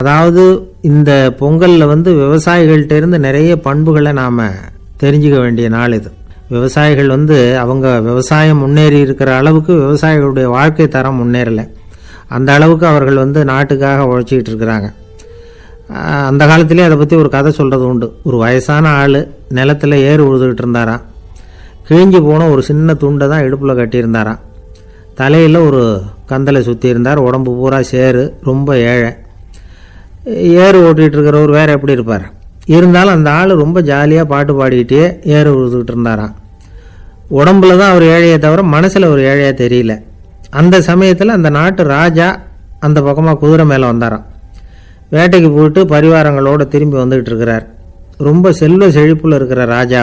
அதாவது இந்த பொங்கலில் விவசாயிகள்கிட்ட இருந்து நிறைய பண்புகளை நாம் தெரிஞ்சுக்க வேண்டிய நாள் இது. விவசாயிகள் அவங்க விவசாயம் முன்னேறி இருக்கிற அளவுக்கு விவசாயிகளுடைய வாழ்க்கை தரம் முன்னேறலை. அந்த அளவுக்கு அவர்கள் நாட்டுக்காக உழைச்சிக்கிட்டு இருக்கிறாங்க. அந்த காலத்திலே அதை பற்றி ஒரு கதை சொல்கிறது உண்டு. ஒரு வயசான ஆள் நிலத்தில் ஏறு உழுதுகிட்டு இருந்தாராம். கிழிஞ்சு போன ஒரு சின்ன துண்டை தான் இடுப்பில் கட்டியிருந்தாராம். தலையில் ஒரு கந்தலை சுற்றி இருந்தார். உடம்பு பூரா சேரு, ரொம்ப ஏழை. ஏறு ஓட்டிகிட்டு இருக்கிறவர் வேறு எப்படி இருப்பார்? இருந்தாலும் அந்த ஆள் ரொம்ப ஜாலியாக பாட்டு பாடிக்கிட்டே ஏறு உழுதுகிட்டு இருந்தாராம். உடம்புல தான் அவர் ஏழையை தவிர மனசில் ஒரு ஏழையாக தெரியல. அந்த சமயத்தில் அந்த நாட்டு ராஜா அந்த பக்கமாக குதிரை மேலே வந்தாராம். வேட்டைக்கு போயிட்டு பரிவாரங்களோடு திரும்பி வந்துக்கிட்டு இருக்கிறார். ரொம்ப செல்வ செழிப்பில் இருக்கிற ராஜா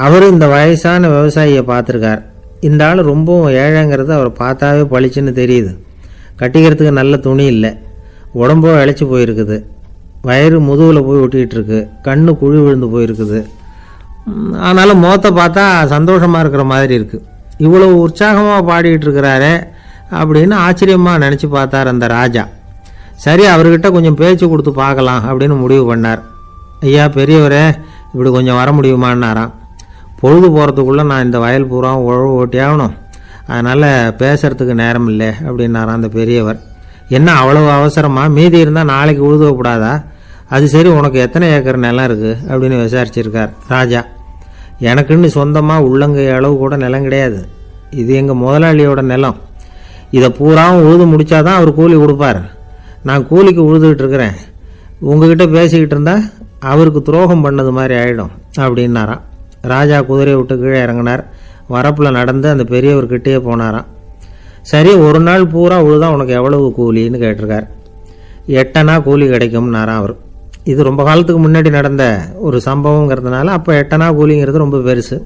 அவர் இந்த வயசான விவசாயியை பார்த்துருக்கார். இந்த ஆள் ரொம்பவும் ஏழைங்கிறது அவர் பார்த்தாவே பளிச்சுன்னு தெரியுது. கட்டிக்கிறதுக்கு நல்ல துணி இல்லை, உடம்போ இழைச்சி போயிருக்குது, வயிறு முதுகில் போய் ஒட்டிகிட்டு இருக்கு, கண்ணு குழி விழுந்து போயிருக்குது. ஆனாலும் முகத்தை பார்த்தா சந்தோஷமாக இருக்கிற மாதிரி இருக்குது. இவ்வளவு உற்சாகமாக பாடிக்கிட்டு இருக்கிறாரே அப்படின்னு ஆச்சரியமாக நினச்சி பார்த்தார் அந்த ராஜா. சரி, அவர்கிட்ட கொஞ்சம் பேச்சு கொடுத்து பார்க்கலாம் அப்படின்னு முடிவு பண்ணார். ஐயா பெரியவரே, இப்படி கொஞ்சம் வர முடியுமான்னாராம். பொழுது போகிறதுக்குள்ளே நான் இந்த வயல் பூரா உழவு ஓட்டி ஆகணும், அதனால் பேசுகிறதுக்கு நேரம் இல்லை அப்படின்னாராம் அந்த பெரியவர். என்ன அவ்வளவு அவசரமாக? மீதி இருந்தால் நாளைக்கு உழுதக்கூடாதா? அது சரி, உனக்கு எத்தனை ஏக்கர் நிலம் இருக்குது அப்படின்னு விசாரிச்சிருக்கார் ராஜா. எனக்குன்னு சொந்தமாக உள்ளங்கை அளவு கூட நிலம் கிடையாது. இது எங்கள் முதலாளியோட நிலம். இதை பூராவும் உழுது முடித்தாதான் அவர் கூலி கொடுப்பார். நான் கூலிக்கு உழுதுகிட்டு இருக்கிறேன். உங்ககிட்ட பேசிக்கிட்டு இருந்தால் அவருக்கு துரோகம் பண்ணது மாதிரி ஆகிடும் அப்படின்னாராம். ராஜா குதிரையை விட்டு கீழே இறங்கினார். வரப்பில் நடந்து அந்த பெரியவர்கிட்டே போனாராம். சரி, ஒரு நாள் பூரா உழுதா உனக்கு எவ்வளவு கூலின்னு கேட்டிருக்கார். 8 அணா கூலி கிடைக்கும்னாராம் அவர். இது ரொம்ப காலத்துக்கு முன்னாடி நடந்த ஒரு சம்பவங்கிறதுனால அப்போ 8 அணா கூலிங்கிறது ரொம்ப பெருசு.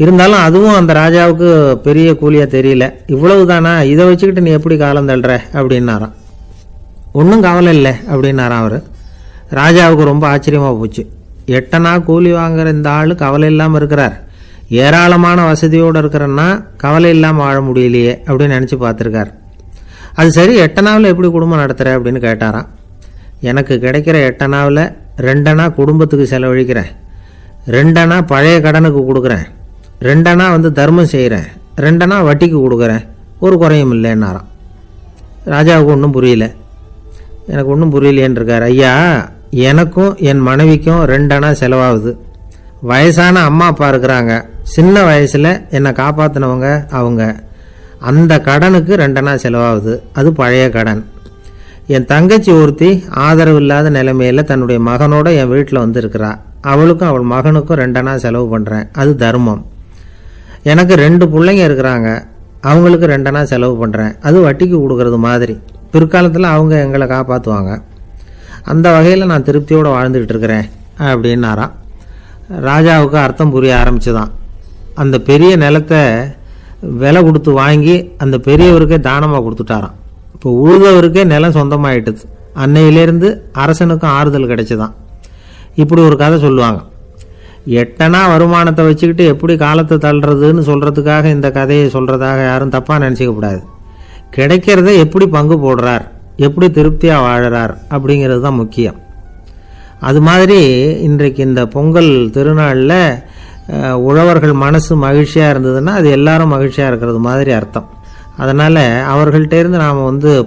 இருந்தாலும் அதுவும் அந்த ராஜாவுக்கு பெரிய கூலியாக தெரியல. இவ்வளவு தானா, இதை வச்சுக்கிட்டு நீ எப்படி காலம் தள்ளுற அப்படின்னாராம். ஒன்றும் கவலை இல்லை அப்படின்னாராம் அவர். ராஜாவுக்கு ரொம்ப ஆச்சரியமாக போச்சு. 8 அணா கூலி வாங்குற இந்த ஆள் கவலை இல்லாமல் இருக்கிறார், ஏராளமான வசதியோடு இருக்கிறன்னா கவலை இல்லாமல் வாழ முடியலையே அப்படின்னு நினச்சி பார்த்துருக்கார். அது சரி, 8 அணாவில் எப்படி குடும்பம் நடத்துகிற அப்படின்னு கேட்டாராம். எனக்கு கிடைக்கிற 8 அணாவில் 2 அணா குடும்பத்துக்கு செலவழிக்கிறேன், 2 அணா பழைய கடனுக்கு கொடுக்குறேன், 2 அணா தர்மம் செய்கிறேன், 2 அணா வட்டிக்கு கொடுக்குறேன், ஒரு குறையும் இல்லைன்னாராம். ராஜாவுக்கு ஒன்றும் புரியல. எனக்கு ஒன்றும் புரியலேன்னு இருக்கார். ஐயா, எனக்கும் என் மனைவிக்கும் 2 அணா செலவாகுது. வயசான அம்மா அப்பா இருக்கிறாங்க, சின்ன வயசில் என்னை காப்பாற்றினவங்க அவங்க. அந்த கடனுக்கு 2 அணா செலவாகுது, அது பழைய கடன். என் தங்கச்சி ஒருத்தி ஆதரவு இல்லாத நிலைமையில் தன்னுடைய மகனோட என் வீட்டில் இருக்கிறா. அவளுக்கும் அவள் மகனுக்கும் 2 அணா செலவு பண்ணுறேன், அது தர்மம். எனக்கு 2 பிள்ளைங்க இருக்கிறாங்க, அவங்களுக்கு 2 அணா செலவு பண்ணுறேன், அது வட்டிக்கு கொடுக்கறது மாதிரி. பிற்காலத்தில் அவங்க எங்களை காப்பாற்றுவாங்க. அந்த வகையில் நான் திருப்தியோடு வாழ்ந்துக்கிட்டு இருக்கிறேன் அப்படின்னாராம். ராஜாவுக்கு அர்த்தம் புரிய ஆரம்பிச்சுதான். அந்த பெரிய நிலத்தை விலை கொடுத்து வாங்கி அந்த பெரியவருக்கே தானமாக கொடுத்துட்டாராம். இப்போ உழுதவருக்கே நிலம் சொந்தமாயிட்டுது. அன்னையிலேருந்து அரசனுக்கும் ஆறுதல் கிடைச்சிதான். இப்படி ஒரு கதை சொல்லுவாங்க. 8 அணா வருமானத்தை வச்சுக்கிட்டு எப்படி காலத்தை தள்ளுறதுன்னு சொல்கிறதுக்காக இந்த கதையை சொல்கிறதாக யாரும் தப்பாக நினச்சிக்கக்கூடாது. கிடைக்கிறத எப்படி பங்கு போடுறார், எப்படி திருப்தியாக வாழறார் அப்படிங்கிறது தான் முக்கியம். அது மாதிரி இன்றைக்கு இந்த பொங்கல் திருநாளில் உழவர்கள் மனசு மகிழ்ச்சியாக இருந்ததுன்னா அது எல்லாரும் மகிழ்ச்சியாக இருக்கிறது மாதிரி அர்த்தம். அதனால் அவர்கள்ட்டேருந்து நாம்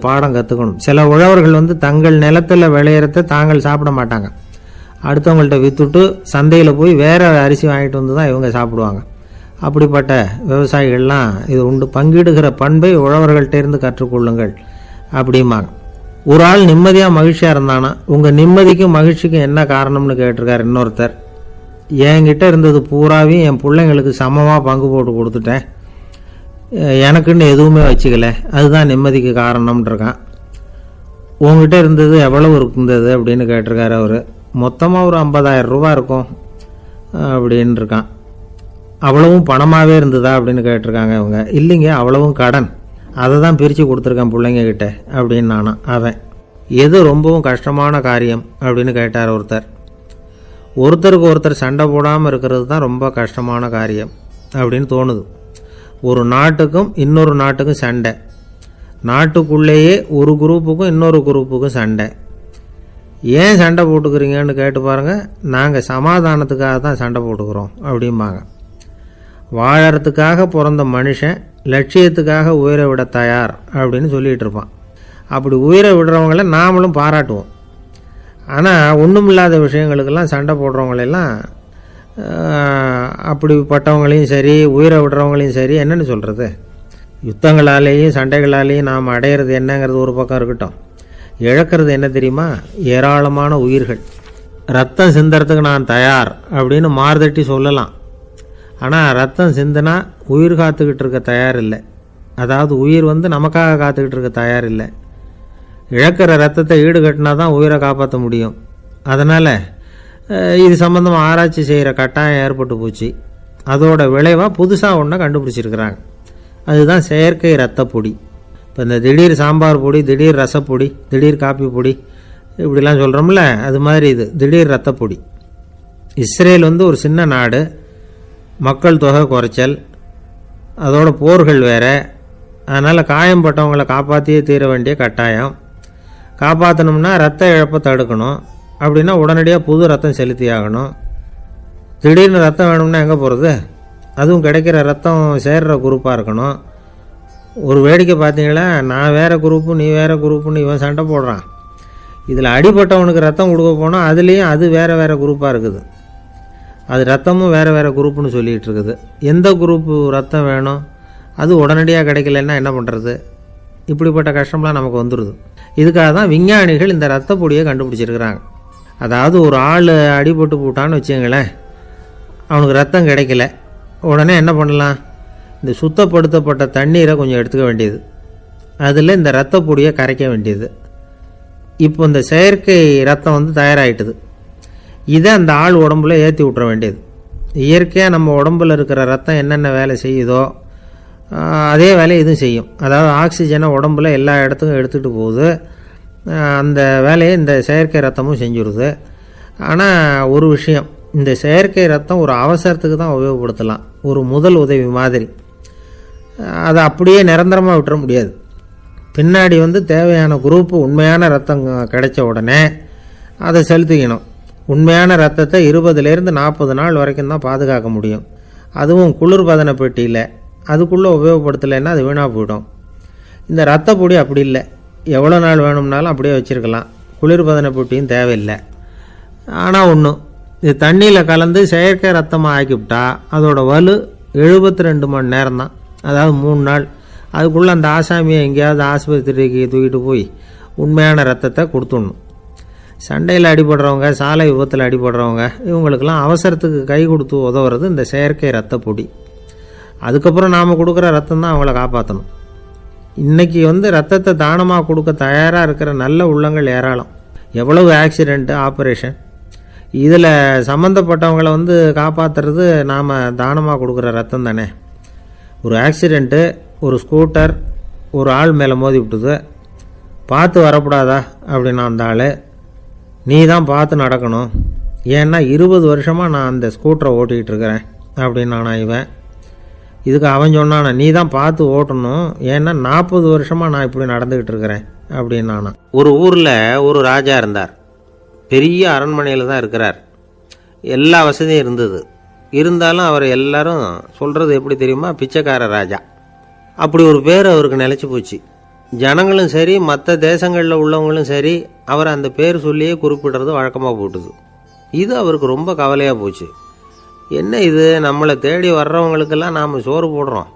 பாடம் கற்றுக்கணும். சில உழவர்கள் தங்கள் நிலத்தில் விளையிறத தாங்கள் சாப்பிட மாட்டாங்க, அடுத்தவங்கள்ட்ட விற்றுட்டு சந்தையில் போய் வேறு அரிசி வாங்கிட்டு தான் இவங்க சாப்பிடுவாங்க. அப்படிப்பட்ட விவசாயிகள்லாம் இது உண்டு. பங்கிடுகிற பண்பை உழவர்கள்ட்டேருந்து கற்றுக்கொள்ளுங்கள் அப்படிம்பாங்க. ஒரு ஆள் நிம்மதியாக மகிழ்ச்சியாக இருந்தானா, உங்கள் நிம்மதிக்கும் மகிழ்ச்சிக்கும் என்ன காரணம்னு கேட்டிருக்கார் இன்னொருத்தர். என்கிட்ட இருந்தது பூராவையும் என் பிள்ளைங்களுக்கு சமமாக பங்கு போட்டு கொடுத்துட்டேன், எனக்குன்னு எதுவுமே வச்சுக்கல, அதுதான் நிம்மதிக்கு காரணம்ன்றிருக்கான். உங்ககிட்ட இருந்தது எவ்வளவு இருந்தது அப்படின்னு கேட்டிருக்காரு அவர். மொத்தமாக ஒரு 50,000 ரூபா இருக்கும் அப்படின்னு இருக்கான். அவ்வளவும் பணமாகவே இருந்ததா அப்படின்னு கேட்டிருக்காங்க அவங்க. இல்லைங்க, அவ்வளவும் கடன், அதை தான் பிரித்து கொடுத்துருக்கேன் பிள்ளைங்க கிட்ட அப்படின்னு நானா. அவன் எது ரொம்பவும் கஷ்டமான காரியம் அப்படின்னு கேட்டார் ஒருத்தர். ஒருத்தருக்கு ஒருத்தர் சண்டை போடாமல் இருக்கிறது தான் ரொம்ப கஷ்டமான காரியம் அப்படின்னு தோணுது. ஒரு நாட்டுக்கும் இன்னொரு நாட்டுக்கும் சண்டை, நாட்டுக்குள்ளேயே ஒரு குரூப்புக்கும் இன்னொரு குரூப்புக்கும் சண்டை. ஏன் சண்டை போட்டுக்கிறீங்கன்னு கேட்டு பாருங்கள். நாங்கள் சமாதானத்துக்காக தான் சண்டை போட்டுக்கிறோம் அப்படிம்பாங்க. வாழறதுக்காக பிறந்த மனுஷன் லட்சியத்துக்காக உயிரை விட தயார் அப்படின்னு சொல்லிகிட்டு இருப்பான். அப்படி உயிரை விடுறவங்கள நாமளும் பாராட்டுவோம். ஆனால் ஒன்றுமில்லாத விஷயங்களுக்கெல்லாம் சண்டை போடுறவங்களெல்லாம் அப்படிப்பட்டவங்களையும் சரி உயிரை விடுறவங்களையும் சரி என்னென்னு சொல்கிறது, யுத்தங்களாலேயும் சண்டைகளாலேயும் நாம் அடையிறது என்னங்கிறது ஒரு பக்கம் இருக்கட்டும், இழக்கிறது என்ன தெரியுமா? ஏராளமான உயிர்கள். ரத்தம் சிந்தறதுக்கு நான் தயார் அப்படின்னு மார்தட்டி சொல்லலாம். ஆனால் ரத்தம் சிந்தினா உயிர் காத்துக்கிட்டு இருக்க தயார் இல்லை. அதாவது உயிர் நமக்காக காத்துக்கிட்டு இருக்க தயார் இல்லை. இழக்கிற ரத்தத்தை ஈடுகட்டினா தான் உயிரை காப்பாற்ற முடியும். அதனால் இது சம்பந்தமாக ஆராய்ச்சி செய்கிற கட்டாயம் ஏற்பட்டு போச்சு. அதோட விளைவாக புதுசாக ஒன்றை கண்டுபிடிச்சிருக்கிறாங்க. அதுதான் செயற்கை ரத்த பொடி. இப்போ இந்த திடீர் சாம்பார் பொடி, திடீர் ரசப்பொடி, திடீர் காப்பி பொடி இப்படிலாம் சொல்கிறோம்ல, அது மாதிரி இது திடீர் ரத்த பொடி. இஸ்ரேல் ஒரு சின்ன நாடு, மக்கள் தொகை குறைச்சல், அதோட போர்கள் வேறு. அதனால் காயம்பட்டவங்களை காப்பாற்றியே தீர வேண்டிய கட்டாயம். காப்பாற்றணும்னா ரத்த இழப்பை தடுக்கணும். அப்படின்னா உடனடியாக புது ரத்தம் செலுத்தி ஆகணும். திடீர்னு ரத்தம் வேணும்னா எங்கே போகிறது? அதுவும் கிடைக்கிற ரத்தம் சேர்கிற குரூப்பாக இருக்கணும். ஒரு வேடிக்கை பார்த்தீங்களா, நான் வேறு குரூப்பு நீ வேறு குரூப்புன்னு இவன் சண்டை போடுறான். இதில் அடிபட்டவனுக்கு ரத்தம் கொடுக்க போனால் அதுலேயும் அது வேறு வேறு குரூப்பாக இருக்குது. அது ரத்தமும் வேறு வேறு குரூப்புன்னு சொல்லிகிட்டு இருக்குது. எந்த குரூப்பு ரத்தம் வேணும், அது உடனடியாக கிடைக்கலன்னா என்ன பண்ணுறது? இப்படிப்பட்ட கஷ்டம்லாம் நமக்கு வந்துடுது. இதுக்காக தான் விஞ்ஞானிகள் இந்த ரத்த பொடியை கண்டுபிடிச்சிருக்கிறாங்க. அதாவது ஒரு ஆள் அடிபட்டு போட்டான்னு வச்சுங்களேன், அவனுக்கு ரத்தம் கிடைக்கல, உடனே என்ன பண்ணலாம்? இந்த சுத்தப்படுத்தப்பட்ட தண்ணீரை கொஞ்சம் எடுத்துக்க வேண்டியது, அதில் இந்த ரத்த பொடியை கரைக்க வேண்டியது. இப்போ இந்த செயற்கை ரத்தம் தயாராகிட்டுது. இதை அந்த ஆள் உடம்புல ஏற்றி விட்டுற வேண்டியது. இயற்கையாக நம்ம உடம்புல இருக்கிற ரத்தம் என்னென்ன வேலை செய்யுதோ அதே வேலையை இதுவும் செய்யும். அதாவது ஆக்சிஜனை உடம்புல எல்லா இடத்துக்கும் எடுத்துகிட்டு போகுது. அந்த வேலையை இந்த செயற்கை ரத்தமும் செஞ்சுருது. ஆனால் ஒரு விஷயம், இந்த செயற்கை ரத்தம் ஒரு அவசரத்துக்கு தான் உபயோகப்படுத்தலாம், ஒரு முதல் உதவி மாதிரி. அதை அப்படியே நிரந்தரமாக விட்டுற முடியாது. பின்னாடி தேவையான குரூப்பு உண்மையான ரத்தம் கிடைச்ச உடனே அதை செலுத்திக்கணும். உண்மையான ரத்தத்தை 20லேருந்து 40 நாள் வரைக்கும் தான் பாதுகாக்க முடியும். அதுவும் குளிர்பதன பெட்டியில். அதுக்குள்ளே உபயோகப்படுத்தலைன்னா அது வீணாக போயிடும். இந்த ரத்த பொடி அப்படி இல்லை, எவ்வளோ நாள் வேணும்னாலும் அப்படியே வச்சுருக்கலாம். குளிர்பதன பெட்டியும் தேவையில்லை. ஆனால் ஒன்று, இது தண்ணியில் கலந்து செயற்கை ரத்தமாக ஆக்கிவிட்டா அதோட வலு 72 மணி நேரம் தான். அதாவது 3 நாள். அதுக்குள்ளே அந்த ஆசாமியை எங்கேயாவது ஆஸ்பத்திரிக்கு தூக்கிட்டு போய் உண்மையான ரத்தத்தை கொடுத்துடணும். சண்டையில் அடிபடுறவங்க, சாலை விபத்தில் அடிபடுறவங்க, இவங்களுக்கெல்லாம் அவசரத்துக்கு கை கொடுத்து உதவுறது இந்த செயற்கை ரத்த பொடி. அதுக்கப்புறம் நாம் கொடுக்குற ரத்தம் தான் அவங்கள காப்பாற்றணும். இன்றைக்கி ரத்தத்தை தானமாக கொடுக்க தயாராக இருக்கிற நல்ல உள்ளங்கள் ஏராளம். எவ்வளவு ஆக்சிடெண்ட்டு, ஆப்ரேஷன், இதில் சம்மந்தப்பட்டவங்களை காப்பாற்றுறது நாம் தானமாக கொடுக்குற ரத்தம் தானே. ஒரு ஆக்சிடெண்ட்டு, ஒரு ஸ்கூட்டர் ஒரு ஆள் மேலே மோதி விட்டுது, பார்த்து வரக்கூடாதா அப்படின்னா அந்த ஆள், நீ தான் பார்த்து நடக்கணும், ஏன்னா 20 வருஷமாக நான் அந்த ஸ்கூட்டரை ஓட்டிகிட்டு இருக்கிறேன் அப்படின்னானா இவன். இதுக்கு அவன் சொன்னானா, நீ தான் பார்த்து ஓட்டணும், ஏன்னா 40 வருஷமாக நான் இப்படி நடந்துக்கிட்டு இருக்கிறேன் அப்படின்னானா. ஒரு ஊரில் ஒரு ராஜா இருந்தார். பெரிய அரண்மனையில் தான் இருக்கிறார். எல்லா வசதியும் இருந்தது. இருந்தாலும் அவர் எல்லாரும் சொல்கிறது எப்படி தெரியுமா? பிச்சைக்கார ராஜா. அப்படி ஒரு பேர் அவருக்கு நிலச்சி போச்சு. ஜனங்களும் சரி, மற்ற தேசங்களில் உள்ளவங்களும் சரி, அவர் அந்த பேர் சொல்லியே குறிப்பிடுறது வழக்கமாக போட்டுது. இது அவருக்கு ரொம்ப கவலையாக போச்சு. என்ன இது, நம்மளை தேடி வர்றவங்களுக்கெல்லாம் நாம் சோறு போடுறோம்,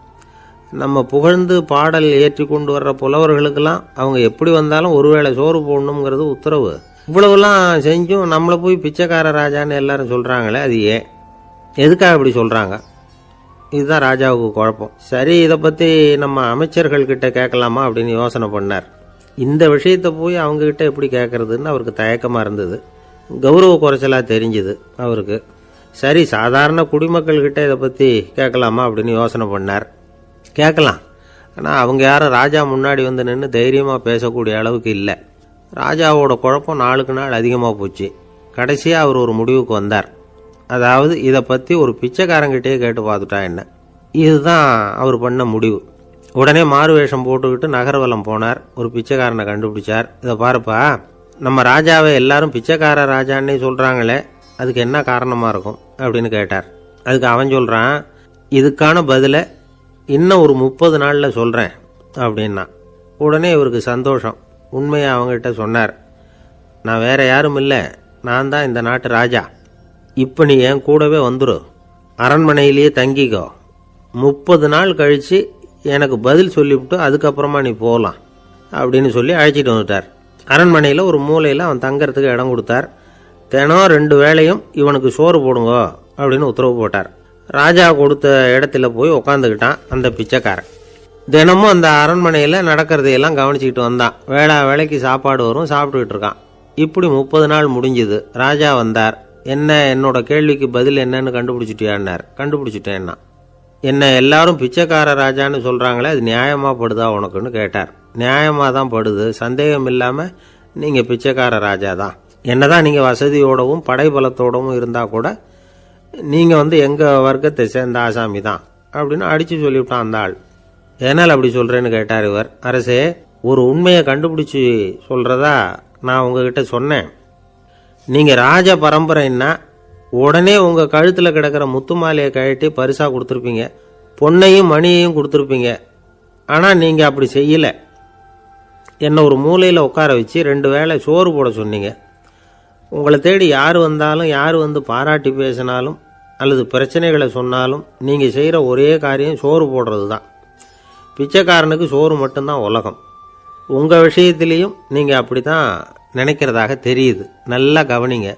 நம்ம புகழ்ந்து பாடல் ஏற்றி கொண்டு வர்ற புலவர்களுக்கெல்லாம் அவங்க எப்படி வந்தாலும் ஒருவேளை சோறு போடணுங்கிறது உத்தரவு. இவ்வளவுலாம் செஞ்சும் நம்மளை போய் பிச்சைக்கார ராஜான்னு எல்லாரும் சொல்கிறாங்களே, அது ஏன், எதுக்காக இப்படி சொல்கிறாங்க? இதுதான் ராஜாவுக்கு குழப்பம். சரி, இதை பற்றி நம்ம அமைச்சர்கள்கிட்ட கேட்கலாமா அப்படின்னு யோசனை பண்ணார். இந்த விஷயத்தை போய் அவங்கக்கிட்ட எப்படி கேட்குறதுன்னு அவருக்கு தயக்கமாக இருந்தது. கௌரவ குறைச்சலாக தெரிஞ்சுது அவருக்கு. சரி, சாதாரண குடிமக்கள்கிட்ட இதை பற்றி கேட்கலாமா அப்படின்னு யோசனை பண்ணார். கேட்கலாம், ஆனால் அவங்க யாரும் ராஜா முன்னாடி நின்று தைரியமாக பேசக்கூடிய அளவுக்கு இல்லை. ராஜாவோட குழப்பம் நாளுக்கு நாள் அதிகமாக போச்சு. கடைசியாக அவர் ஒரு முடிவுக்கு வந்தார். அதாவது இதை பற்றி ஒரு பிச்சைக்காரங்கிட்டே கேட்டு பார்த்துட்டா என்ன. இதுதான் அவர் பண்ண முடிவு. உடனே மாறு வேஷம் போட்டுக்கிட்டு நகர்வலம் போனார். ஒரு பிச்சைக்காரனை கண்டுபிடிச்சார். இதை பாருப்பா, நம்ம ராஜாவை எல்லாரும் பிச்சைக்கார ராஜான்னே சொல்கிறாங்களே, அதுக்கு என்ன காரணமாக இருக்கும் அப்படின்னு கேட்டார். அதுக்கு அவன் சொல்கிறான், இதுக்கான பதிலை இன்னும் ஒரு 30 நாளில் சொல்கிறேன் அப்படின்னா. உடனே இவருக்கு சந்தோஷம். உண்மையை அவங்ககிட்ட சொன்னார். நான் வேற யாரும் இல்லை, நான் தான் இந்த நாட்டு ராஜா. இப்போ நீ என் கூடவே வந்துடும், அரண்மனையிலேயே தங்கிக்கோ. 30 நாள் கழித்து எனக்கு பதில் சொல்லிவிட்டு அதுக்கப்புறமா நீ போகலாம் அப்படின்னு சொல்லி அழைச்சிட்டு வந்துட்டார். அரண்மனையில் ஒரு மூலையில் அவன் தங்கறதுக்கு இடம் கொடுத்தார். தினம் 2 வேளையும் இவனுக்கு சோறு போடுங்க அப்படின்னு உத்தரவு போட்டார். ராஜா கொடுத்த இடத்துல போய் உக்காந்துக்கிட்டான் அந்த பிச்சைக்காரன். தினமும் அந்த அரண்மனையில் நடக்கிறதையெல்லாம் கவனிச்சிக்கிட்டு வந்தான். வேளைக்கு சாப்பாடு வரும், சாப்பிட்டுக்கிட்டு இருக்கான். இப்படி 30 நாள் முடிஞ்சுது. ராஜா வந்தார். என்ன, என்னோட கேள்விக்கு பதில் என்னன்னு கண்டுபிடிச்சிட்டியான்னார். கண்டுபிடிச்சிட்டேன்னா. என்ன எல்லாரும் பிச்சைக்கார ராஜான்னு சொல்கிறாங்களே, அது நியாயமாக படுதா உனக்குன்னு கேட்டார். நியாயமாக தான் படுது, சந்தேகம் இல்லாமல் நீங்கள் பிச்சைக்கார ராஜா தான். என்னதான் நீங்கள் வசதியோடவும் படைபலத்தோடவும் இருந்தால் கூட நீங்கள் எங்கள் வர்க்கத்தை சேர்ந்த ஆசாமி தான் அப்படின்னு அடித்து சொல்லிவிட்டான் அந்த ஆள். ஏனால் அப்படி சொல்கிறேன்னு கேட்டார் இவர். அரசே, ஒரு உண்மையை கண்டுபிடிச்சி சொல்கிறதா நான் உங்ககிட்ட சொன்னேன். நீங்கள் ராஜ பரம்பரைன்னா உடனே உங்கள் கழுத்தில் கிடக்கிற முத்து மாலையை கழட்டி பரிசாக கொடுத்துருப்பீங்க, பொன்னையும் மணியையும் கொடுத்துருப்பீங்க. ஆனால் நீங்கள் அப்படி செய்யலை. என்னை ஒரு மூலையில் உட்கார வச்சு 2 வேளை சோறு போட சொன்னீங்க. உங்களை தேடி யார் வந்தாலும், யார் பாராட்டி பேசினாலும் அல்லது பிரச்சனைகளை சொன்னாலும் நீங்கள் செய்கிற ஒரே காரியம் சோறு போடுறது தான். பிச்சைக்காரனுக்கு சோறு மட்டும்தான் உலகம். உங்கள் விஷயத்திலையும் நீங்கள் அப்படி தான் நினைக்கிறதாக தெரியுது. நல்லா கவனிங்க.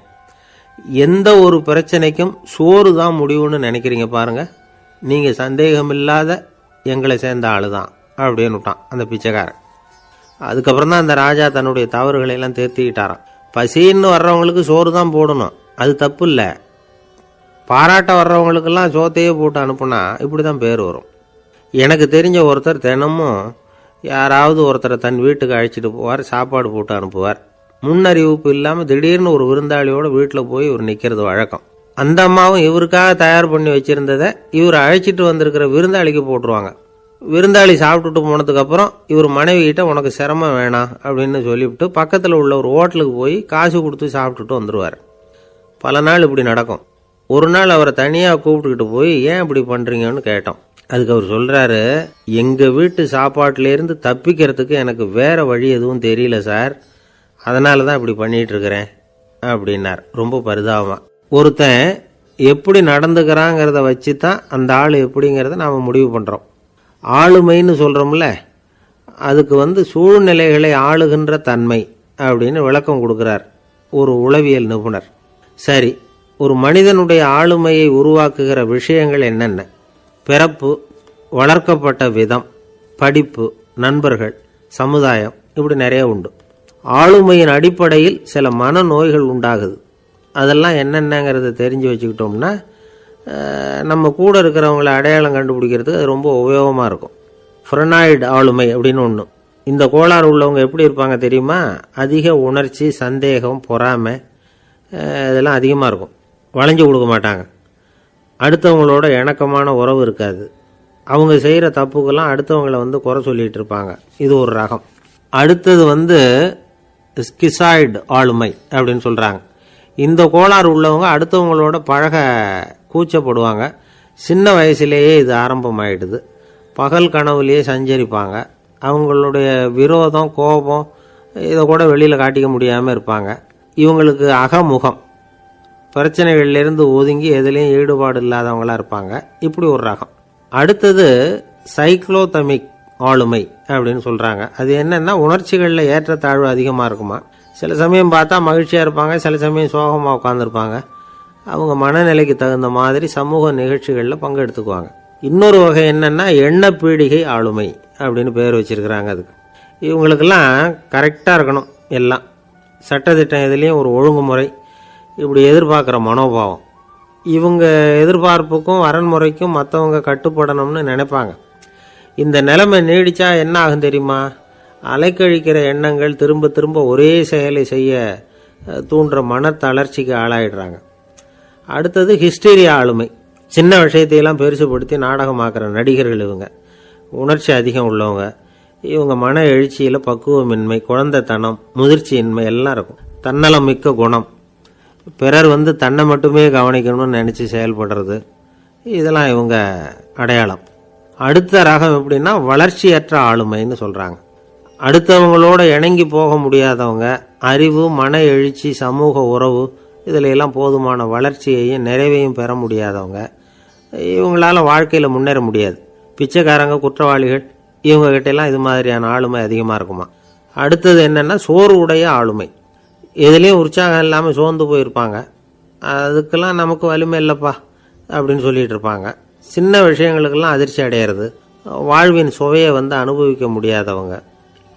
எந்த ஒரு பிரச்சனைக்கும் சோறு தான் முடிவுன்னு நினைக்கிறீங்க பாருங்க. நீங்கள் சந்தேகமில்லாத எங்களை சேர்ந்த ஆளு தான் அப்படின்னு விட்டான் அந்த பிச்சைக்காரன். அதுக்கப்புறம் தான் அந்த ராஜா தன்னுடைய தவறுகளை எல்லாம் தேர்த்திக்கிட்டாராம். பசின்னு வர்றவங்களுக்கு சோறு தான் போடணும், அது தப்பு இல்லை. பாராட்ட வர்றவங்களுக்கெல்லாம் சோத்தையே போட்டு அனுப்புனா இப்படி தான் பேர் வரும். எனக்கு தெரிஞ்ச ஒருத்தர் தினமும் யாராவது ஒருத்தரை தன் வீட்டுக்கு அழைச்சிட்டு போவார், சாப்பாடு போட்டு அனுப்புவார். முன்னறிவிப்பு இல்லாமல் திடீர்னு ஒரு விருந்தாளியோட வீட்டில் போய் இவர் நிற்கிறது வழக்கம். அந்த அம்மாவும் இவருக்காக தயார் பண்ணி வச்சிருந்ததை இவர் அழைச்சிட்டு வந்திருக்கிற விருந்தாளிக்கு போட்டுருவாங்க. விருந்தாளி சாப்பிட்டுட்டு போனதுக்கப்புறம் இவர் மனைவி கிட்ட உனக்கு சிரமம் வேணாம் அப்படின்னு சொல்லிவிட்டு பக்கத்தில் உள்ள ஒரு ஹோட்டலுக்கு போய் காசு கொடுத்து சாப்பிட்டுட்டு வந்துடுவார். பல நாள் இப்படி நடக்கும். ஒரு நாள் அவரை தனியாக கூப்பிட்டுக்கிட்டு போய் ஏன் இப்படி பண்ணுறீங்கன்னு கேட்டோம். அதுக்கு அவர் சொல்கிறாரு, எங்கள் வீட்டு சாப்பாட்டிலேருந்து தப்பிக்கிறதுக்கு எனக்கு வேறு வழி எதுவும் தெரியல சார், அதனால தான் இப்படி பண்ணிகிட்டு இருக்கிறேன் அப்படின்னார் ரொம்ப பரிதாபமாக. ஒருத்தன் எப்படி நடந்துக்கிறாங்கிறத வச்சு தான் அந்த ஆள் எப்படிங்கிறத நாம் முடிவு பண்ணுறோம். ஆளுமைன்னு சொல்கிறோம்ல, அதுக்கு சூழ்நிலைகளை ஆளுகின்ற தன்மை அப்படின்னு விளக்கம் கொடுக்குறார் ஒரு உளவியல் நிபுணர். சரி, ஒரு மனிதனுடைய ஆளுமையை உருவாக்குகிற விஷயங்கள் என்னென்ன? பிறப்பு, வளர்க்கப்பட்ட விதம், படிப்பு, நண்பர்கள், சமுதாயம், இப்படி நிறைய உண்டு. ஆளுமையின் அடிப்படையில் சில மனநோய்கள் உண்டாகுது. அதெல்லாம் என்னென்னங்கிறத தெரிஞ்சு வச்சுக்கிட்டோம்னா நம்ம கூட இருக்கிறவங்கள அடையாளம் கண்டுபிடிக்கிறதுக்கு அது ரொம்ப உபயோகமாக இருக்கும். ஃப்ரெனாய்டு ஆளுமை அப்படின்னு ஒன்று. இந்த கோளாறு உள்ளவங்க எப்படி இருப்பாங்க தெரியுமா? அதிக உணர்ச்சி, சந்தேகம், பொறாமை இதெல்லாம் அதிகமாக இருக்கும். வளைஞ்சு கொடுக்க மாட்டாங்க. அடுத்தவங்களோட இணக்கமான உறவு இருக்காது. அவங்க செய்கிற தப்புக்கெல்லாம் அடுத்தவங்களை குறை சொல்லிகிட்டு இருப்பாங்க. இது ஒரு ரகம். அடுத்தது ஸ்கிசாய்டு ஆளுமை அப்படின்னு சொல்கிறாங்க. இந்த கோளாறு உள்ளவங்க அடுத்தவங்களோட பழக கூச்சப்படுவாங்க. சின்ன வயசுலேயே இது ஆரம்பமாயிடுது. பகல் கனவுலேயே சஞ்சரிப்பாங்க. அவங்களுடைய விரோதம், கோபம் இதை கூட வெளியில் காட்டிக்க முடியாமல் இருப்பாங்க. இவங்களுக்கு அகமுகம், பிரச்சனைகள்லேருந்து ஒதுங்கி எதுலேயும் ஈடுபாடு இல்லாதவங்களாக இருப்பாங்க. இப்படி ஒரு ரகம். அடுத்தது சைக்ளோதமிக் ஆளுமை அப்படின்னு சொல்கிறாங்க. அது என்னென்னா, உணர்ச்சிகளில் ஏற்றத்தாழ்வு அதிகமாக இருக்குமா. சில சமயம் பார்த்தா மகிழ்ச்சியாக இருப்பாங்க, சில சமயம் சோகமாக உட்காந்துருப்பாங்க. அவங்க மனநிலைக்கு தகுந்த மாதிரி சமூக நிகழ்ச்சிகளில் பங்கெடுத்துக்குவாங்க. இன்னொரு வகை என்னென்னா எண்ணப்பீடிகை ஆளுமை அப்படின்னு பேர் வச்சுருக்கிறாங்க. அதுக்கு இவங்களுக்கெல்லாம் கரெக்டாக இருக்கணும், எல்லாம் சட்டத்திட்டம் எதுலேயும் ஒரு ஒழுங்குமுறை, இப்படி எதிர்பார்க்குற மனோபாவம். இவங்க எதிர்பார்ப்புக்கும் வரன்முறைக்கும் மற்றவங்க கட்டுப்படணும்னு நினைப்பாங்க. இந்த நிலைமை நீடிச்சா என்ன ஆகும் தெரியுமா? அலைக்கழிக்கிற எண்ணங்கள் திரும்ப திரும்ப ஒரே செயலை செய்ய தூண்டுற மன தளர்ச்சிக்கு ஆளாயிடுறாங்க. அடுத்தது ஹிஸ்டீரியா ஆளுமை. சின்ன விஷயத்தையெல்லாம் பெருசுபடுத்தி நாடகமாக்குற நடிகர்கள் இவங்க. உணர்ச்சி அதிகம் உள்ளவங்க, இவங்க மன எழுச்சியில் பக்குவமின்மை, குழந்தைத்தனம், முதிர்ச்சியின்மை எல்லாம் இருக்கும். தன்னலம் மிக்க குணம், பிறர் தன்னை மட்டுமே கவனிக்கணும்னு நினச்சி செயல்படுறது, இதெல்லாம் இவங்க அடையாளம். அடுத்த ரகம் எப்படின்னா வளர்ச்சியற்ற ஆளுமைன்னு சொல்கிறாங்க. அடுத்தவங்களோட இணங்கி போக முடியாதவங்க, அறிவு, மன எழுச்சி, சமூக உறவு இதில் எல்லாம் போதுமான வளர்ச்சியையும் நிறைவையும் பெற முடியாதவங்க, இவங்களால வாழ்க்கையில் முன்னேற முடியாது. பிச்சைக்காரங்க, குற்றவாளிகள், இவங்ககிட்ட எல்லாம் இது மாதிரியான ஆளுமை அதிகமாக இருக்குமா. அடுத்தது என்னென்னா சோர்வுடைய ஆளுமை. எதுலேயும் உற்சாகம் இல்லாமல் சோர்ந்து போயிருப்பாங்க. அதுக்கெல்லாம் நமக்கு வலிமை இல்லைப்பா அப்படின்னு சொல்லிட்டு இருப்பாங்க. சின்ன விஷயங்களுக்கெல்லாம் அதிர்ச்சி அடையிறது, வாழ்வின் சுவையை அனுபவிக்க முடியாதவங்க.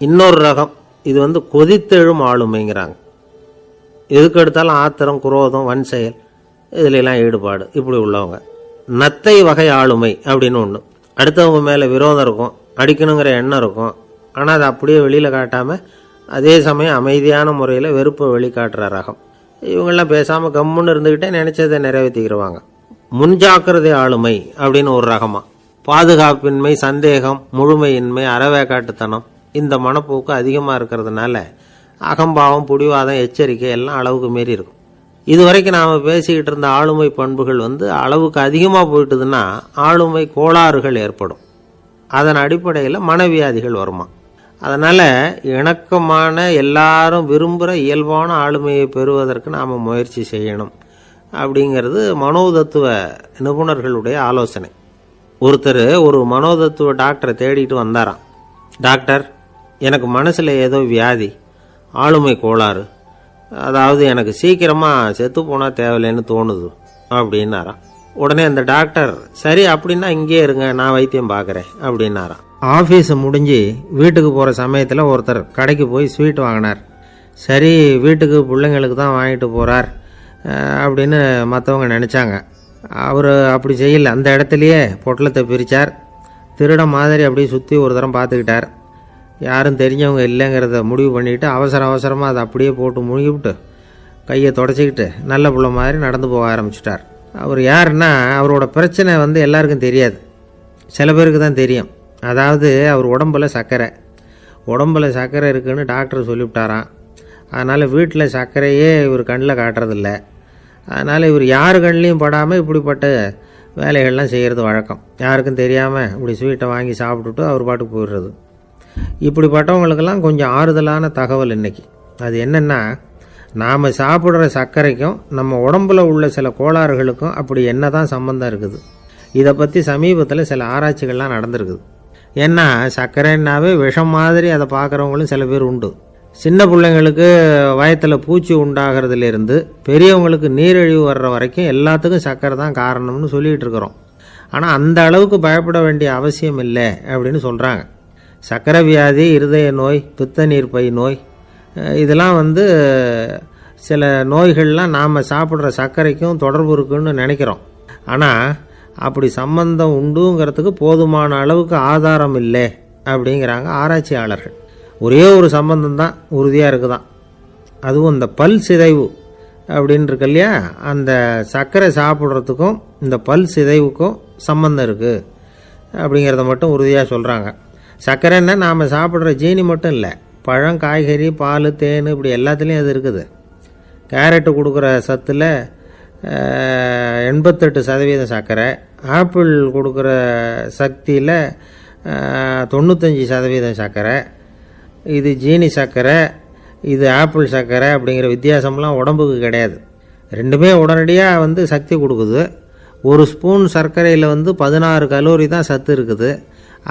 இன்னொரு ரகம், இது கொதித்தெழும் ஆளுமைங்கிறாங்க. எதுக்கு எடுத்தாலும் ஆத்திரம், குரோதம், வன் செயல் இதுலாம் ஈடுபாடு, இப்படி உள்ளவங்க. நத்தை வகை ஆளுமை அப்படின்னு ஒன்று. அடுத்தவங்க மேலே விரோதம் இருக்கும், அடிக்கணுங்கிற எண்ணம் இருக்கும். ஆனால் அதை அப்படியே வெளியில் காட்டாமல் அதே சமயம் அமைதியான முறையில் வெறுப்பை வெளிக்காட்டுற ரகம். இவங்கெல்லாம் பேசாமல் கம்முன்னு இருந்துக்கிட்டே நினைச்சதை நிறைவேற்றிக்கிடுவாங்க. முன்ஜாக்கிரதை ஆளுமை அப்படின்னு ஒரு ரகமாக. பாதுகாப்பின்மை, சந்தேகம், முழுமையின்மை, அறவேக்காட்டுத்தனம் இந்த மனப்போக்கு அதிகமாக இருக்கிறதுனால அகம்பாவம், புடிவாதம், எச்சரிக்கை எல்லாம் அளவுக்கு மீறி இருக்கும். இதுவரைக்கும் நாம் பேசிக்கிட்டு இருந்த ஆளுமை பண்புகள் அளவுக்கு அதிகமாக போயிட்டுதுன்னா ஆளுமை கோளாறுகள் ஏற்படும். அதன் அடிப்படையில் மனவியாதிகள் வருமா. அதனால் இணக்கமான, எல்லாரும் விரும்புகிற இயல்பான ஆளுமையை பெறுவதற்கு நாம் முயற்சி செய்யணும் அப்படிங்கிறது மனோதத்துவ நிபுணர்களுடைய ஆலோசனை. ஒருத்தர் ஒரு மனோதத்துவ டாக்டரை தேடிட்டு வந்தாராம். டாக்டர், எனக்கு மனசில் ஏதோ வியாதி, ஆளுமை கோளாறு, அதாவது எனக்கு சீக்கிரமாக செத்து போனால் தேவையில்லைன்னு தோணுது அப்படின்னாராம். உடனே அந்த டாக்டர், சரி அப்படின்னா இங்கே இருங்க, நான் வைத்தியம் பார்க்குறேன் அப்படின்னாராம். ஆஃபீஸு முடிஞ்சு வீட்டுக்கு போகிற சமயத்தில் ஒருத்தர் கடைக்கு போய் ஸ்வீட் வாங்கினார். சரி, வீட்டுக்கு பிள்ளைங்களுக்கு தான் வாங்கிட்டு போகிறார் அப்படின்னு மற்றவங்க நினச்சாங்க. அவர் அப்படி செய்யல. அந்த இடத்துலையே பொட்டலத்தை பிரித்தார். திருட மாதிரி அப்படியே சுற்றி ஒரு தரம் பார்த்துக்கிட்டார். யாரும் தெரிஞ்சவங்க இல்லைங்கிறத முடிவு பண்ணிவிட்டு அவசரமாக அதை அப்படியே போட்டு முழுகிவிட்டு கையை தொடச்சிக்கிட்டு நல்ல பிள்ளை மாதிரி நடந்து போக ஆரம்பிச்சிட்டார். அவர் யாருன்னா, அவரோட பிரச்சனை எல்லாருக்கும் தெரியாது, சில பேருக்கு தான் தெரியும். அதாவது அவர் உடம்பில் சர்க்கரை இருக்குதுன்னு டாக்டர் சொல்லிவிட்டாராம். அதனால் வீட்டில் சர்க்கரையே இவர் கண்ணில் காட்டுறதில்ல. அதனால் இவர் யார் கண்ணிலையும் படாமல் இப்படிப்பட்ட வேலைகள்லாம் செய்கிறது வழக்கம். யாருக்கும் தெரியாமல் இப்படி ஸ்வீட்டை வாங்கி சாப்பிட்டுட்டு அவர் பாட்டுக்கு போயிடுறது. இப்படிப்பட்டவங்களுக்கெல்லாம் கொஞ்சம் ஆறுதலான தகவல் இன்றைக்கி. அது என்னென்னா, நாம் சாப்பிட்ற சர்க்கரைக்கும் நம்ம உடம்பில் உள்ள சில கோளாறுகளுக்கும் அப்படி என்ன தான் சம்மந்தம் இருக்குது. இதை பற்றி சமீபத்தில் சில ஆராய்ச்சிகள்லாம் நடந்திருக்குது. ஏன்னா சர்க்கரைன்னாவே விஷம் மாதிரி அதை பார்க்குறவங்களும் சில பேர் உண்டு. சின்ன பிள்ளைங்களுக்கு வயத்தில் பூச்சி உண்டாகிறதுலேருந்து பெரியவங்களுக்கு நீரிழிவு வர்ற வரைக்கும் எல்லாத்துக்கும் சர்க்கரை தான் காரணம்னு சொல்லிகிட்டு இருக்கிறோம். ஆனால் அந்த அளவுக்கு பயப்பட வேண்டிய அவசியம் இல்லை அப்படின்னு சொல்கிறாங்க. சர்க்கரை வியாதி, இருதய நோய், பித்த நீர்ப்பை நோய், இதெல்லாம் சில நோய்கள்லாம் நாம் சாப்பிட்ற சர்க்கரைக்கும் தொடர்பு இருக்குன்னு நினைக்கிறோம். ஆனால் அப்படி சம்பந்தம் உண்டுங்கிறதுக்கு போதுமான அளவுக்கு ஆதாரம் இல்லை அப்படிங்கிறாங்க ஆராய்ச்சியாளர்கள். ஒரே ஒரு சம்பந்தம் தான் உறுதியாக இருக்குதான். அதுவும் இந்த பல் சிதைவு அப்படின்னு இருக்கு இல்லையா, அந்த சர்க்கரை சாப்பிட்றதுக்கும் இந்த பல் சிதைவுக்கும் சம்பந்தம் இருக்குது அப்படிங்கிறத மட்டும் உறுதியாக சொல்கிறாங்க. சர்க்கரைன்னா நாம் சாப்பிட்ற ஜீனி மட்டும் இல்லை, பழம், காய்கறி, பால், தேன் இப்படி எல்லாத்துலேயும் அது இருக்குது. கேரட்டு கொடுக்குற சத்தில் 88% சர்க்கரை, ஆப்பிள் கொடுக்குற சக்தியில் 95% சர்க்கரை. இது ஜீனி சர்க்கரை, இது ஆப்பிள் சர்க்கரை அப்படிங்கிற வித்தியாசம்லாம் உடம்புக்கு கிடையாது. ரெண்டுமே உடனடியாக சக்தி கொடுக்குது. ஒரு ஸ்பூன் சர்க்கரையில் 16 கலோரி தான் சத்து இருக்குது.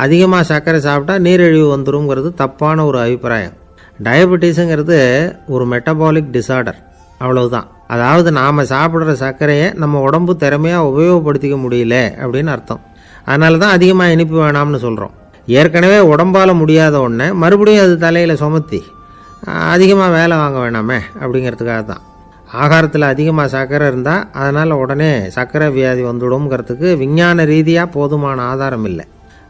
அதிகமாக சர்க்கரை சாப்பிட்டா நீரிழிவு வந்துருங்கிறது தப்பான ஒரு அபிப்பிராயம். டயபெட்டிஸுங்கிறது ஒரு மெட்டபாலிக் டிசார்டர், அவ்வளவுதான். அதாவது நாம் சாப்பிட்ற சர்க்கரையை நம்ம உடம்பு திறமையாக உபயோகப்படுத்திக்க முடியல அப்படின்னு அர்த்தம். அதனால தான் அதிகமாக இனிப்பு வேணாம்னு சொல்கிறோம். ஏற்கனவே உடம்பால் முடியாத ஒன்றை மறுபடியும் அது தலையில் சுமத்தி அதிகமாக வேலை வாங்க வேணாமே அப்படிங்கிறதுக்காக தான். ஆகாரத்தில் அதிகமாக சர்க்கரை இருந்தால் அதனால் உடனே சர்க்கரை வியாதி வந்துடும்ங்கிறதுக்கு விஞ்ஞான ரீதியாக போதுமான ஆதாரம் இல்லை.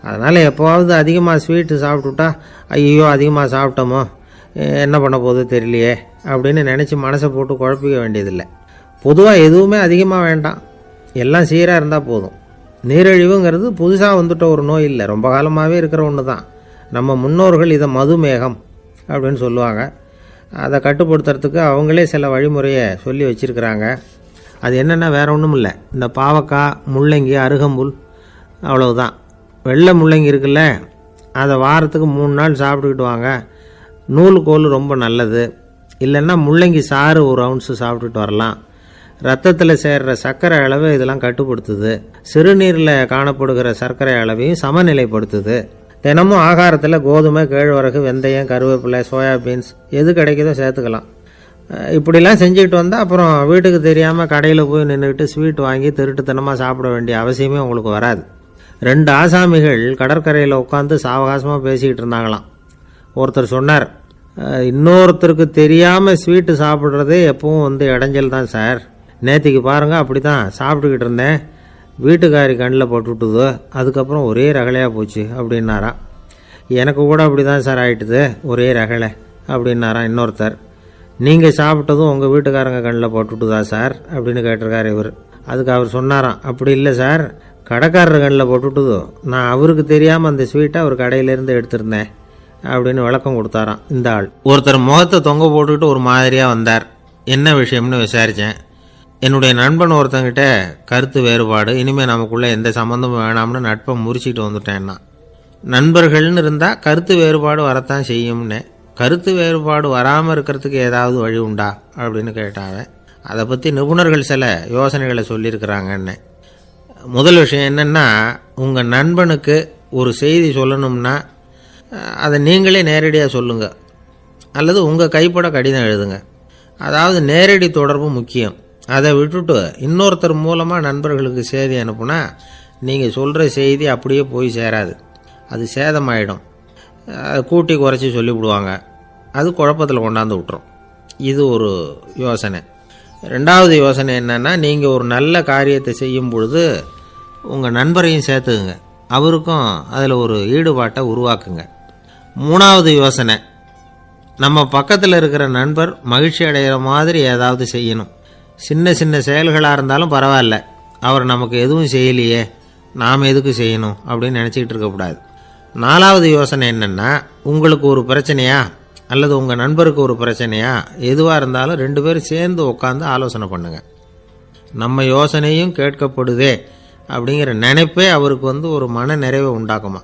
அதனால் எப்போவாவது அதிகமாக ஸ்வீட்டு சாப்பிட்டுட்டா ஐயோ அதிகமாக சாப்பிட்டோமோ, என்ன பண்ண போகுது தெரியலையே அப்படின்னு நினச்சி மனசை போட்டு குழப்பிக்க வேண்டியதில்லை. பொதுவாக எதுவுமே அதிகமாக வேண்டாம், எல்லாம் சீராக இருந்தால் போதும். நீரிழிவுங்கிறது புதுசாக வந்துட்ட ஒரு நோய் இல்லை, ரொம்ப காலமாகவே இருக்கிற ஒன்று தான். நம்ம முன்னோர்கள் இதை மதுமேகம் அப்படின்னு சொல்லுவாங்க. அதை கட்டுப்படுத்துறதுக்கு அவங்களே சில வழிமுறையை சொல்லி வச்சுருக்கிறாங்க. அது என்னென்னா வேறு ஒன்றும் இல்லை, இந்த பாவக்காய், முள்ளங்கி, அருகம்புல், அவ்வளவுதான். வெள்ளை முள்ளங்கி இருக்குல்ல, அதை வாரத்துக்கு 3 நாள் சாப்பிட்டுக்கிட்டு வாங்க. நூலுக்கோல் ரொம்ப நல்லது. இல்லைன்னா முள்ளங்கி சாறு 1 ounce சாப்பிட்டுட்டு வரலாம். ரத்தத்தில் சேர்கிற சர்க்கரை அளவை இதெல்லாம் கட்டுப்படுத்துது. சிறுநீரில் காணப்படுகிற சர்க்கரை அளவையும் சமநிலைப்படுத்துது. தினமும் ஆகாரத்தில் கோதுமை, கேழ்வரகு, வெந்தயம், கருவேப்பிலை, சோயாபீன்ஸ் எது கிடைக்குதோ சேர்த்துக்கலாம். இப்படிலாம் செஞ்சுக்கிட்டு வந்தால் அப்புறம் வீட்டுக்கு தெரியாமல் கடையில் போய் நின்றுக்கிட்டு ஸ்வீட் வாங்கி திருட்டுத்தனமாக சாப்பிட வேண்டிய அவசியமே உங்களுக்கு வராது. 2 ஆசாமிகள் கடற்கரையில் உட்காந்து சாவகாசமாக பேசிக்கிட்டு இருந்தாங்களாம். ஒருத்தர் சொன்னார், இன்னொருத்தருக்கு தெரியாமல் ஸ்வீட்டு சாப்பிட்றதே எப்பவும் இடைஞ்சல் தான் சார். நேற்றுக்கு பாருங்கள், அப்படி தான் சாப்பிட்டுக்கிட்டு இருந்தேன், வீட்டுக்காரி கண்ணில் போட்டுவிட்டுதோ, அதுக்கப்புறம் ஒரே ரகலையாக போச்சு அப்படின்னாராம். எனக்கு கூட அப்படி தான் சார் ஆகிட்டுது, ஒரே ரகலை அப்படின்னாராம் இன்னொருத்தர். நீங்கள் சாப்பிட்டதும் உங்கள் வீட்டுக்காரங்க கண்ணில் போட்டுவிட்டுதா சார் அப்படின்னு கேட்டிருக்கார் இவர். அதுக்கு அவர் சொன்னாராம், அப்படி இல்லை சார், கடைக்காரர் கண்ணில் போட்டுவிட்டுதோ, நான் அவருக்கு தெரியாமல் அந்த ஸ்வீட்டை அவர் கடையிலேருந்து எடுத்திருந்தேன் அப்படின்னு விளக்கம் கொடுத்தாராம் இந்த ஆள். ஒருத்தர் முகத்தை தொங்க போட்டுக்கிட்டு ஒரு மாதிரியாக வந்தார். என்ன விஷயம்னு விசாரித்தேன். என்னுடைய நண்பன் ஒருத்தங்கிட்ட கருத்து வேறுபாடு, இனிமேல் நமக்குள்ளே எந்த சம்மந்தமும் வேணாம்னு நட்பை முறிச்சிட்டு வந்துட்டேன்னா. நண்பர்கள்னு இருந்தால் கருத்து வேறுபாடு வரத்தான் செய்யும்னு. கருத்து வேறுபாடு வராமல் இருக்கிறதுக்கு ஏதாவது வழி உண்டா அப்படின்னு கேட்டாங்க. அதை பற்றி நிபுணர்கள் சில யோசனைகளை சொல்லியிருக்கிறாங்கன்னு. முதல் விஷயம் என்னென்னா, உங்கள் நண்பனுக்கு ஒரு செய்தி சொல்லணும்னா அதை நீங்களே நேரடியாக சொல்லுங்கள், அல்லது உங்கள் கைப்பட கடிதம் எழுதுங்க. அதாவது நேரடி தொடர்பு முக்கியம். அதை விட்டுட்டு இன்னொருத்தர் மூலமாக நண்பர்களுக்கு செய்தி அனுப்புனா நீங்கள் சொல்கிற செய்தி அப்படியே போய் சேராது, அது சேதமாயிடும். கூட்டி குறைச்சி சொல்லிவிடுவாங்க, அது குழப்பத்தில் கொண்டாந்து விட்டுரும். இது ஒரு யோசனை. 2வது யோசனை என்னென்னா, நீங்கள் ஒரு நல்ல காரியத்தை செய்யும் பொழுது உங்கள் நண்பரையும் சேர்த்துக்குங்க, அவருக்கும் அதில் ஒரு ஈடுபாட்டை உருவாக்குங்க. 3வது யோசனை, நம்ம பக்கத்தில் இருக்கிற நண்பர் மகிழ்ச்சி அடைகிற மாதிரி ஏதாவது செய்யணும். சின்ன சின்ன செயல்களாக இருந்தாலும் பரவாயில்ல, அவர் நமக்கு எதுவும் செய்யலையே, நாம் எதுக்கு செய்யணும் அப்படின்னு நினச்சிக்கிட்டு இருக்கக்கூடாது. 4வது யோசனை என்னென்னா, உங்களுக்கு ஒரு பிரச்சனையா அல்லது உங்கள் நண்பருக்கு ஒரு பிரச்சனையா, எதுவாக இருந்தாலும் 2 பேரும் சேர்ந்து உட்காந்து ஆலோசனை பண்ணுங்கள். நம்ம யோசனையும் கேட்கப்படுதே அப்படிங்கிற நினைப்பே அவருக்கு ஒரு மன நிறைவை உண்டாக்குமா.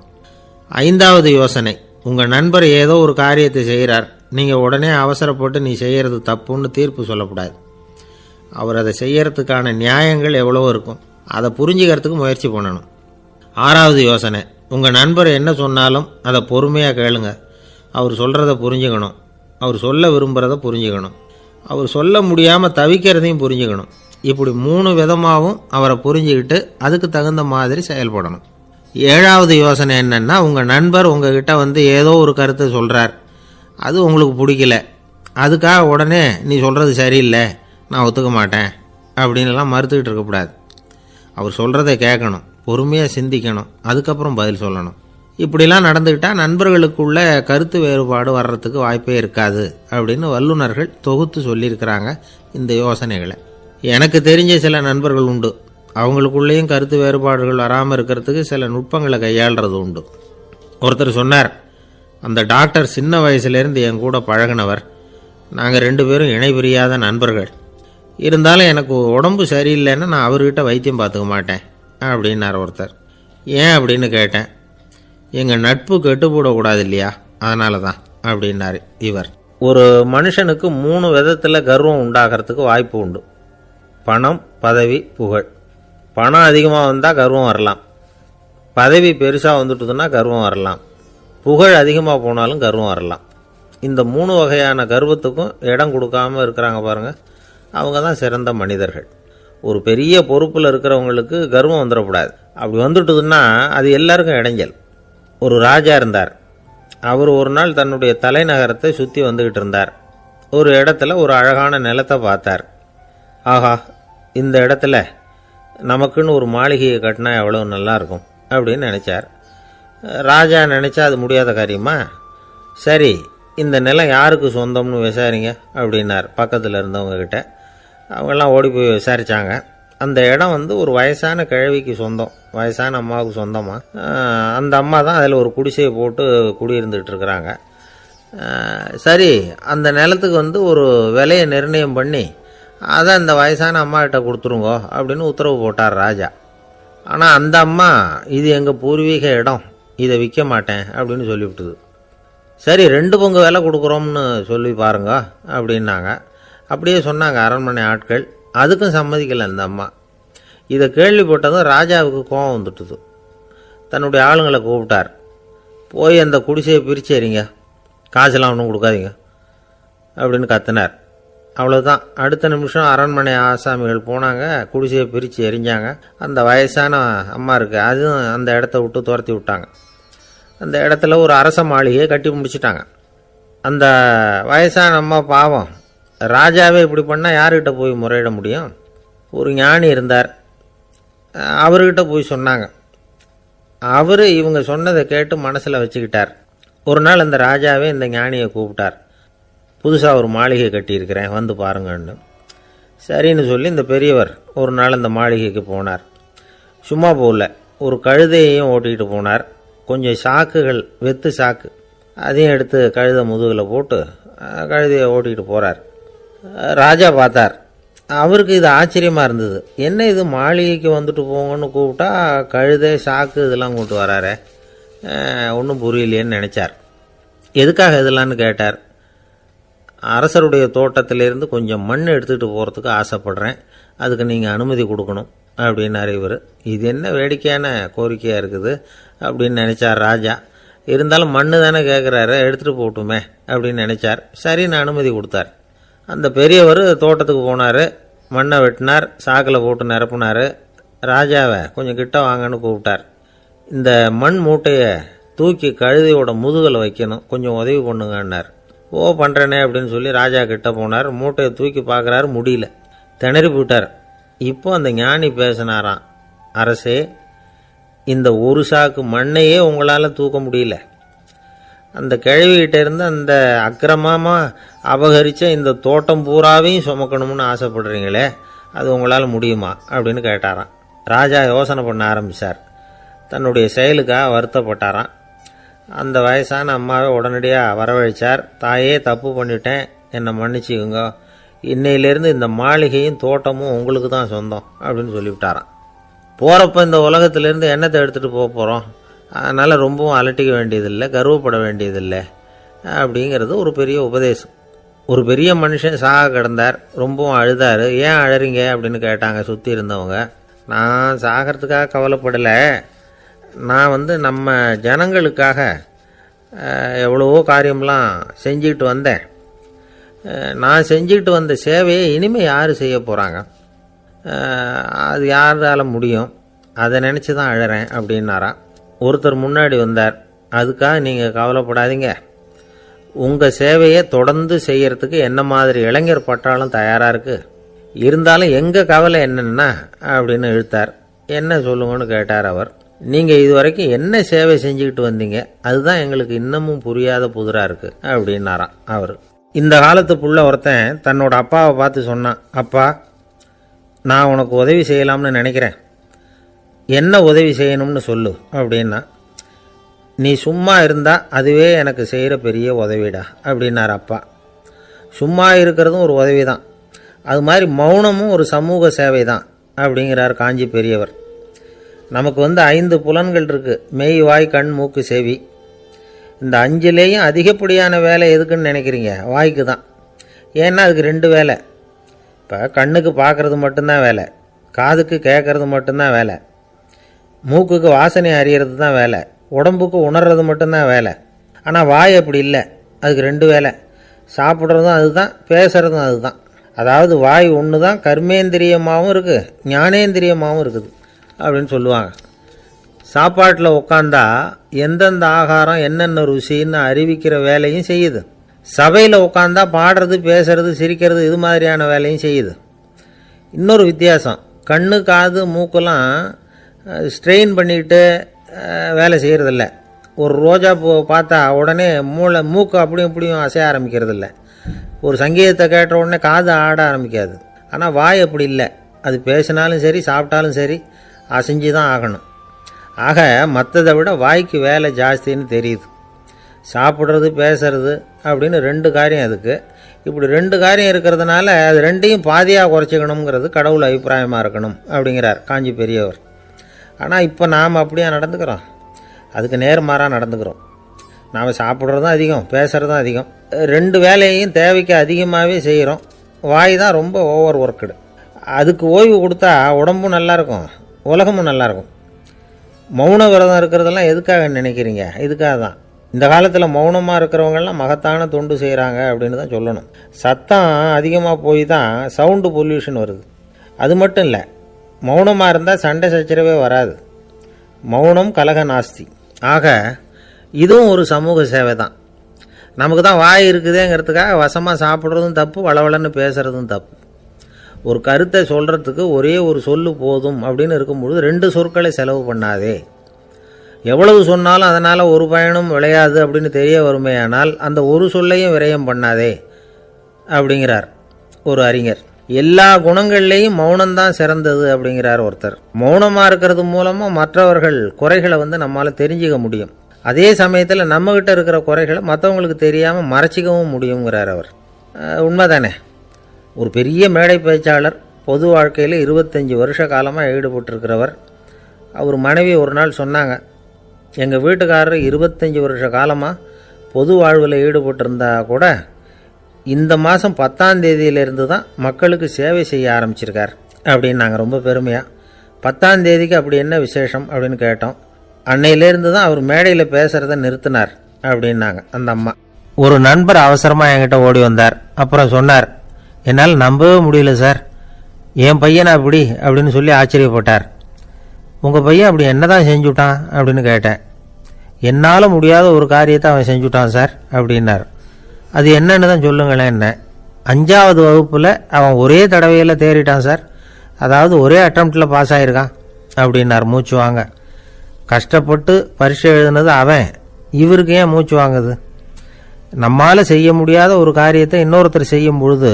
5வது யோசனை, உங்கள் நண்பர் ஏதோ ஒரு காரியத்தை செய்கிறார், நீங்கள் உடனே அவசரப்பட்டு நீ செய்கிறது தப்புன்னு தீர்ப்பு சொல்லக்கூடாது. அவர் அதை செய்யறதுக்கான நியாயங்கள் எவ்வளவோ இருக்கும், அதை புரிஞ்சுக்கிறதுக்கு முயற்சி பண்ணணும். 6வது யோசனை, உங்கள் நண்பர் என்ன சொன்னாலும் அதை பொறுமையாக கேளுங்க. அவர் சொல்கிறத புரிஞ்சுக்கணும், அவர் சொல்ல விரும்புகிறத புரிஞ்சுக்கணும், அவர் சொல்ல முடியாமல் தவிக்கிறதையும் புரிஞ்சுக்கணும். இப்படி 3 விதமாகவும் அவரை புரிஞ்சுக்கிட்டு அதுக்கு தகுந்த மாதிரி செயல்படணும். 7வது யோசனை என்னென்னா, உங்கள் நண்பர் உங்ககிட்ட ஏதோ ஒரு கருத்தை சொல்கிறார், அது உங்களுக்கு பிடிக்கல, அதுக்காக உடனே நீ சொல்கிறது சரியில்லை, நான் ஒத்துக்க மாட்டேன் அப்படின்லாம் மறுத்துக்கிட்டு இருக்கக்கூடாது. அவர் சொல்கிறத கேட்கணும், பொறுமையாக சிந்திக்கணும், அதுக்கப்புறம் பதில் சொல்லணும். இப்படிலாம் நடந்துக்கிட்டால் நண்பர்களுக்குள்ள கருத்து வேறுபாடு வர்றதுக்கு வாய்ப்பே இருக்காது அப்படின்னு வல்லுநர்கள் தொகுத்து சொல்லியிருக்கிறாங்க இந்த யோசனைகளை. எனக்கு தெரிஞ்ச சில நண்பர்கள் உண்டு, அவங்களுக்குள்ளேயும் கருத்து வேறுபாடுகள் வராமல் இருக்கிறதுக்கு சில நுட்பங்களை கையாளுறது உண்டு. ஒருத்தர் சொன்னார், அந்த டாக்டர் சின்ன வயசுலேருந்து என் கூட பழகினவர், நாங்கள் 2 பேரும் இணை பிரியாத நண்பர்கள். இருந்தாலும் எனக்கு உடம்பு சரியில்லைன்னா நான் அவர்கிட்ட வைத்தியம் பார்த்துக்க மாட்டேன் அப்படின்னார் ஒருத்தர். ஏன் அப்படின்னு கேட்டேன். எங்கள் நட்பு கெட்டுப்போடக்கூடாது இல்லையா, அதனால தான் அப்படின்னார் இவர். ஒரு மனுஷனுக்கு 3 விதத்தில் கர்வம் உண்டாகிறதுக்கு வாய்ப்பு உண்டு. பணம், பதவி, புகழ். பணம் அதிகமாக வந்தால் கர்வம் வரலாம், பதவி பெருசாக வந்துட்டுதுன்னா கர்வம் வரலாம், புகழ் அதிகமாக போனாலும் கர்வம் வரலாம். இந்த 3 வகையான கர்வத்துக்கும் இடம் கொடுக்காமல் இருக்கிறாங்க பாருங்கள், அவங்க தான் சிறந்த மனிதர்கள். ஒரு பெரிய பொறுப்பில் இருக்கிறவங்களுக்கு கர்வம் வந்துடக்கூடாது. அப்படி வந்துட்டுதுன்னா அது எல்லாருக்கும் இடைஞ்சல். ஒரு ராஜா இருந்தார். அவர் ஒரு நாள் தன்னுடைய தலைநகரத்தை சுற்றி வந்துக்கிட்டு இருந்தார். ஒரு இடத்துல ஒரு அழகான நிலத்தை பார்த்தார். ஆஹா, இந்த இடத்துல நமக்குன்னு ஒரு மாளிகையை கட்டினா எவ்வளோ நல்லாயிருக்கும் அப்படின்னு நினச்சார். ராஜா நினச்சா அது முடியாத காரியமா? சரி, இந்த நிலம் யாருக்கு சொந்தம்னு விசாரிங்க அப்படின்னார் பக்கத்தில் இருந்தவங்கக்கிட்ட. அவங்கெல்லாம் ஓடி போய் விசாரித்தாங்க. அந்த இடம் வந்து ஒரு வயசான கிழவிக்கு சொந்தம், வயசான அம்மாவுக்கு சொந்தமாக. அந்த அம்மா தான் அதில் ஒரு குடிசையை போட்டு குடியிருந்துகிட்டு இருக்கிறாங்க. சரி, அந்த நிலத்துக்கு வந்து ஒரு விலையை நிர்ணயம் பண்ணி அதை அந்த வயசான அம்மாக்கிட்ட கொடுத்துருங்கோ அப்படின்னு உத்தரவு போட்டார் ராஜா. ஆனால் அந்த அம்மா இது எங்கள் பூர்வீக இடம், இதை விற்க மாட்டேன் அப்படின்னு சொல்லிவிட்டுது. சரி, 2 பங்கு விலை கொடுக்குறோம்னு சொல்லி பாருங்க அப்படின்னாங்க. அப்படியே சொன்னாங்க அரண்மனை ஆட்கள். அதுக்கும் சம்மதிக்கலை அந்த அம்மா. இதை கேள்விப்பட்டதும் ராஜாவுக்கு கோபம் வந்துட்டுது. தன்னுடைய ஆளுங்களை கூப்பிட்டார். போய் அந்த குடிசையை பிரித்து எறிங்க, காசெல்லாம் ஒன்றும் கொடுக்காதீங்க அப்படின்னு கத்தினார். அவ்வளோதான். அடுத்த நிமிஷம் அரண்மனை ஆசாமிகள் போனாங்க, குடிசையை பிரித்து எரிஞ்சாங்க. அந்த வயசான அம்மா இருக்குது, அதுவும் அந்த இடத்த விட்டு துரத்தி விட்டாங்க. அந்த இடத்துல ஒரு அரச மாளிகையை கட்டி முடிச்சிட்டாங்க. அந்த வயசான அம்மா பாவம், ராஜாவே இப்படி பண்ணால் யார்கிட்ட போய் முறையிட முடியும்? ஒரு ஞானி இருந்தார், அவர்கிட்ட போய் சொன்னாங்க. அவர் இவங்க சொன்னதை கேட்டு மனசில் வச்சுக்கிட்டார். ஒரு நாள் அந்த ராஜாவே இந்த ஞானியை கூப்பிட்டார். புதுசாக ஒரு மாளிகை கட்டியிருக்கிறேன், வந்து பாருங்கன்னு. சரின்னு சொல்லி இந்த பெரியவர் ஒரு நாள் அந்த மாளிகைக்கு போனார். சும்மா போகல, ஒரு கழுதையையும் ஓட்டிகிட்டு போனார். கொஞ்சம் சாக்குகள், வெத்து சாக்கு, அதையும் எடுத்து கழுதை முதுகில் போட்டு கழுதையை ஓட்டிகிட்டு போகிறார். ராஜா பார்த்தார். அவருக்கு இது ஆச்சரியமாக இருந்தது. என்ன இது, மாளிகைக்கு வந்துட்டு போங்கன்னு கூப்பிட்டா கழுதை சாக்கு இதெல்லாம் கொண்டு வராரே, ஒன்றும் புரியலையேன்னு நினச்சார். எதுக்காக இதெல்லாம்னு கேட்டார். அரசருடைய தோட்டத்திலேருந்து கொஞ்சம் மண் எடுத்துகிட்டு போகிறதுக்கு ஆசைப்படுறேன், அதுக்கு நீங்கள் அனுமதி கொடுக்கணும் அப்படின்னாரு இவர். இது என்ன வேடிக்கையான கோரிக்கையாக இருக்குது அப்படின்னு நினச்சார் ராஜா. இருந்தாலும் மண்ணு தானே கேட்குறாரு, எடுத்துகிட்டு போகட்டுமே அப்படின்னு நினச்சார். சரின்னு அனுமதி கொடுத்தார். அந்த பெரியவர் தோட்டத்துக்கு போனார், மண்ணை வெட்டினார், சாக்கில் போட்டு நிரப்புனார். ராஜாவை கொஞ்சம் கிட்ட வாங்கன்னு கூப்பிட்டார். இந்த மண் மூட்டையை தூக்கி கழுதையோட முதுகில் வைக்கணும், கொஞ்சம் உதவி பண்ணுங்கன்னார். ஓ, பண்ணுறேனே அப்படின்னு சொல்லி ராஜா கிட்ட போனார். மூட்டையை தூக்கி பார்க்குறாரு, முடியல, திணறி போயிட்டார். இப்போ அந்த ஞானி பேசினாராம். அரசே, இந்த ஒரு சாக்கு மண்ணையே உங்களால் தூக்க முடியல, அந்த கிழவிகிட்ட இருந்து அந்த அக்கிரமமாக அபகரித்த இந்த தோட்டம் பூராவையும் சுமக்கணும்னு ஆசைப்படுறீங்களே, அது உங்களால் முடியுமா அப்படின்னு கேட்டாராம். ராஜா யோசனை பண்ண ஆரம்பித்தார். தன்னுடைய செயலுக்காக வருத்தப்பட்டாராம். அந்த வயசான அம்மாவை உடனடியாக வரவழைச்சார். தாயே, தப்பு பண்ணிட்டேன், என்னை மன்னிச்சுக்குங்க, இன்னையிலேருந்து இந்த மாளிகையும் தோட்டமும் உங்களுக்கு தான் சொந்தம் அப்படின்னு சொல்லிவிட்டாராம். போகிறப்ப இந்த உலகத்திலேருந்து எண்ணத்தை எடுத்துகிட்டு போக போகிறோம், அதனால் ரொம்பவும் அலட்டிக்க வேண்டியதில்லை, கர்வப்பட வேண்டியதில்லை அப்படிங்கிறது ஒரு பெரிய உபதேசம். ஒரு பெரிய மனுஷன் சாக கிடந்தார், ரொம்பவும் அழுதார். ஏன் அழறீங்க அப்படின்னு கேட்டாங்க சுற்றி இருந்தவங்க. நான் சாகிறதுக்காக கவலைப்படலை, நான் நம்ம ஜனங்களுக்காக எவ்வளவோ காரியம்லாம் செஞ்சுக்கிட்டு வந்தேன். நான் செஞ்சுக்கிட்டு வந்த சேவையை இனிமேல் யார் செய்ய போகிறாங்க, அது யாரால முடியும், அதை நினச்சி தான் அழறேன் அப்படின்னாராம். ஒருத்தர் முன்னாடி வந்தார். அதுக்காக நீங்கள் கவலைப்படாதீங்க, உங்கள் சேவையை தொடர்ந்து செய்யறதுக்கு என்ன மாதிரி இளைஞர் பட்டாலும் தயாராக இருக்குது, இருந்தாலும் எங்கள் கவலை என்னென்னா அப்படின்னு இழுத்தார். என்ன சொல்லுங்கன்னு கேட்டார் அவர். நீங்கள் இதுவரைக்கும் என்ன சேவை செஞ்சுக்கிட்டு வந்தீங்க, அதுதான் எங்களுக்கு இன்னமும் புரியாத புதிராக இருக்குது அப்படின்னாராம் அவர். இந்த காலத்து புள்ள ஒருத்தன் தன்னோட அப்பாவை பார்த்து சொன்னான், அப்பா, நான் உனக்கு உதவி செய்யலாம்னு நினைக்கிறேன், என்ன உதவி செய்யணும்னு சொல்லு அப்படின்னா. நீ சும்மா இருந்தால் அதுவே எனக்கு செய்கிற பெரிய உதவிடா அப்படின்னார் அப்பா. சும்மா இருக்கிறதும் ஒரு உதவி தான், அது மாதிரி மௌனமும் ஒரு சமூக சேவை தான் அப்படிங்கிறார் காஞ்சி பெரியவர். நமக்கு 5 புலன்கள் இருக்குது, மெய், வாய், கண், மூக்கு, செவி. இந்த 5லேயும் அதிகப்படியான வேலை எதுக்குன்னு நினைக்கிறீங்க? வாய்க்கு தான். ஏன்னா அதுக்கு 2 வேலை. இப்போ கண்ணுக்கு பார்க்குறது மட்டும்தான் வேலை, காதுக்கு கேட்குறது மட்டும்தான் வேலை, மூக்குக்கு வாசனை அறியறது தான் வேலை, உடம்புக்கு உணர்றது மட்டும்தான் வேலை. ஆனால் வாய் அப்படி இல்லை, அதுக்கு 2 வேலை, சாப்பிட்றதும் அதுதான், பேசுகிறதும் அதுதான். அதாவது வாய் ஒன்று தான் கர்மேந்திரியமாகவும் இருக்குது, ஞானேந்திரியமாகவும் இருக்குது அப்படின்னு சொல்லுவாங்க. சாப்பாட்டில் உட்காந்தா எந்தெந்த ஆகாரம் என்னென்ன ருசின்னு அறிவிக்கிற வேலையும் செய்யுது. சபையில் உட்காந்தா பாடுறது, பேசுறது, சிரிக்கிறது, இது மாதிரியான வேலையும் செய்யுது. இன்னொரு வித்தியாசம், கண்ணு, காது, மூக்கெல்லாம் ஸ்ட்ரெயின் பண்ணிக்கிட்டு வேலை செய்கிறதில்ல. ஒரு ரோஜா பூ பார்த்தா உடனே மூக்கு அப்படியும் இப்படியும் அசைய ஆரம்பிக்கிறது இல்லை. ஒரு சங்கீதத்தை கேட்ட உடனே காது ஆட ஆரம்பிக்காது. ஆனால் வாய் அப்படி இல்லை, அது பேசினாலும் சரி சாப்பிட்டாலும் சரி அசைஞ்சு தான் ஆகணும். ஆக மற்றதை விட வாய்க்கு வேலை ஜாஸ்தின்னு தெரியுது. சாப்பிட்றது பேசுறது அப்படின்னு 2 காரியம் அதுக்கு. இப்படி 2 காரியம் இருக்கிறதுனால அது 2ஐயும் பாதியாக குறைச்சிக்கணுங்கிறது கடவுள் அபிப்பிராயமாக இருக்கணும் அப்படிங்கிறார் காஞ்சி பெரியவர். ஆனால் இப்போ நாம் அப்படியே நடந்துக்கிறோம், அதுக்கு நேர்மாறாக நடந்துக்கிறோம். நாம் சாப்பிட்றதும் அதிகம், பேசுகிறதும் அதிகம், 2 வேலையையும் தேவைக்கு அதிகமாகவே செய்கிறோம். வாய் தான் ரொம்ப ஓவர் ஒர்க்குடு. அதுக்கு ஓய்வு கொடுத்தா உடம்பும் நல்லாயிருக்கும், உலகமும் நல்லாயிருக்கும். மௌன விரதம் இருக்கிறதெல்லாம் எதுக்காக நினைக்கிறீங்க? இதுக்காக தான். இந்த காலத்தில் மௌனமாக இருக்கிறவங்கெல்லாம் மகத்தான தொண்டு செய்கிறாங்க அப்படின்னு தான் சொல்லணும். சத்தம் அதிகமாக போய் தான் சவுண்டு பொல்யூஷன் வருது. அது மட்டும் இல்லை, மௌனமாக இருந்தால் சண்டை சச்சரவே வராது. மௌனம் கலக நாஸ்தி. ஆக இதுவும் ஒரு சமூக சேவை தான். நமக்கு தான் வாய் இருக்குதேங்கிறதுக்காக வசமாக சாப்பிட்றதும் தப்பு, வளவளன்னு பேசுகிறதும் தப்பு. ஒரு கருத்தை சொல்கிறதுக்கு ஒரே ஒரு சொல்லு போதும் அப்படின்னு இருக்கும்பொழுது 2 சொற்களை செலவு பண்ணாதே. எவ்வளவு சொன்னாலும் அதனால் ஒரு பயனும் விளையாது அப்படின்னு தெரிய வருமேயானால் அந்த ஒரு சொல்லையும் விரயம் பண்ணாதே அப்படிங்கிறார் ஒரு அறிஞர். எல்லா குணங்கள்லேயும் மௌனம்தான் சிறந்தது அப்படிங்கிறார் ஒருத்தர். மௌனமாக இருக்கிறது மூலமாக மற்றவர்கள் குறைகளை நம்மால் தெரிஞ்சிக்க முடியும். அதே சமயத்தில் நம்மகிட்ட இருக்கிற குறைகளை மற்றவங்களுக்கு தெரியாமல் மறைச்சிக்கவும் முடியுங்கிறார் அவர். உண்மைதானே? ஒரு பெரிய மேடை பேச்சாளர், பொது வாழ்க்கையில் 25 வருஷ காலமாக ஈடுபட்டிருக்கிறவர். அவர் மனைவி ஒரு நாள் சொன்னாங்க, எங்கள் வீட்டுக்காரர் 25 வருஷ காலமாக பொது வாழ்வில் ஈடுபட்டிருந்தா கூட இந்த மாதம் 10ஆம் தேதியிலிருந்து தான் மக்களுக்கு சேவை செய்ய ஆரம்பிச்சிருக்கார் அப்படின்னாங்க ரொம்ப பெருமையாக. 10ஆம் தேதிக்கு அப்படி என்ன விசேஷம் அப்படின்னு கேட்டோம். அன்னையிலேருந்து தான் அவர் மேடையில் பேசுகிறத நிறுத்தினார் அப்படின்னாங்க அந்த அம்மா. ஒரு நண்பர் அவசரமாக என்கிட்ட ஓடி வந்தார். அப்புறம் சொன்னார், என்னால் நம்பவே முடியல சார், என் பையனை அப்படி அப்படின்னு சொல்லி ஆச்சரியப்பட்டார். உங்கள் பையன் அப்படி என்னதான் செஞ்சுட்டான் அப்படின்னு கேட்டேன். என்னால் முடியாத ஒரு காரியத்தை அவன் செஞ்சுட்டான் சார் அப்படின்னார். அது என்னன்னு தான் சொல்லுங்களேன். என்ன 5ஆவது வகுப்பில் அவன் ஒரே தடவையில் தேறிட்டான் சார், அதாவது ஒரே அட்டம்ப்டில் பாஸ் ஆகிருக்கான் அப்படின்னார் மூச்சு வாங்க. கஷ்டப்பட்டு பரீட்சை எழுதுனது அவன், இவருக்கு ஏன் மூச்சு வாங்குது? நம்மால் செய்ய முடியாத ஒரு காரியத்தை இன்னொருத்தர் செய்யும் பொழுது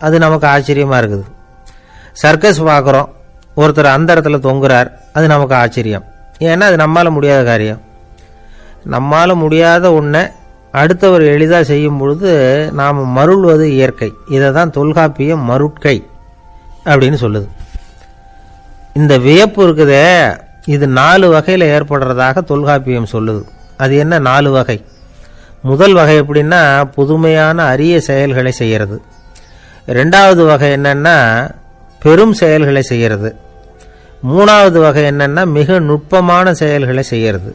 அது நமக்கு ஆச்சரியமாக இருக்குது. சர்க்கஸ் பார்க்குறோம், ஒருத்தர் அந்த இடத்துல தொங்குறார், அது நமக்கு ஆச்சரியம். ஏன்னா அது நம்மால் முடியாத காரியம். நம்மால் முடியாத ஒன்றை அடுத்தவர் எளிதாக செய்யும் பொழுது நாம் மருள்வது இயற்கை. இதை தான் தொல்காப்பியம் மருட்கை அப்படின்னு சொல்லுது. இந்த வியப்பு இருக்குதே, இது 4 வகையில் ஏற்படுறதாக தொல்காப்பியம் சொல்லுது. அது என்ன 4 வகை? முதல் வகை எப்படின்னா புதுமையான அரிய செயல்களை செய்கிறது. 2வது வகை என்னன்னா பெரும் செயல்களை செய்கிறது. 3வது வகை என்னன்னா மிக நுட்பமான செயல்களை செய்கிறது.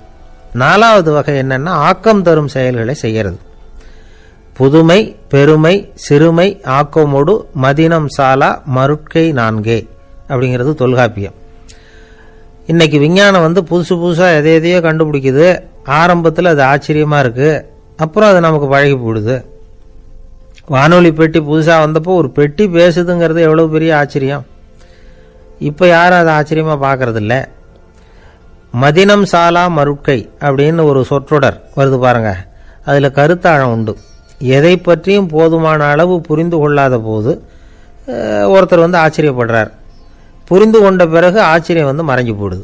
4வது வகை என்னன்னா ஆக்கம் தரும் செயல்களை செய்கிறது. புதுமை, பெருமை, சிறுமை, ஆக்கமோடு மதினம் சாலா மருட்கை 4 அப்படிங்கிறது தொல்காப்பியம். இன்னைக்கு விஞ்ஞானம் புதுசு புதுசாக எதையோ கண்டுபிடிக்குது. ஆரம்பத்தில் அது ஆச்சரியமாக இருக்குது, அப்புறம் அது நமக்கு பழகி போடுது. வானொலி பெட்டி புதுசாக வந்தப்போ ஒரு பெட்டி பேசுதுங்கிறது எவ்வளோ பெரிய ஆச்சரியம். இப்போ யாரும் அதை ஆச்சரியமாக பார்க்கறதில்ல. மதினம் சாலா மருட்கை அப்படின்னு ஒரு சொற்றொடர் வருது பாருங்க, அதில் கருத்தாழம் உண்டு. எதை பற்றியும் போதுமான அளவு புரிந்து கொள்ளாத போது ஒருத்தர் ஆச்சரியப்படுறார். புரிந்து கொண்ட பிறகு ஆச்சரியம் மறைஞ்சு போடுது.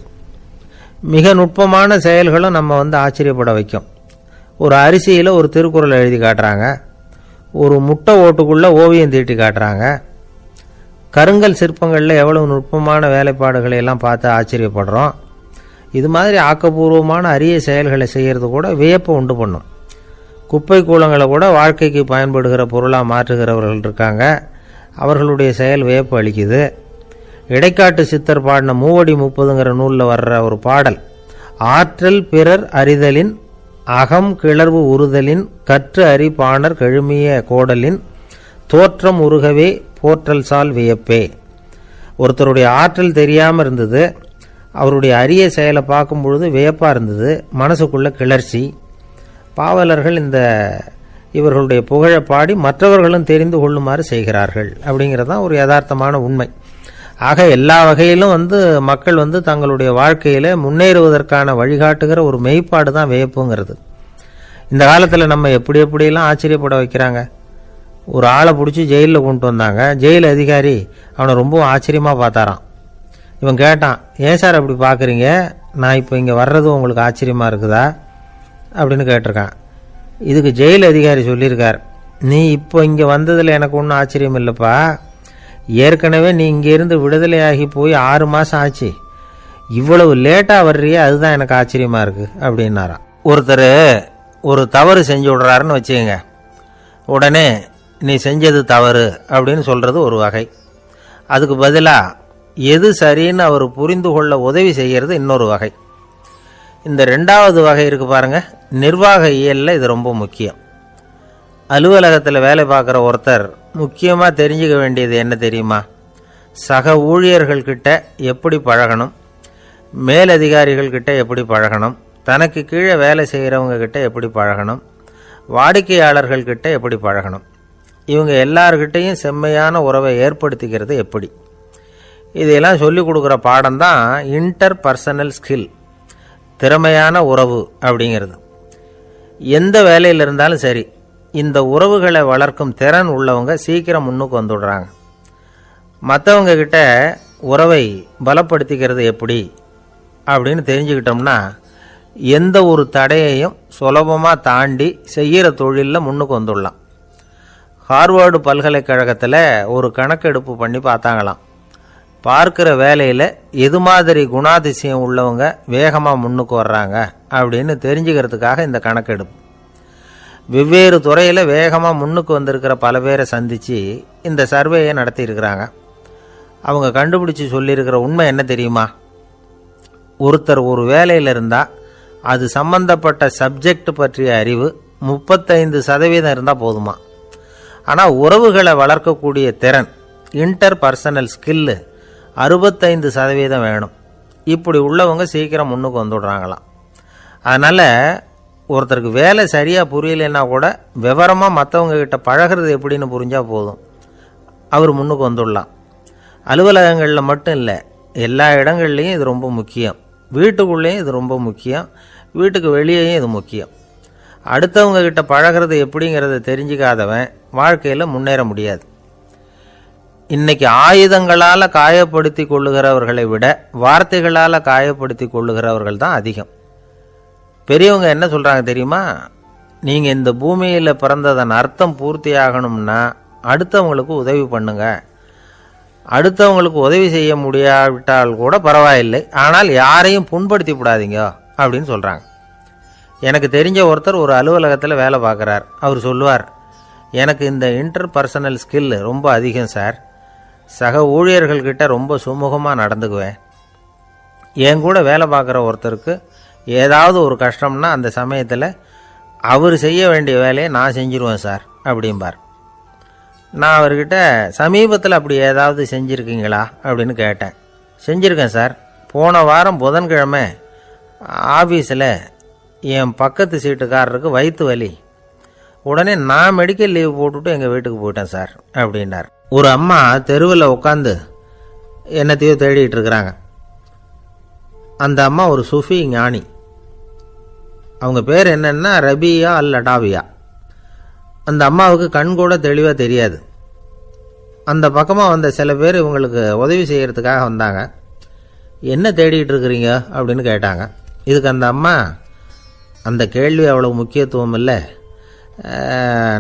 மிக நுட்பமான செயல்களும் நம்ம ஆச்சரியப்பட வைக்கும். ஒரு அரிசியில் ஒரு திருக்குறளை எழுதி காட்டுறாங்க, ஒரு முட்டை ஓட்டுக்குள்ளே ஓவியம் தீட்டி காட்டுறாங்க. கருங்கல் சிற்பங்களில் எவ்வளவு நுட்பமான வேலைப்பாடுகளை எல்லாம் பார்த்து ஆச்சரியப்படுறோம். இது மாதிரி ஆக்கப்பூர்வமான அரிய செயல்களை செய்கிறது கூட வியப்பை உண்டு பண்ணும். குப்பை கூலங்களை கூட வாழ்க்கைக்கு பயன்படுகிற பொருளாக மாற்றுகிறவர்கள் இருக்காங்க, அவர்களுடைய செயல் வியப்பு அளிக்குது. இடைக்காட்டு சித்தர் பாடின 30 நூலில் வர்ற ஒரு பாடல், ஆற்றல் பிறர் அறிதலின் அகம் கிளர்வு உறுதலின் கற்று அறி பாணர் கழுமிய கோடலின் தோற்றம் உருகவே போற்றல் சால் வியப்பே. ஒருத்தருடைய ஆற்றல் தெரியாமல் இருந்தது, அவருடைய அரிய செயலை பார்க்கும் பொழுது வியப்பாக இருந்தது, மனசுக்குள்ள கிளர்ச்சி. பாவலர்கள் இவர்களுடைய புகழை பாடி மற்றவர்களும் தெரிந்து கொள்ளுமாறு செய்கிறார்கள் அப்படிங்கிறது தான் ஒரு யதார்த்தமான உண்மை. ஆக எல்லா வகையிலும் மக்கள் தங்களுடைய வாழ்க்கையில் முன்னேறுவதற்கான வழிகாட்டுகிற ஒரு மெய்ப்பாடு தான் வியப்புங்கிறது. இந்த காலத்தில் நம்ம எப்படியெல்லாம் ஆச்சரியப்பட வைக்கிறாங்க. ஒரு ஆளை பிடிச்சி ஜெயிலில் கொண்டு வந்தாங்க. ஜெயில் அதிகாரி அவனை ரொம்ப ஆச்சரியமாக பார்த்தாரான். இவன் கேட்டான், ஏன் சார் அப்படி பார்க்குறீங்க, நான் இப்போ இங்கே வர்றது உங்களுக்கு ஆச்சரியமாக இருக்குதா அப்படின்னு கேட்டிருக்கான். இதுக்கு ஜெயில் அதிகாரி சொல்லியிருக்கார், நீ இப்போ இங்கே வந்ததில் எனக்கு ஒன்றும் ஆச்சரியம் இல்லைப்பா, ஏற்கனவே நீ இங்கேருந்து விடுதலையாகி போய் 6 மாதம் ஆச்சு, இவ்வளவு லேட்டாக வர்றியே அதுதான் எனக்கு ஆச்சரியமாக இருக்குது அப்படின்னாராம். ஒருத்தர் ஒரு தவறு செஞ்சு விடுறாருன்னு வச்சுக்கோங்க, உடனே நீ செஞ்சது தவறு அப்படின்னு சொல்கிறது ஒரு வகை. அதுக்கு பதிலாக எது சரின்னு அவர் புரிந்து கொள்ள உதவி செய்கிறது இன்னொரு வகை. இந்த 2வது வகை இருக்குது பாருங்கள், நிர்வாக இயலில் இது ரொம்ப முக்கியம். அலுவலகத்தில் வேலை பார்க்குற ஒருத்தர் முக்கியமாக தெரிஞ்சுக்க வேண்டியது என்ன தெரியுமா? சக ஊழியர்கள்கிட்ட எப்படி பழகணும், மேலதிகாரிகள்கிட்ட எப்படி பழகணும், தனக்கு கீழே வேலை செய்கிறவங்க கிட்ட எப்படி பழகணும், வாடிக்கையாளர்கள்கிட்ட எப்படி பழகணும், இவங்க எல்லார்கிட்டையும் செம்மையான உறவை ஏற்படுத்திக்கிறது எப்படி, இதையெல்லாம் சொல்லிக் கொடுக்குற பாடம் தான் இன்டர் பர்சனல் ஸ்கில், திறமையான உறவு அப்படிங்கிறது. எந்த வேலையில் இருந்தாலும் சரி, இந்த உறவுகளை வளர்க்கும் திறன் உள்ளவங்க சீக்கிரம் முன்னுக்கு வந்துடுறாங்க. மற்றவங்க கிட்ட உறவை பலப்படுத்திக்கிறது எப்படி அப்படின்னு தெரிஞ்சுக்கிட்டோம்னா எந்த ஒரு தடையையும் சுலபமாக தாண்டி செய்கிற தொழிலில் முன்னுக்கு வந்துடலாம். ஹார்வர்டு பல்கலைக்கழகத்தில் ஒரு கணக்கெடுப்பு பண்ணி பார்த்தாங்களாம். பார்க்குற வேலையில் எது மாதிரி குணாதிசயம் உள்ளவங்க வேகமாக முன்னுக்கு வர்றாங்க அப்படின்னு தெரிஞ்சுக்கிறதுக்காக இந்த கணக்கெடுப்பு. வெவ்வேறு துறையில் வேகமாக முன்னுக்கு வந்திருக்கிற பல பேரை சந்தித்து இந்த சர்வேயை நடத்தியிருக்கிறாங்க. அவங்க கண்டுபிடிச்சி சொல்லியிருக்கிற உண்மை என்ன தெரியுமா? ஒருத்தர் ஒரு வேலையில் இருந்தால் அது சம்பந்தப்பட்ட சப்ஜெக்ட் பற்றிய அறிவு 35% இருந்தால் போதுமா. ஆனால் உறவுகளை வளர்க்கக்கூடிய திறன், இன்டர் பர்சனல் ஸ்கில்லு 65% வேணும். இப்படி உள்ளவங்க சீக்கிரம் முன்னுக்கு வந்துடுறாங்களாம். அதனால் ஒருத்தருக்கு வேலை சரியாக புரியலைன்னா கூட விவரமாக மற்றவங்க கிட்ட பழகிறது எப்படின்னு புரிஞ்சால் போதும், அவர் முன்னுக்கு வந்துடலாம். அலுவலகங்களில் மட்டும் இல்லை, எல்லா இடங்கள்லையும் இது ரொம்ப முக்கியம். வீட்டுக்குள்ளேயும் இது ரொம்ப முக்கியம், வீட்டுக்கு வெளியேயும் இது முக்கியம். அடுத்தவங்க கிட்ட பழகிறது எப்படிங்கிறத தெரிஞ்சுக்காதவன் வாழ்க்கையில் முன்னேற முடியாது. இன்னைக்கு ஆயுதங்களால் காயப்படுத்தி கொள்ளுகிறவர்களை விட வார்த்தைகளால் காயப்படுத்தி கொள்ளுகிறவர்கள் தான் அதிகம். பெரியவங்க என்ன சொல்கிறாங்க தெரியுமா? நீங்கள் இந்த பூமியில் பிறந்ததன் அர்த்தம் பூர்த்தியாகணும்னா அடுத்தவங்களுக்கு உதவி பண்ணுங்க. அடுத்தவங்களுக்கு உதவி செய்ய முடியாவிட்டால் கூட பரவாயில்லை, ஆனால் யாரையும் புண்படுத்தி விடாதீங்க அப்படின்னு சொல்கிறாங்க. எனக்கு தெரிஞ்ச ஒருத்தர் ஒரு அலுவலகத்தில் வேலை பார்க்குறார். அவர் சொல்லுவார், எனக்கு இந்த இன்டர் பர்சனல் ஸ்கில் ரொம்ப அதிகம் சார், சக ஊழியர்கள்கிட்ட ரொம்ப சுமூகமாக நடந்துக்குவேன். என் கூட வேலை பார்க்குற ஒருத்தருக்கு ஏதாவது ஒரு கஷ்டம்னா அந்த சமயத்தில் அவர் செய்ய வேண்டிய வேலையை நான் செஞ்சிருவேன் சார் அப்படிம்பார். நான் அவர்கிட்ட சமீபத்தில் அப்படி ஏதாவது செஞ்சுருக்கீங்களா அப்படின்னு கேட்டேன். செஞ்சுருக்கேன் சார். போன வாரம் புதன்கிழமை ஆஃபீஸில் என் பக்கத்து சீட்டுக்காரருக்கு வயிற்று வலி, உடனே நான் மெடிக்கல் லீவ் போட்டுவிட்டு எங்கள் வீட்டுக்கு போயிட்டேன் சார் அப்படின்னார். ஒரு அம்மா தெருவில் உட்காந்து என்னத்தையோ தேடிட்டு இருக்கிறாங்க. அந்த அம்மா ஒரு சூஃபி ஞானி. அவங்க பேர் என்னன்னா ரபியா அல் அடாவியா. அந்த அம்மாவுக்கு கண் கூட தெளிவாக தெரியாது. அந்த பக்கமாக வந்த சில பேர் இவங்களுக்கு உதவி செய்கிறதுக்காக வந்தாங்க. என்ன தேடிட்டு இருக்கிறீங்க அப்படின்னு கேட்டாங்க. இதுக்கு அந்த அம்மா, அந்த கேள்வி அவ்வளோ முக்கியத்துவம் இல்லை,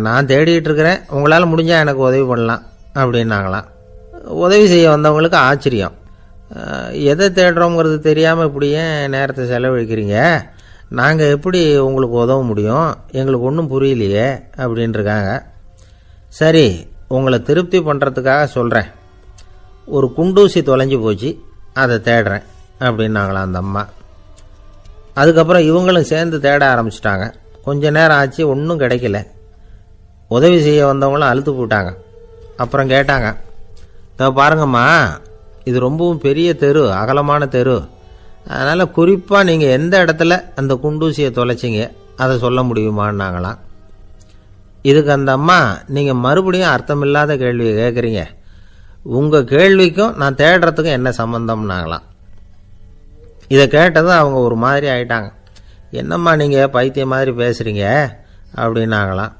நான் தேடிட்டு இருக்கிறேன், உங்களால் முடிஞ்சால் எனக்கு உதவி பண்ணலாம் அப்படின்னாங்களாம். உதவி செய்ய வந்தவங்களுக்கு ஆச்சரியம். எதை தேடுறோங்கிறது தெரியாமல் இப்படி ஏன் நேரத்தை செலவழிக்கிறீங்க, நாங்கள் எப்படி உங்களுக்கு உதவ முடியும், எங்களுக்கு ஒன்றும் புரியலையே அப்படின்ட்டுருக்காங்க. சரி, உங்களை திருப்தி பண்ணுறதுக்காக சொல்கிறேன், ஒரு குண்டூசி தொலைஞ்சி போச்சு, அதை தேடுறேன் அப்படின்னாங்களாம் அந்த அம்மா. அதுக்கப்புறம் இவங்களும் சேர்ந்து தேட ஆரம்பிச்சிட்டாங்க. கொஞ்ச நேரம் ஆச்சு, ஒன்றும் கிடைக்கல. உதவி செய்ய வந்தவங்களும் அழுத்து போட்டாங்க. அப்புறம் கேட்டாங்க, இதை பாருங்கம்மா, இது ரொம்பவும் பெரிய தெரு, அகலமான தெரு, அதனால் குறிப்பாக நீங்கள் எந்த இடத்துல அந்த குண்டூசியை தொலைச்சிங்க அதை சொல்ல முடியுமான்னாங்களாம். இதுக்கு அந்த அம்மா, நீங்கள் மறுபடியும் அர்த்தமில்லாத கேள்வியை கேட்குறீங்க, உங்கள் கேள்விக்கும் நான் தேடுறதுக்கும் என்ன சம்பந்தம்னாங்களாம். இதை கேட்டதும் அவங்க ஒரு மாதிரி ஆயிட்டாங்க. என்னம்மா நீங்கள் பைத்தியம் மாதிரி பேசுகிறீங்க அப்படின்னாங்களாம்.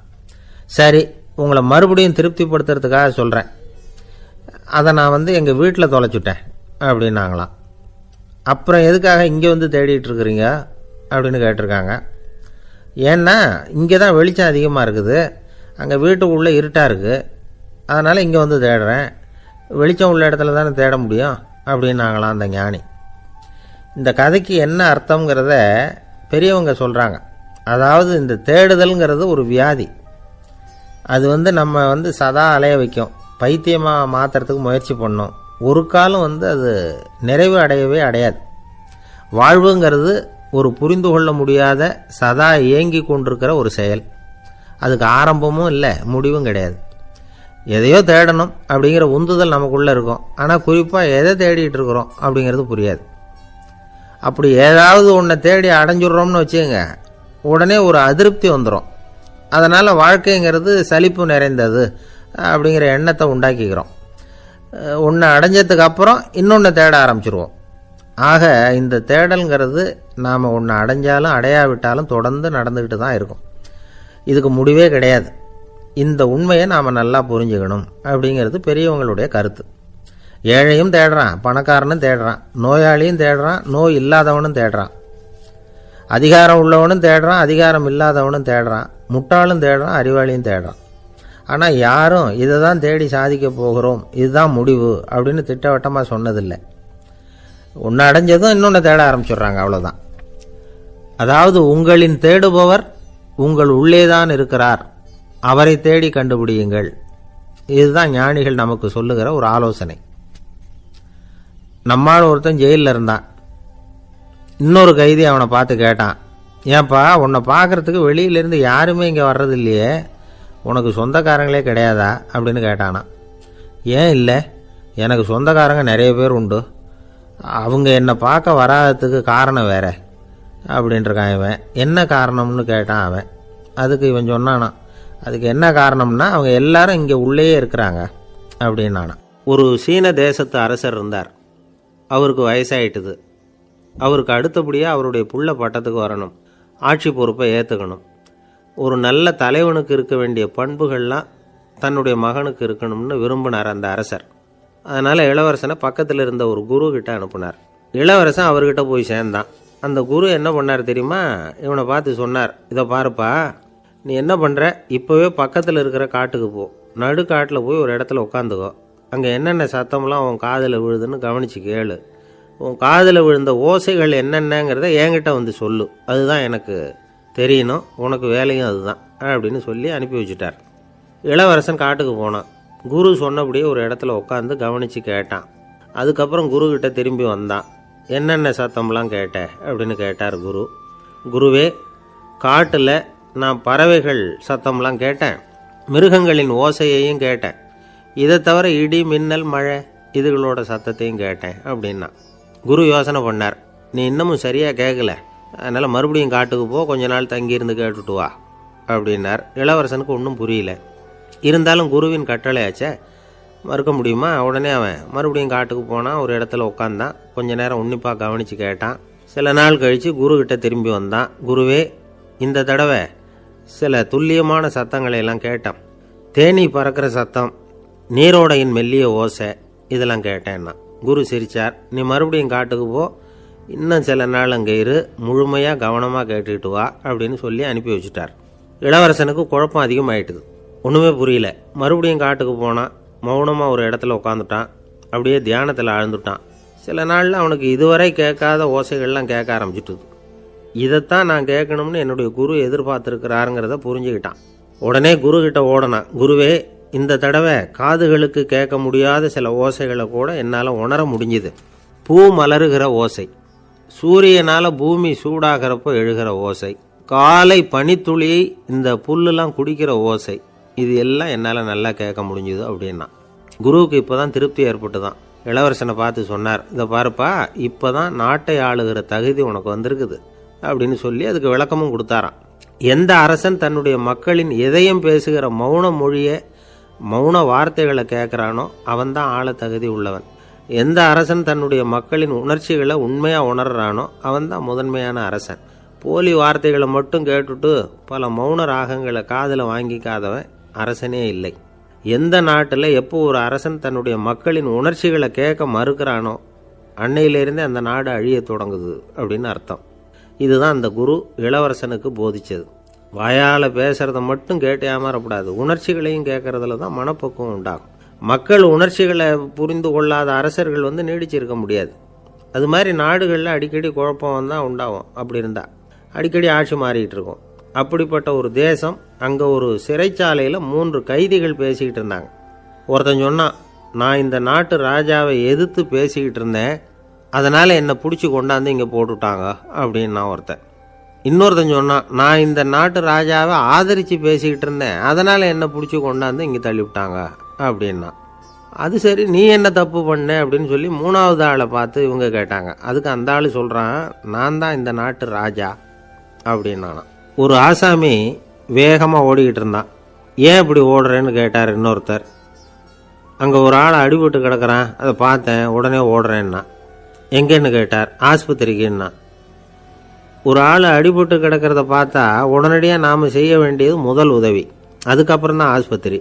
சரி, உங்களை மறுபடியும் திருப்திப்படுத்துறதுக்காக சொல்கிறேன். அதை நான் எங்கள் வீட்டில் தொலைச்சுட்டேன் அப்படின்னாங்களாம். அப்புறம் எதுக்காக இங்கே தேடிட்டு இருக்கிறீங்க அப்படின்னு கேட்டிருக்காங்க. ஏன்னா இங்கே தான் வெளிச்சம் அதிகமாக இருக்குது, அங்கே வீட்டுக்குள்ளே இருட்டாக இருக்குது, அதனால் இங்கே தேடுறேன். வெளிச்சம் உள்ள இடத்துல தானே தேட முடியும் அப்படின்னாங்களாம் அந்த ஞானி. இந்த கதைக்கு என்ன அர்த்தங்கிறத பெரியவங்க சொல்கிறாங்க. அதாவது இந்த தேடுதல்ங்கிறது ஒரு வியாதி. அது நம்ம சதா அலைய வைக்கும், பைத்தியமாக மாற்றுறதுக்கு முயற்சி பண்ணோம். ஒரு காலம் அது நிறைவு அடையவே அடையாது. வாழ்வுங்கிறது ஒரு புரிந்து கொள்ள முடியாத சதா இயங்கி கொண்டிருக்கிற ஒரு செயல். அதுக்கு ஆரம்பமும் இல்லை, முடிவும் கிடையாது. எதையோ தேடணும் அப்படிங்கிற உந்துதல் நமக்குள்ளே இருக்கும், ஆனால் குறிப்பாக எதை தேடிட்டு இருக்கிறோம் அப்படிங்கிறது புரியாது. அப்படி ஏதாவது ஒன்றை தேடி அடைஞ்சிடுறோம்னு வச்சுக்கோங்க, உடனே ஒரு அதிருப்தி வந்துடும். அதனால் வாழ்க்கைங்கிறது சலிப்பு நிறைந்தது அப்படிங்கிற எண்ணத்தை உண்டாக்கிக்கிறோம். ஒன்று அடைஞ்சதுக்கு அப்புறம் இன்னொன்று தேட ஆரம்பிச்சிருவோம். ஆக இந்த தேடல்ங்கிறது நாம் ஒன்று அடைஞ்சாலும் அடையாவிட்டாலும் தொடர்ந்து நடந்துக்கிட்டு தான் இருக்கும். இதுக்கு முடிவே கிடையாது. இந்த உண்மையை நாம் நல்லா புரிஞ்சுக்கணும் அப்படிங்கிறது பெரியவங்களுடைய கருத்து. ஏழையும் தேடுறான், பணக்காரனும் தேடுறான், நோயாளியும் தேடுறான், நோய் இல்லாதவனும் தேடுறான், அதிகாரம் உள்ளவனும் தேடுறான், அதிகாரம் இல்லாதவனும் தேடுறான், முட்டாளும் தேடுறான், அறிவாளியும் தேடுறான். ஆனால் யாரும் இதை தான் தேடி சாதிக்க போகிறோம், இதுதான் முடிவு அப்படின்னு திட்டவட்டமாக சொன்னதில்லை. ஒன்று அடைஞ்சதும் இன்னொன்று தேட ஆரம்பிச்சிடுறாங்க, அவ்வளோதான். அதாவது உங்களின் தேடுபவர் உங்கள் உள்ளேதான் இருக்கிறார், அவரை தேடி கண்டுபிடியுங்கள். இதுதான் ஞானிகள் நமக்கு சொல்லுகிற ஒரு ஆலோசனை. நம்மால் ஒருத்தன் ஜெயிலில் இருந்தான். இன்னொரு கைதி அவனை பார்த்து கேட்டான், ஏன்பா உன்னை பார்க்கறதுக்கு வெளியிலேருந்து யாருமே இங்கே வர்றது இல்லையே, உனக்கு சொந்தக்காரங்களே கிடையாதா அப்படின்னு கேட்டானா. ஏன் இல்லை, எனக்கு சொந்தக்காரங்க நிறைய பேர் உண்டு, அவங்க என்னை பார்க்க வராததுக்கு காரணம் வேற அப்படின்ட்டுருக்கான் இவன். என்ன காரணம்னு கேட்டான் அவன். அதுக்கு இவன் சொன்னானா, அதுக்கு என்ன காரணம்னா அவங்க எல்லாரும் இங்கே உள்ளேயே இருக்கிறாங்க அப்படின்னானா. ஒரு சீன தேசத்து அரசர் இருந்தார். அவருக்கு வயசாயிட்டுது. அவருக்கு அடுத்தபடியாக அவருடைய புள்ள பட்டத்துக்கு வரணும், ஆட்சி பொறுப்பை ஏற்றுக்கணும். ஒரு நல்ல தலைவனுக்கு இருக்க வேண்டிய பண்புகள்லாம் தன்னுடைய மகனுக்கு இருக்கணும்னு விரும்பினார் அந்த அரசர். அதனால் இளவரசனை பக்கத்தில் இருந்த ஒரு குரு கிட்ட அனுப்புனார். இளவரசன் அவர்கிட்ட போய் சேர்ந்தான். அந்த குரு என்ன பண்ணார் தெரியுமா, இவனை பார்த்து சொன்னார், இதை பாருப்பா, நீ என்ன பண்ணுற, இப்போவே பக்கத்தில் இருக்கிற காட்டுக்கு போ, நடு காட்டில் போய் ஒரு இடத்துல உட்காந்துக்கோ, அங்கே என்னென்ன சத்தம்லாம் உன் காதில் விழுதுன்னு கவனித்து கேளு, உன் காதில் விழுந்த ஓசைகள் என்னென்னங்கிறத என்கிட்ட சொல்லு, அதுதான் எனக்கு தெரியணும், உனக்கு வேலையும் அதுதான் அப்படின்னு சொல்லி அனுப்பி வச்சுட்டார். இளவரசன் காட்டுக்கு போனான். குரு சொன்னபடியே ஒரு இடத்துல உட்காந்து கவனித்து கேட்டான். அதுக்கப்புறம் குருக்கிட்ட திரும்பி வந்தான். என்னென்ன சத்தம்லாம் கேட்ட அப்படின்னு கேட்டார் குரு. குருவே, காட்டில் நான் பறவைகள் சத்தம்லாம் கேட்டேன், மிருகங்களின் ஓசையையும் கேட்டேன், இதை தவிர இடி மின்னல் மழை இதுகளோட சத்தத்தையும் கேட்டேன் அப்படின்னா. குரு யோசனை பண்ணார், நீ இன்னமும் சரியாக கேட்கல, அதனால் மறுபடியும் காட்டுக்கு போ, கொஞ்ச நாள் தங்கியிருந்து கேட்டுட்டு வா அப்படின்னார். இளவரசனுக்கு ஒன்றும் புரியல. இருந்தாலும் குருவின் கட்டளையாச்சே, மறுக்க முடியுமா? உடனே அவன் மறுபடியும் காட்டுக்கு போனான். ஒரு இடத்துல உட்காந்தான். கொஞ்ச நேரம் உன்னிப்பாக கவனித்து கேட்டான். சில நாள் கழித்து குருக்கிட்ட திரும்பி வந்தான். குருவே, இந்த தடவை சில துல்லியமான சத்தங்களை எல்லாம் கேட்டான். தேனீ பறக்கிற சத்தம், நீரோடையின் மெல்லிய ஓசை, இதெல்லாம் கேட்டேன்னா. குரு சிரிச்சார். நீ மறுபடியும் காட்டுக்கு போ, இன்னும் சில நாள் அங்கே இரு, முழுமையாக கவனமாக கேட்டுக்கிட்டு வா அப்படின்னு சொல்லி அனுப்பி வச்சுட்டார். இளவரசனுக்கு குழப்பம் அதிகமாயிட்டுது. ஒன்றுமே புரியல. மறுபடியும் காட்டுக்கு போனான். மௌனமாக ஒரு இடத்துல உட்காந்துட்டான். அப்படியே தியானத்தில் ஆழ்ந்துட்டான். சில நாளில் அவனுக்கு இதுவரை கேட்காத ஓசைகள்லாம் கேட்க ஆரம்பிச்சிட்டுது. இதைத்தான் நான் கேட்கணும்னு என்னுடைய குரு எதிர்பார்த்துருக்கிறாருங்கிறத புரிஞ்சுக்கிட்டான். உடனே குரு கிட்ட ஓடனான். குருவே, இந்த தடவை காதுகளுக்கு கேட்க முடியாத சில ஓசைகளை கூட என்னால் உணர முடிஞ்சுது. பூ மலருகிற ஓசை, சூரியனால் பூமி சூடாகிறப்போ எழுகிற ஓசை, காலை பனித்துளியை இந்த புல்லுலாம் குடிக்கிற ஓசை, இது எல்லாம் என்னால் நல்லா கேட்க முடிஞ்சுது அப்படின்னா. குருவுக்கு இப்போ தான் திருப்தி ஏற்பட்டு தான் இளவரசனை பார்த்து சொன்னார், இதை பாருப்பா, இப்போ தான் நாட்டை ஆளுகிற தகுதி உனக்கு வந்திருக்குது அப்படின்னு சொல்லி அதுக்கு விளக்கமும் கொடுத்தாராம். எந்த அரசன் தன்னுடைய மக்களின் எதையும் பேசுகிற மௌன மொழியை, மௌன வார்த்தைகளை கேட்குறானோ அவன்தான் ஆள தகுதி உள்ளவன். எந்த அரசன் தன்னுடைய மக்களின் உணர்ச்சிகளை உண்மையாக உணர்றானோ அவன்தான் முதன்மையான அரசன். போலி வார்த்தைகளை மட்டும் கேட்டுட்டு பல மௌன ராகங்களை காதில் வாங்கிக்காதவன் அரசனே இல்லை. எந்த நாட்டில் எப்போ ஒரு அரசன் தன்னுடைய மக்களின் உணர்ச்சிகளை கேட்க மறுக்கிறானோ அன்னையிலிருந்தே அந்த நாடு அழிய தொடங்குது அப்படின்னு அர்த்தம். இதுதான் அந்த குரு இளவரசனுக்கு போதிச்சது. வாயால் பேசுறத மட்டும் கேட்டு ஏமாறக்கூடாது, உணர்ச்சிகளையும் கேட்கறதுல தான் மனப்பக்குவம் உண்டாகும். மக்கள் உணர்ச்சிகளை புரிந்து கொள்ளாத அரசர்கள் நீடிச்சிருக்க முடியாது. அது மாதிரி நாடுகளில் அடிக்கடி குழப்பம் தான் உண்டாகும். அப்படி இருந்தால் அடிக்கடி ஆட்சி மாறிட்டு இருக்கும். அப்படிப்பட்ட ஒரு தேசம், அங்கே ஒரு சிறைச்சாலையில் 3 கைதிகள் பேசிக்கிட்டு இருந்தாங்க. ஒருத்தன் சொன்னான், நான் இந்த நாட்டு ராஜாவை எதிர்த்து பேசிக்கிட்டு இருந்தேன், அதனால் என்னை பிடிச்சி கொண்டாந்து இங்கே போட்டுட்டாங்க அப்படின்னா ஒருத்தன். இன்னொருத்தன் சொன்னான், நான் இந்த நாட்டு ராஜாவை ஆதரித்து பேசிக்கிட்டு இருந்தேன், அதனால் என்னை பிடிச்சி கொண்டாந்து இங்கே தள்ளிவிட்டாங்க அப்படின்னா. அது சரி, நீ என்ன தப்பு பண்ண அப்படின்னு சொல்லி 3வது ஆளை பார்த்து இவங்க கேட்டாங்க. அதுக்கு அந்த ஆள் சொல்கிறான், நான் தான் இந்த நாட்டு ராஜா அப்படின்னானா. ஒரு ஆசாமி வேகமாக ஓடிக்கிட்டு இருந்தான். ஏன் இப்படி ஓடுறேன்னு கேட்டார் இன்னொருத்தர். அங்கே ஒரு ஆள் அடிபட்டு கிடக்கிறான், அதை பார்த்தேன், உடனே ஓடுறேன்னா. எங்கேன்னு கேட்டார். ஆஸ்பத்திரிக்குன்னா. ஒரு ஆள் அடிபட்டு கிடக்கிறத பார்த்தா உடனடியாக நாம் செய்ய வேண்டியது முதல் உதவி, அதுக்கப்புறம் தான் ஆஸ்பத்திரி.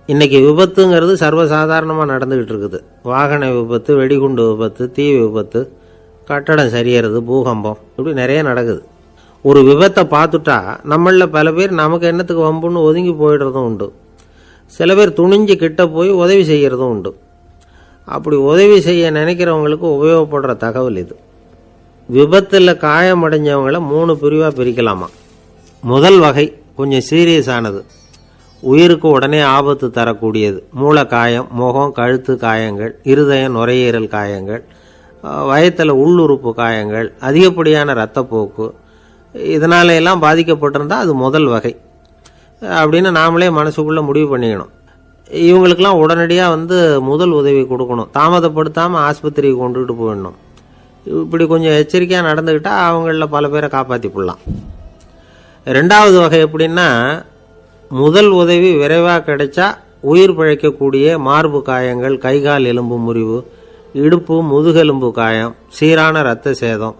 இன்றைக்கி விபத்துங்கிறது சர்வசாதாரணமாக நடந்துக்கிட்டு இருக்குது. வாகன விபத்து, வெடிகுண்டு விபத்து, தீ விபத்து, கட்டடம் சரியறது, பூகம்பம், இப்படி நிறைய நடக்குது. ஒரு விபத்தை பார்த்துட்டா நம்மளில் பல பேர் நமக்கு என்னத்துக்கு வம்புன்னு ஒதுங்கி போயிடுறதும் உண்டு. சில பேர் துணிஞ்சு கிட்ட போய் உதவி செய்கிறதும் உண்டு. அப்படி உதவி செய்ய நினைக்கிறவங்களுக்கு உபயோகப்படுற தகவல் இது. விபத்தில் காயமடைஞ்சவங்களை 3 பிரிவாக பிரிக்கலாமா. முதல் வகை கொஞ்சம் சீரியஸானது, உயிருக்கு உடனே ஆபத்து தரக்கூடியது. மூளை காயம், முகம், கழுத்து காயங்கள், இருதயம், நுரையீரல் காயங்கள், வயத்தில் உள்ளுறுப்பு காயங்கள், அதிகப்படியான இரத்தப்போக்கு, இதனால எல்லாம் பாதிக்கப்பட்டிருந்தால் அது முதல் வகை அப்படின்னு நாமளே மனசுக்குள்ளே முடிவு பண்ணிக்கணும். இவங்களுக்கெல்லாம் உடனடியாக முதல் உதவி கொடுக்கணும். தாமதப்படுத்தாமல் ஆஸ்பத்திரிக்கு கொண்டுகிட்டு போயிடணும். இப்படி கொஞ்சம் எச்சரிக்கையாக நடந்துக்கிட்டால் அவங்களில் பல பேரை காப்பாற்றி போடலாம். 2வது வகை எப்படின்னா, முதல் உதவி விரைவாக கிடைச்சா உயிர் பிழைக்கக்கூடிய மார்பு காயங்கள், கைகால் எலும்பு முறிவு, இடுப்பு முதுகெலும்பு காயம், சீரான இரத்த சேதம்,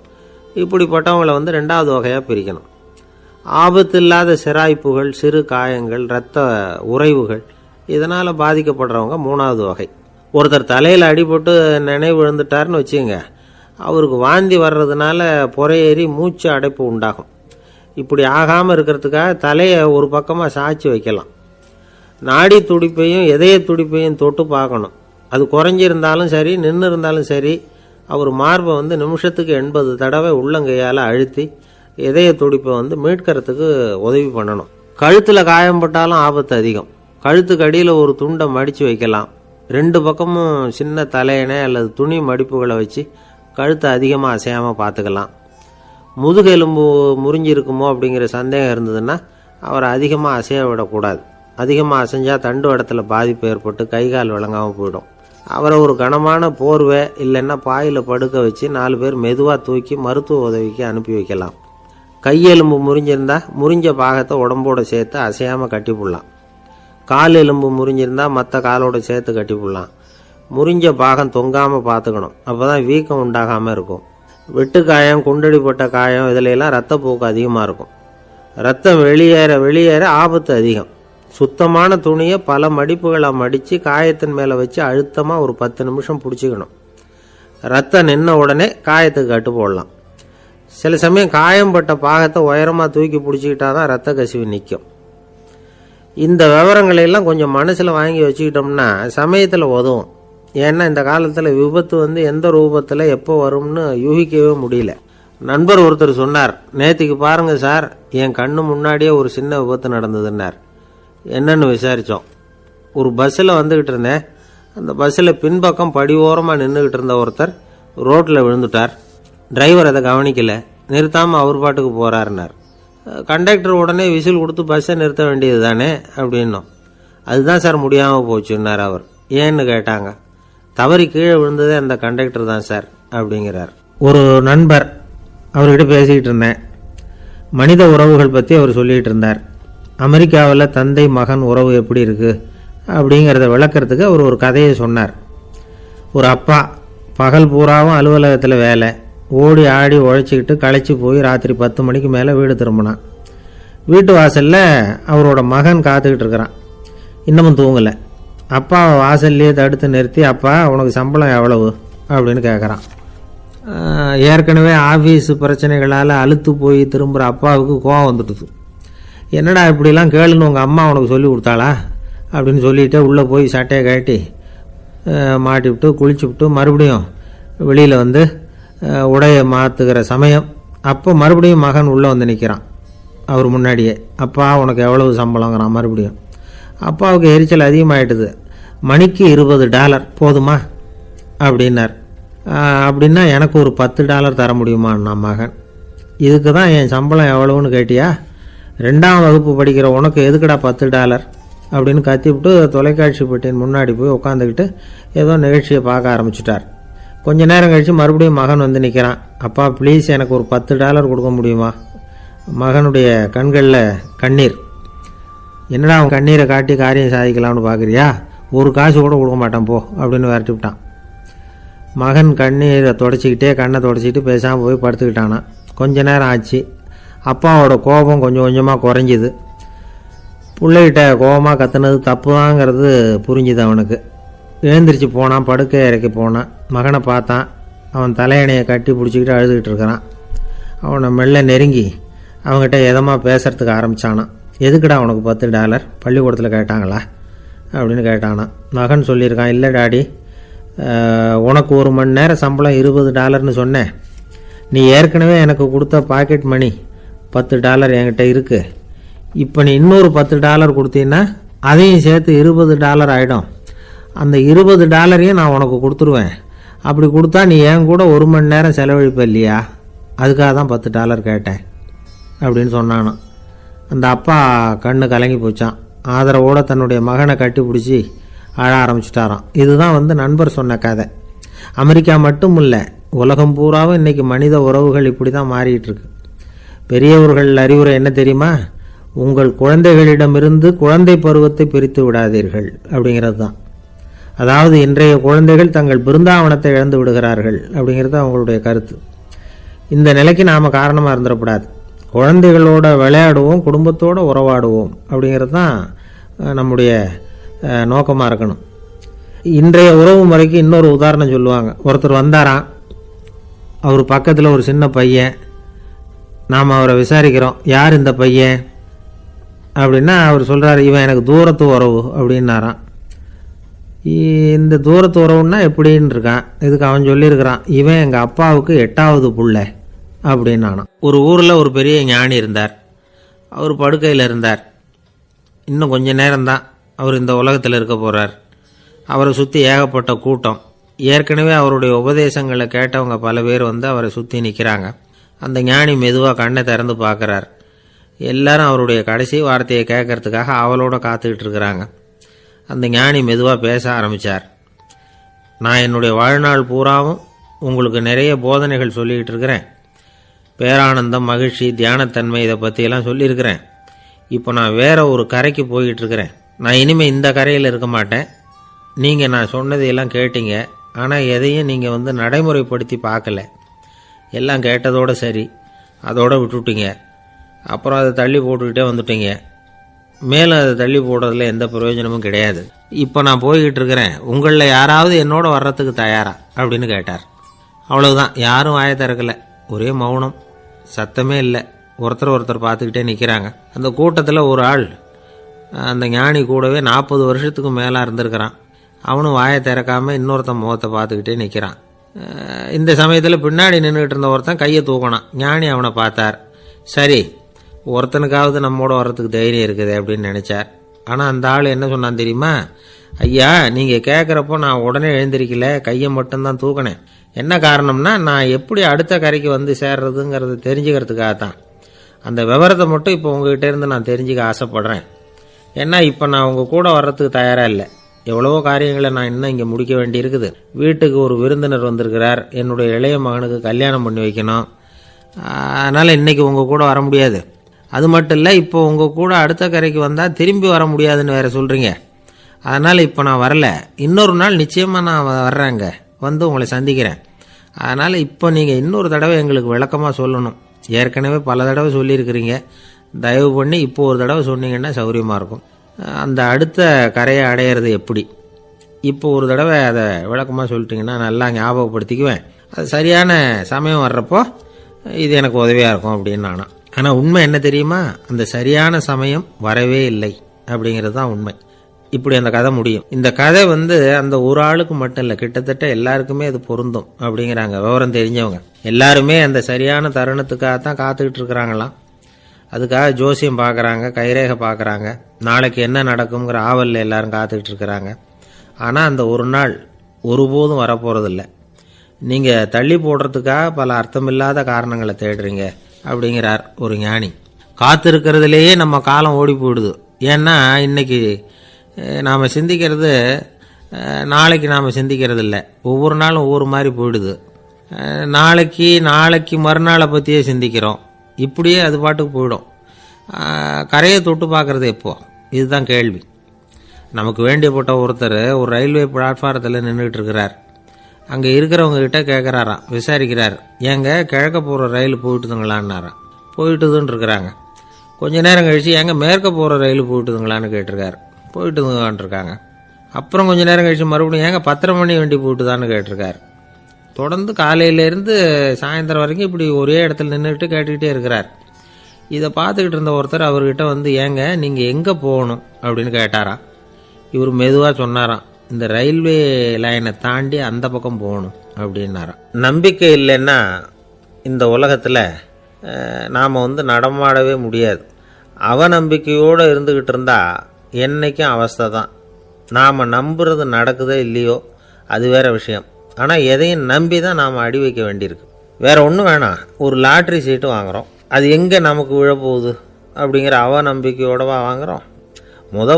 இப்படிப்பட்டவங்களை 2வது வகையாக பிரிக்கணும். ஆபத்து இல்லாத சிராய்ப்புகள், சிறு காயங்கள், இரத்த உறைவுகள், இதனால் பாதிக்கப்படுறவங்க 3வது வகை. ஒருத்தர் தலையில் அடிபட்டு நினைவு விழுந்துட்டார்னு வச்சுங்க, அவருக்கு வாந்தி வர்றதுனால புறையேறி மூச்சு அடைப்பு உண்டாகும். இப்படி ஆகாமல் இருக்கிறதுக்காக தலையை ஒரு பக்கமாக சாய்ச்சி வைக்கலாம். நாடி துடிப்பையும் இதய துடிப்பையும் தொட்டு பார்க்கணும். அது குறைஞ்சிருந்தாலும் சரி, நின்று இருந்தாலும் சரி, அவர் மார்பை நிமிஷத்துக்கு 80 தடவை உள்ளங்கையால் அழுத்தி இதய துடிப்பை மீட்கிறதுக்கு உதவி பண்ணணும். கழுத்தில் காயம்பட்டாலும் ஆபத்து அதிகம். கழுத்துக்கு அடியில் ஒரு துண்டை மடித்து வைக்கலாம். 2 பக்கமும் சின்ன தலையணை அல்லது துணி மடிப்புகளை வச்சு கழுத்தை அதிகமாக அசையாமல் பார்த்துக்கலாம். முதுகெலும்பு முறிஞ்சிருக்குமோ அப்படிங்கிற சந்தேகம் இருந்ததுன்னா அவரை அதிகமாக அசைய விடக்கூடாது. அதிகமாக அசைஞ்சால் தண்டு இடத்துல பாதிப்பு ஏற்பட்டு கைகால் விளங்காமல் போயிடும். அவரை ஒரு கனமான போர்வை இல்லைன்னா பாயில் படுக்க வச்சு 4 பேர் மெதுவாக தூக்கி மருத்துவ உதவிக்கு அனுப்பி வைக்கலாம். கையெலும்பு முறிஞ்சிருந்தால் முறிஞ்ச பாகத்தை உடம்போடு சேர்த்து அசையாமல் கட்டி போடலாம். கால் எலும்பு முறிஞ்சிருந்தால் மற்ற காலோடு சேர்த்து கட்டி போடலாம். முறிஞ்ச பாகம் தொங்காமல் பார்த்துக்கணும், அப்போ தான் வீக்கம் உண்டாகாமல் இருக்கும். வெட்டு காயம், குண்டடிப்பட்ட காயம், இதிலெல்லாம் ரத்தப்போக்கு அதிகமாக இருக்கும். ரத்தம் வெளியேற ஆபத்து அதிகம். சுத்தமான துணியை பல மடிப்புகளை மடித்து காயத்தின் மேலே வச்சு அழுத்தமாக ஒரு 10 நிமிஷம் பிடிச்சிக்கணும். ரத்தம் நின்ன உடனே காயத்துக்கு கட்டு போடலாம். சில சமயம் காயம்பட்ட பாகத்தை உயரமாக தூக்கி பிடிச்சிக்கிட்டா தான் ரத்த கசிவு நிற்கும். இந்த விவரங்களையெல்லாம் கொஞ்சம் மனசில் வாங்கி வச்சுக்கிட்டோம்னா சமயத்தில் உதவும். ஏன்னா இந்த காலத்தில் விபத்து எந்த ரூபத்தில் எப்போ வரும்னு யூகிக்கவே முடியல. நண்பர் ஒருத்தர் சொன்னார், நேற்றுக்கு பாருங்க சார், என் கண்ணு முன்னாடியே ஒரு சின்ன விபத்து நடந்ததுன்னார். என்னன்னு விசாரித்தோம். ஒரு பஸ்ஸில் வந்துக்கிட்டு இருந்தேன். அந்த பஸ்ஸில் பின்பக்கம் படி ஓரமாக நின்றுக்கிட்டு இருந்த ஒருத்தர் ரோட்டில் விழுந்துட்டார். டிரைவர் அதை கவனிக்கலை, நிறுத்தாமல் அவர் பாட்டுக்கு போகிறாருன்னார். கண்டக்டர் உடனே விசில் கொடுத்து பஸ்ஸை நிறுத்த வேண்டியது தானே அப்படின்னோம். அதுதான் சார் முடியாமல் போச்சுன்னார் அவர். ஏன்னு கேட்டாங்க. தவறி கீழே விழுந்ததே அந்த கண்டக்டர் தான் சார் அப்படிங்கிறார். ஒரு நண்பர், அவர்கிட்ட பேசிக்கிட்டு இருந்தேன். மனித உறவுகள் பற்றி அவர் சொல்லிகிட்டு இருந்தார். அமெரிக்காவில் தந்தை மகன் உறவு எப்படி இருக்குது அப்படிங்கிறத விளக்கிறதுக்கு அவர் ஒரு கதையை சொன்னார். ஒரு அப்பா பகல் பூராவும் அலுவலகத்தில் வேலை, ஓடி ஆடி உழைச்சிக்கிட்டு களைச்சி போய் ராத்திரி 10 மணிக்கு மேலே வீடு திரும்பினான். வீட்டு வாசலில் அவரோட மகன் காத்துக்கிட்டு இருக்கிறான். இன்னமும் தூங்கலை. அப்பா வாசல்லையே தடுத்து நிறுத்தி, அப்பா உனக்கு சம்பளம் எவ்வளவு அப்படின்னு கேட்குறான். ஏற்கனவே ஆஃபீஸ் பிரச்சனைகளால் அழுத்து போய் திரும்புகிற அப்பாவுக்கு கோவம் வந்துடுது. என்னடா இப்படிலாம் கேளுன்னு உங்கள் அம்மா உனக்கு சொல்லி கொடுத்தாளா அப்படின்னு சொல்லிவிட்டு உள்ளே போய் சட்டையை கட்டி மாட்டிவிட்டு குளிச்சுவிட்டு மறுபடியும் வெளியில் வந்து உடையை மாற்றுகிற சமயம் அப்போ மறுபடியும் மகன் உள்ளே வந்து நிற்கிறான் அவர் முன்னாடியே. அப்பா உனக்கு எவ்வளவு சம்பளங்கிறான் மறுபடியும். அப்பாவுக்கு எரிச்சல் அதிகமாகிட்டுது. மணிக்கு $20 போதுமா அப்படின்னார். அப்படின்னா எனக்கு ஒரு $10 தர முடியுமான்னா மகன். இதுக்கு தான் என் சம்பளம் எவ்வளவுன்னு கேட்டியா? 2ஆம் வகுப்பு படிக்கிற உனக்கு எதுக்குடா $10 அப்படின்னு கத்திவிட்டு தொலைக்காட்சி பெட்டியின் முன்னாடி போய் உட்காந்துக்கிட்டு ஏதோ நிகழ்ச்சியை பார்க்க ஆரம்பிச்சிட்டார். கொஞ்ச நேரம் கழித்து மறுபடியும் மகன் வந்து நிற்கிறான். அப்பா ப்ளீஸ் எனக்கு ஒரு $10 கொடுக்க முடியுமா? மகனுடைய கண்களில் கண்ணீர். என்னடா அவன் கண்ணீரை காட்டி காரியம் சாதிக்கலாம்னு பார்க்குறியா? ஒரு காசு கூட கொடுக்க மாட்டான் போ அப்படின்னு விரட்டி விட்டான். மகன் கண்ணீரை தொடச்சிக்கிட்டே கண்ணை தொடச்சிக்கிட்டு பேசாமல் போய் படுத்துக்கிட்டானா. கொஞ்ச நேரம் ஆச்சு. அப்பாவோட கோபம் கொஞ்சம் கொஞ்சமாக குறைஞ்சிது. பிள்ளைகிட்ட கோபமாக கத்துனது தப்பு தாங்கிறது புரிஞ்சுது அவனுக்கு. எழுந்திரிச்சு போனான், படுக்கை இறக்கி போனான். மகனை பார்த்தான். அவன் தலையணையை கட்டி பிடிச்சிக்கிட்டு அழுதுகிட்டு இருக்கிறான். அவனை மெல்ல நெருங்கி அவங்ககிட்ட எதமாக பேசுறதுக்கு ஆரம்பித்தானான். எதுக்குடா உனக்கு $10 பள்ளிக்கூடத்தில் கேட்டாங்களா அப்படின்னு கேட்டானான். மகன் சொல்லியிருக்கான், இல்லை டாடி, உனக்கு 1 மணி நேரம் சம்பளம் $20ன்னு சொன்னேன். நீ ஏற்கனவே எனக்கு கொடுத்த பாக்கெட் மணி $10 என்கிட்ட இருக்குது. இப்போ நீ இன்னொரு $10 கொடுத்தீங்கன்னா அதையும் சேர்த்து $20 ஆகிடும். அந்த $20 நான் உனக்கு கொடுத்துருவேன். அப்படி கொடுத்தா நீ என் கூட 1 மணி நேரம் செலவழிப்ப இல்லையா? அதுக்காக தான் $10 கேட்டேன் அப்படின்னு சொன்னானோ. அந்த அப்பா கண்ணு கலங்கி போச்சான். ஆதரவோடு தன்னுடைய மகனை கட்டி பிடிச்சி அழ ஆரம்பிச்சிட்டாராம். இதுதான் நண்பர் சொன்ன கதை. அமெரிக்கா மட்டும் இல்லை, உலகம் பூராவும் இன்றைக்கி மனித உறவுகள் இப்படி தான் மாறிட்டு இருக்கு. பெரியவர்கள் அறிவுரை என்ன தெரியுமா? உங்கள் குழந்தைகளிடமிருந்து குழந்தை பருவத்தை பிரித்து விடாதீர்கள் அப்படிங்கிறது தான். அதாவது இன்றைய குழந்தைகள் தங்கள் பிருந்தாவனத்தை இழந்து விடுகிறார்கள் அப்படிங்கிறது அவங்களுடைய கருத்து. இந்த நிலைக்கு நாம் காரணமாக இருந்துடக்கூடாது. குழந்தைகளோட விளையாடுவோம், குடும்பத்தோடு உறவாடுவோம் அப்படிங்கிறது தான் நம்முடைய நோக்கமாக இருக்கணும். இன்றைய உறவு முறைக்கு இன்னொரு உதாரணம் சொல்லுவாங்க. ஒருத்தர் வந்தாராம், அவர் பக்கத்தில் ஒரு சின்ன பையன். நாம் அவரை விசாரிக்கிறோம், யார் இந்த பையன் அப்படின்னா அவர் சொல்கிறார், இவன் எனக்கு தூரத்து உறவு அப்படின்னாராம். இந்த தூரத்து உறவுன்னா எப்படின்னு இருக்கான். இதுக்கு அவன் சொல்லியிருக்கிறான், இவன் எங்கள் அப்பாவுக்கு 8வது புள்ள அப்படின்னானான். ஒரு ஊரில் ஒரு பெரிய ஞானி இருந்தார். அவர் படுக்கையில் இருந்தார். இன்னும் கொஞ்ச நேரம்தான் அவர் இந்த உலகத்தில் இருக்க போகிறார். அவரை சுற்றி ஏகப்பட்ட கூட்டம். ஏற்கனவே அவருடைய உபதேசங்களை கேட்டவங்க பல பேர் அவரை சுற்றி நிற்கிறாங்க. அந்த ஞானி மெதுவாக கண்ணை திறந்து பார்க்குறார். எல்லாரும் அவருடைய கடைசி வார்த்தையை கேட்கறதுக்காக அவளோட காத்துக்கிட்டு இருக்கிறாங்க. அந்த ஞானி மெதுவாக பேச ஆரம்பித்தார். நான் என்னுடைய வாழ்நாள் பூராவும் உங்களுக்கு நிறைய போதனைகள் சொல்லிக்கிட்டு இருக்கிறேன். பேரானந்தம், மகிழ்ச்சி, தியானத்தன்மை இதை பற்றியெல்லாம் சொல்லியிருக்கிறேன். இப்போ நான் வேற ஒரு கரைக்கு போய்கிட்டு இருக்கிறேன். நான் இனிமேல் இந்த கரையில் இருக்க மாட்டேன். நீங்கள் நான் சொன்னதையெல்லாம் கேட்டீங்க, ஆனால் எதையும் நீங்கள் நடைமுறைப்படுத்தி பார்க்கல. எல்லாம் கேட்டதோடு சரி, அதோடு விட்டுவிட்டீங்க. அப்புறம் அதை தள்ளி போட்டுக்கிட்டே வந்துட்டீங்க. மேலும் அதை தள்ளி போடுறதுல எந்த பிரயோஜனமும் கிடையாது. இப்போ நான் போய்கிட்டு இருக்கிறேன், உங்களில் யாராவது என்னோட வர்றதுக்கு தயாரா அப்படின்னு கேட்டார். அவ்வளவுதான், யாரும் வாயை திறக்கலை. ஒரே மௌனம், சத்தமே இல்லை. ஒருத்தர் பார்த்துக்கிட்டே நிற்கிறாங்க. அந்த கூட்டத்தில் ஒரு ஆள் அந்த ஞானி கூடவே 40 வருஷத்துக்கு மேலே இருந்திருக்கிறான். அவனும் வாயை திறக்காமல் இன்னொருத்தன் முகத்தை பார்த்துக்கிட்டே நிற்கிறான். இந்த சமயத்தில் பின்னாடி நின்றுக்கிட்டு இருந்த ஒருத்தன் கையை தூக்கினான். ஞானி அவனை பார்த்தார். சரி, ஒருத்தனுக்காவது நம்மோட வர்றதுக்கு தைரியம் இருக்குது அப்படின்னு நினச்சார். ஆனால் அந்த ஆள் என்ன சொன்னான் தெரியுமா? ஐயா, நீங்கள் கேட்குறப்போ நான் உடனே எழுந்திருக்கல, கையை மட்டும்தான் தூக்கினேன். என்ன காரணம்னா, நான் எப்படி அடுத்த கரைக்கு சேர்றதுங்கிறது தெரிஞ்சுக்கிறதுக்காகத்தான். அந்த விவரத்தை மட்டும் இப்போ உங்ககிட்ட இருந்து நான் தெரிஞ்சுக்க ஆசைப்படுறேன். ஏன்னா இப்போ நான் உங்கள் கூட வர்றதுக்கு தயாராக இல்லை. எவ்வளவோ காரியங்களை நான் இன்னும் இங்கே முடிக்க வேண்டி இருக்குது. வீட்டுக்கு ஒரு விருந்தினர் வந்திருக்கிறார். என்னுடைய இளைய மகனுக்கு கல்யாணம் பண்ணி வைக்கணும். அதனால் இன்றைக்கி உங்கள் கூட வர முடியாது. அது மட்டும் இல்லை, இப்போ உங்கள் கூட அடுத்த கரைக்கு வந்தால் திரும்பி வர முடியாதுன்னு வேறு சொல்கிறீங்க. அதனால் இப்போ நான் வரல. இன்னொரு நாள் நிச்சயமாக நான் வர்றேங்க, உங்களை சந்திக்கிறேன். அதனால் இப்போ நீங்கள் இன்னொரு தடவை எங்களுக்கு விளக்கமாக சொல்லணும். ஏற்கனவே பல தடவை சொல்லியிருக்கிறீங்க. தயவு பண்ணி இப்போ ஒரு தடவை சொன்னீங்கன்னா சௌகரியமாக இருக்கும். அந்த அடுத்த கரையை அடையிறது எப்படி? இப்போ ஒரு தடவை அதை விளக்கமாக சொல்லிட்டிங்கன்னா நல்லா ஞாபகப்படுத்திக்குவேன். அது சரியான சமயம் வர்றப்போ இது எனக்கு உதவியாக இருக்கும் அப்படின்னு நானும். ஆனால் உண்மை என்ன தெரியுமா? அந்த சரியான சமயம் வரவே இல்லை அப்படிங்கிறது தான் உண்மை. இப்படி அந்த கதை முடியும். இந்த கதை அந்த ஒரு ஆளுக்கு மட்டும் இல்லை, கிட்டத்தட்ட எல்லாருக்குமே அது பொருந்தும் அப்படிங்கிறாங்க விவரம் தெரிஞ்சவங்க. எல்லாருமே அந்த சரியான தருணத்துக்காகத்தான் காத்துக்கிட்டு இருக்கிறாங்களாம். அதுக்காக ஜோசியம் பார்க்குறாங்க, கைரேகை பார்க்குறாங்க, நாளைக்கு என்ன நடக்குங்கிற ஆவலில் எல்லாரும் காத்துக்கிட்டு இருக்கிறாங்க. ஆனால் அந்த ஒரு நாள் ஒருபோதும் வரப்போகிறதில்ல. நீங்கள் தள்ளி போடுறதுக்காக பல அர்த்தமில்லாத காரணங்களை தேடுறீங்க அப்படிங்கிறார் ஒரு ஞானி. காத்திருக்கிறதுலேயே நம்ம காலம் ஓடி போயிடுது. ஏன்னா இன்னைக்கு நாம் சிந்திக்கிறது நாளைக்கு நாம் சிந்திக்கிறது இல்லை. ஒவ்வொரு நாளும் ஒவ்வொரு மாதிரி போயிடுது. நாளைக்கு மறுநாளை பற்றியே சிந்திக்கிறோம். இப்படியே அது பாட்டுக்கு போயிடும். கரையை தொட்டு பார்க்குறது எப்போ? இதுதான் கேள்வி. நமக்கு வேண்டியப்பட்ட ஒருத்தர் ஒரு ரயில்வே பிளாட்ஃபாரத்தில் நின்றுட்டு இருக்கிறார். அங்கே இருக்கிறவங்க கிட்ட கேட்குறாராம், விசாரிக்கிறார், ஏங்க கிழக்க போகிற ரயில் போயிட்டுதுங்களான்னாராம். போயிட்டுதுன்னு இருக்கிறாங்க. கொஞ்ச நேரம் கழித்து ஏங்க மேற்க போகிற ரயில் போயிட்டுதுங்களான்னு கேட்டிருக்காரு. போயிட்டுதுங்களான் இருக்காங்க. அப்புறம் கொஞ்ச நேரம் கழித்து மறுபடியும் ஏங்க 10:30 மணி வண்டி போயிட்டுதான்னு கேட்டிருக்காரு. தொடர்ந்து காலையிலேருந்து சாயந்தரம் வரைக்கும் இப்படி ஒரே இடத்துல நின்றுட்டு கேட்டுக்கிட்டே இருக்கிறார். இதை பார்த்துக்கிட்டு இருந்த ஒருத்தர் அவர்கிட்ட ஏங்க நீங்கள் எங்கே போகணும் அப்படின்னு கேட்டாராம். இவர் மெதுவாக சொன்னாராம், இந்த ரயில்வே லைனை தாண்டி அந்த பக்கம் போகணும் அப்படின்னாராம். நம்பிக்கை இல்லைன்னா இந்த உலகத்தில் நாம் நடமாடவே முடியாது. அவநம்பிக்கையோடு இருந்துக்கிட்டு இருந்தால் என்றைக்கும் அவஸ்தை தான். நாம் நம்புறது நடக்குதோ இல்லையோ அது வேறு விஷயம். ஆனால் எதையும் நம்பி தான் நாம் அடி வைக்க வேண்டியிருக்கு. வேறு ஒன்றும் வேணாம், ஒரு லாட்ரி சீட்டு வாங்குகிறோம், அது எங்கே நமக்கு விழப்போகுது அப்படிங்கிற அவநம்பிக்கையோடவா வாங்குகிறோம்?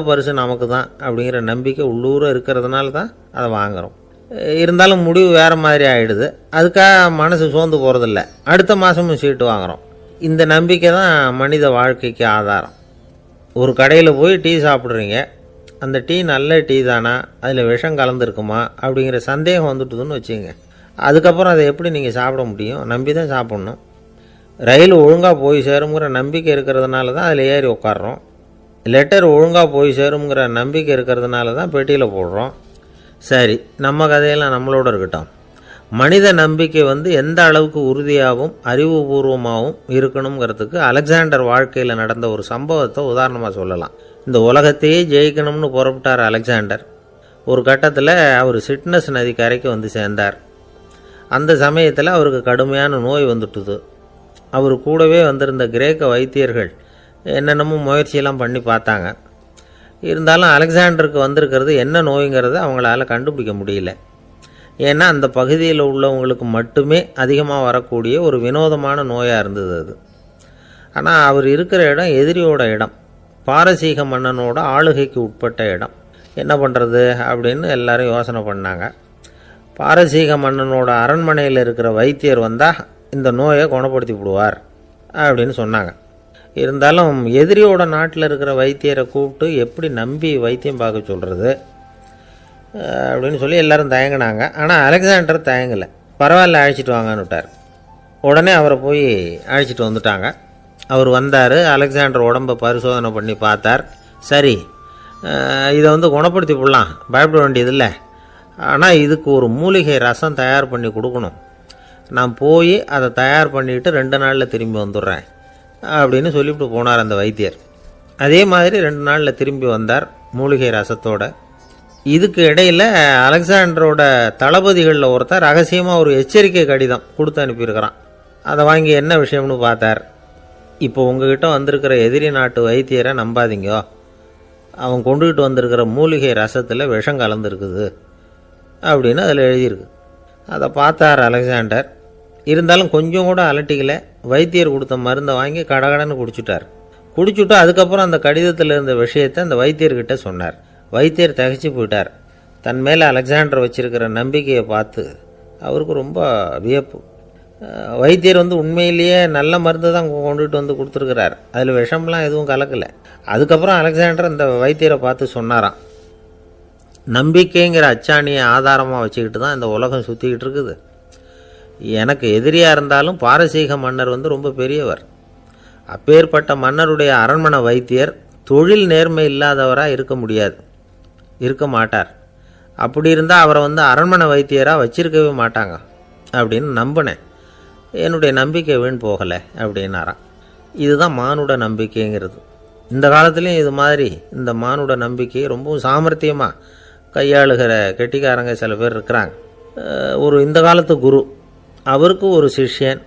பரிசு நமக்கு தான் அப்படிங்கிற நம்பிக்கை உள்ளூர இருக்கிறதுனால தான் அதை வாங்குகிறோம். இருந்தாலும் முடிவு வேறு மாதிரி ஆகிடுது. அதுக்காக மனசு சோர்ந்து போகிறதில்ல. அடுத்த மாதமும் சீட்டு வாங்குகிறோம். இந்த நம்பிக்கை தான் மனித வாழ்க்கைக்கு ஆதாரம். ஒரு கடையில் போய் டீ சாப்பிட்றீங்க, அந்த டீ நல்ல டீ தானா, அதில் விஷம் கலந்துருக்குமா அப்படிங்கிற சந்தேகம் வந்துட்டுதுன்னு வச்சுங்க. அதுக்கப்புறம் அதை எப்படி நீங்கள் சாப்பிட முடியும்? நம்பி தான் சாப்பிட்ணும். ரயில் ஒழுங்காக போய் சேருங்கிற நம்பிக்கை இருக்கிறதுனால தான் அதில் ஏறி உட்காடுறோம். லெட்டர் ஒழுங்காக போய் சேருங்கிற நம்பிக்கை இருக்கிறதுனால தான் பெட்டியில் போடுறோம். சரி, நம்ம கதையெல்லாம் நம்மளோட இருக்கட்டும். மனித நம்பிக்கை எந்த அளவுக்கு உறுதியாகவும் அறிவுபூர்வமாகவும் இருக்கணுங்கிறதுக்கு அலெக்சாண்டர் வாழ்க்கையில் நடந்த ஒரு சம்பவத்தை உதாரணமாக சொல்லலாம். இந்த உலகத்தையே ஜெயிக்கணும்னு புறப்பட்டார் அலெக்சாண்டர். ஒரு கட்டத்தில் அவர் சிட்னஸ் நதி கரைக்கு சேர்ந்தார். அந்த சமயத்தில் அவருக்கு கடுமையான நோய் வந்துட்டுது. அவர் கூடவே வந்திருந்த கிரேக்க வைத்தியர்கள் என்னென்னமோ முயற்சியெல்லாம் பண்ணி பார்த்தாங்க. இருந்தாலும் அலெக்சாண்டருக்கு வந்திருக்கிறது என்ன நோய்ங்கிறத அவங்களால கண்டுபிடிக்க முடியல. ஏன்னா அந்த பகுதியில் உள்ளவங்களுக்கு மட்டுமே அதிகமாக வரக்கூடிய ஒரு வினோதமான நோயாக இருந்தது அது. ஆனால் அவர் இருக்கிற இடம் எதிரியோட இடம், பாரசீக மன்னனோட ஆளுகைக்கு உட்பட்ட இடம். என்ன பண்ணுறது அப்படின்னு எல்லாரும் யோசனை பண்ணாங்க. பாரசீக மன்னனோட அரண்மனையில் இருக்கிற வைத்தியர் வந்தால் இந்த நோயை குணப்படுத்தி விடுவார் அப்படின்னு சொன்னாங்க. இருந்தாலும் எதிரியோட நாட்டில் இருக்கிற வைத்தியரை கூப்பிட்டு எப்படி நம்பி வைத்தியம் பார்க்க சொல்கிறது அப்படின்னு சொல்லி எல்லோரும் தயங்கினாங்க. ஆனால் அலெக்சாண்டர் தயங்கலை. பரவாயில்ல, அழைச்சிட்டு வாங்கன்னு விட்டார். உடனே அவரை போய் அழைச்சிட்டு வந்துட்டாங்க. அவர் வந்தார். அலெக்சாண்டர் உடம்பை பரிசோதனை பண்ணி பார்த்தார். சரி, இதை குணப்படுத்தி விடலாம், பயப்பட வேண்டியதில்லை. ஆனால் இதுக்கு ஒரு மூலிகை ரசம் தயார் பண்ணி கொடுக்கணும். நான் போய் அதை தயார் பண்ணிவிட்டு 2 நாளில் திரும்பி வந்துடுறேன் அப்படின்னு சொல்லிவிட்டு போனார் அந்த வைத்தியர். அதே மாதிரி 2 நாளில் திரும்பி வந்தார் மூலிகை ரசத்தோட. இதுக்கு இடையில் அலெக்சாண்டரோட தளபதிகளில் ஒருத்தர் ரகசியமாக ஒரு எச்சரிக்கை கடிதம் கொடுத்து அனுப்பியிருக்கிறான். அதை வாங்கி என்ன விஷயம்னு பார்த்தார். இப்போ உங்ககிட்ட வந்திருக்கிற எதிரி நாட்டு வைத்தியரை நம்பாதீங்க, அவன் கொண்டுகிட்டு வந்திருக்கிற மூலிகை ரசத்தில் விஷம் கலந்துருக்குது அப்படின்னு அதில் எழுதியிருக்கு. அதை பார்த்தார் அலெக்சாண்டர். இருந்தாலும் கொஞ்சம் கூட அலட்டிக்கல. வைத்தியர் கொடுத்த மருந்தை வாங்கி கடகடன்னு குடிச்சுட்டு அதுக்கப்புறம் அந்த கடிதத்தில் இருந்த விஷயத்தை அந்த வைத்தியர்கிட்ட சொன்னார். வைத்தியர் திகைச்சு போயிட்டார். தன் மேலே அலெக்சாண்டர் வச்சிருக்கிற நம்பிக்கையை பார்த்து அவருக்கு ரொம்ப வியப்பு. வைத்தியர் உண்மையிலேயே நல்ல மருந்து தான் கொண்டுகிட்டு கொடுத்துருக்கிறார், அதில் விஷம்லாம் எதுவும் கலக்கலை. அதுக்கப்புறம் அலெக்சாண்டர் அந்த வைத்தியரை பார்த்து சொன்னாராம், நம்பிக்கைங்கிற அச்சாணியை ஆதாரமாக வச்சுக்கிட்டு தான் இந்த உலகம் சுற்றிக்கிட்டு இருக்குது. எனக்கு எதிரியாக இருந்தாலும் பாரசீக மன்னர் ரொம்ப பெரியவர். அப்பேற்பட்ட மன்னருடைய அரண்மனை வைத்தியர் தொழில் நேர்மை இல்லாதவராக இருக்க முடியாது, இருக்க மாட்டார். அப்படி இருந்தால் அவரை வந்து அரண்மனை வைத்தியராக வச்சிருக்கவே மாட்டாங்க அப்படின்னு நம்பினேன். என்னுடைய நம்பிக்கை வீண் போகலை அப்படின்னாராம். இதுதான் மானுட நம்பிக்கைங்கிறது. இந்த காலத்துலேயும் இது மாதிரி இந்த மானுட நம்பிக்கையை ரொம்பவும் சாமர்த்தியமாக கையாளுகிற கெட்டிக்காரங்க சில பேர் இருக்கிறாங்க. இந்த காலத்து குரு, அவருக்கு ஒரு சிஷ்யன்.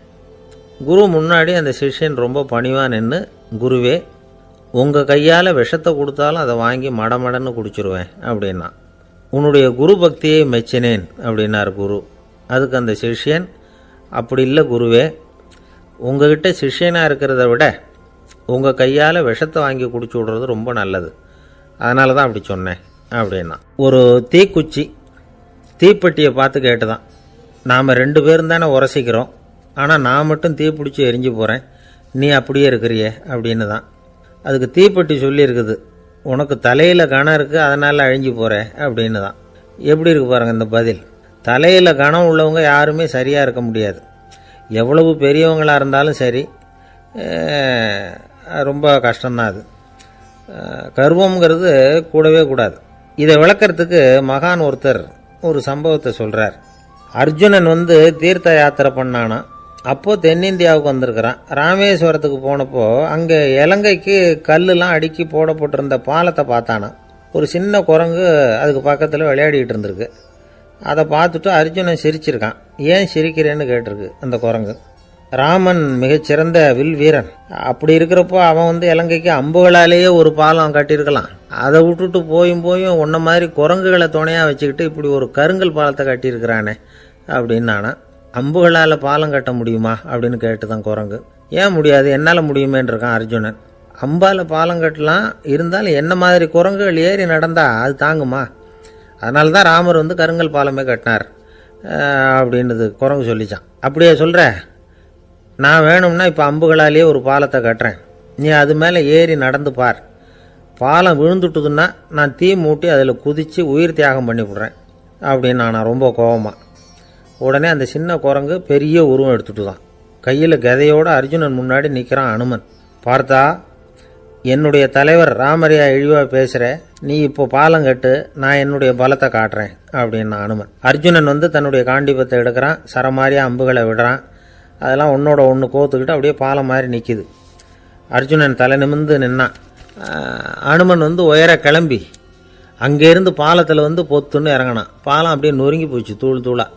குரு முன்னாடி அந்த சிஷ்யன் ரொம்ப பணிவாக நின்று, குருவே உங்கள் கையால் விஷத்தை கொடுத்தாலும் அதை வாங்கி மடமடன்னு குடிச்சிருவேன் அப்படின்னா. உன்னுடைய குரு பக்தியை மெச்சினேன் அப்படின்னார் குரு. அதுக்கு அந்த சிஷ்யன், அப்படி இல்லை குருவே, உங்ககிட்ட சிஷ்யனாக இருக்கிறத விட உங்கள் கையால் விஷத்தை வாங்கி குடிச்சு விடுறது ரொம்ப நல்லது, அதனால தான் அப்படி சொன்னேன் அப்படின்னா. ஒரு தீக்குச்சி தீப்பெட்டியை பார்த்து கேட்டுதான், நாம் 2 பேரும் தானே உரசிக்கிறோம், ஆனால் நான் மட்டும் தீ பிடிச்சி எரிஞ்சு போகிறேன், நீ அப்படியே இருக்கிறியே அப்படின்னு தான். அதுக்கு தீப்பெட்டி சொல்லியிருக்குது, உனக்கு தலையில் கணம் இருக்குது அதனால் அழிஞ்சு போகிற அப்படின்னு தான். எப்படி இருக்கு பாருங்கள் இந்த பதில். தலையில் கணம் உள்ளவங்க யாருமே சரியாக இருக்க முடியாது. எவ்வளவு பெரியவங்களாக இருந்தாலும் சரி, ரொம்ப கஷ்டம்தான் அது. கர்வம்ங்கிறது கூடவே கூடாது. இதை விளக்கிறதுக்கு மகான் ஒருத்தர் ஒரு சம்பவத்தை சொல்கிறார். அர்ஜுனன் வந்து தீர்த்த யாத்திரை பண்ணானா. அப்போது தென்னிந்தியாவுக்கு வந்திருக்கிறான். ராமேஸ்வரத்துக்கு போனப்போ அங்கே இலங்கைக்கு கல்லுலாம் அடுக்கி போடப்பட்டிருந்த பாலத்தை பார்த்தானா. ஒரு சின்ன குரங்கு அதுக்கு பக்கத்தில் விளையாடிக்கிட்டு இருந்திருக்கு. அதை பார்த்துட்டு அர்ஜுனன் சிரிச்சிருக்கான். ஏன் சிரிக்கிறேன்னு கேட்டிருக்கு அந்த குரங்கு. ராமன் மிகச்சிறந்த வில் வீரன், அப்படி இருக்கிறப்போ அவன் வந்து இலங்கைக்கு அம்புகளாலேயே ஒரு பாலம் கட்டியிருக்கலாம். அதை விட்டுட்டு போயும் உன்ன மாதிரி குரங்குகளை துணையாக வச்சுக்கிட்டு இப்படி ஒரு கருங்கல் பாலத்தை கட்டியிருக்கிறானே அப்படின்னு நானா. அம்புகளால் பாலம் கட்ட முடியுமா அப்படின்னு கேட்டு தான் குரங்கு. ஏன் முடியாது, என்னால் முடியுமேன்னு இருக்கான் அர்ஜுனன். அம்பால் பாலம் கட்டலாம், இருந்தாலும் என்ன மாதிரி குரங்குகள் ஏறி நடந்தா அது தாங்குமா? அதனால தான் ராமர் வந்து கருங்கல் பாலமே கட்டினார் அப்படின்றது குரங்கு சொல்லிச்சான். அப்படியே சொல்கிற, நான் வேணும்னா இப்போ அம்புகளாலேயே ஒரு பாலத்தை கட்டுறேன், நீ அது மேலே ஏறி நடந்து பார். பாலம் விழுந்துட்டுதுன்னா நான் தீ மூட்டி அதில் குதித்து உயிர் தியாகம் பண்ணி விட்றேன் அப்படின்னு நான் ரொம்ப கோபமாக. உடனே அந்த சின்ன குரங்கு பெரிய உருவம் எடுத்துட்டு தான் கையில் கதையோடு அர்ஜுனன் முன்னாடி நிற்கிறான் அனுமன். பார்த்தா, என்னுடைய தலைவர் ராமரையா இழிவாக பேசுகிற, நீ இப்போ பாலம் கட்டு, நான் என்னுடைய பலத்தை காட்டுறேன் அப்படின்னு அனுமன். அர்ஜுனன் வந்து தன்னுடைய காண்டிபத்தை எடுக்கிறான், சரமாரியாக அம்புகளை விடுறான். அதெல்லாம் ஒன்றோட ஒன்று கோத்துக்கிட்டு அப்படியே பாலம் மாதிரி நிற்கிது. அர்ஜுனன் தலை நிமிர்ந்து நின்னான். அனுமன் வந்து உயர கிளம்பி அங்கேருந்து பாலத்தில் வந்து பொத்துன்னு இறங்கினான். பாலம் அப்படியே நொறுங்கி போச்சு தூள் தூளாக.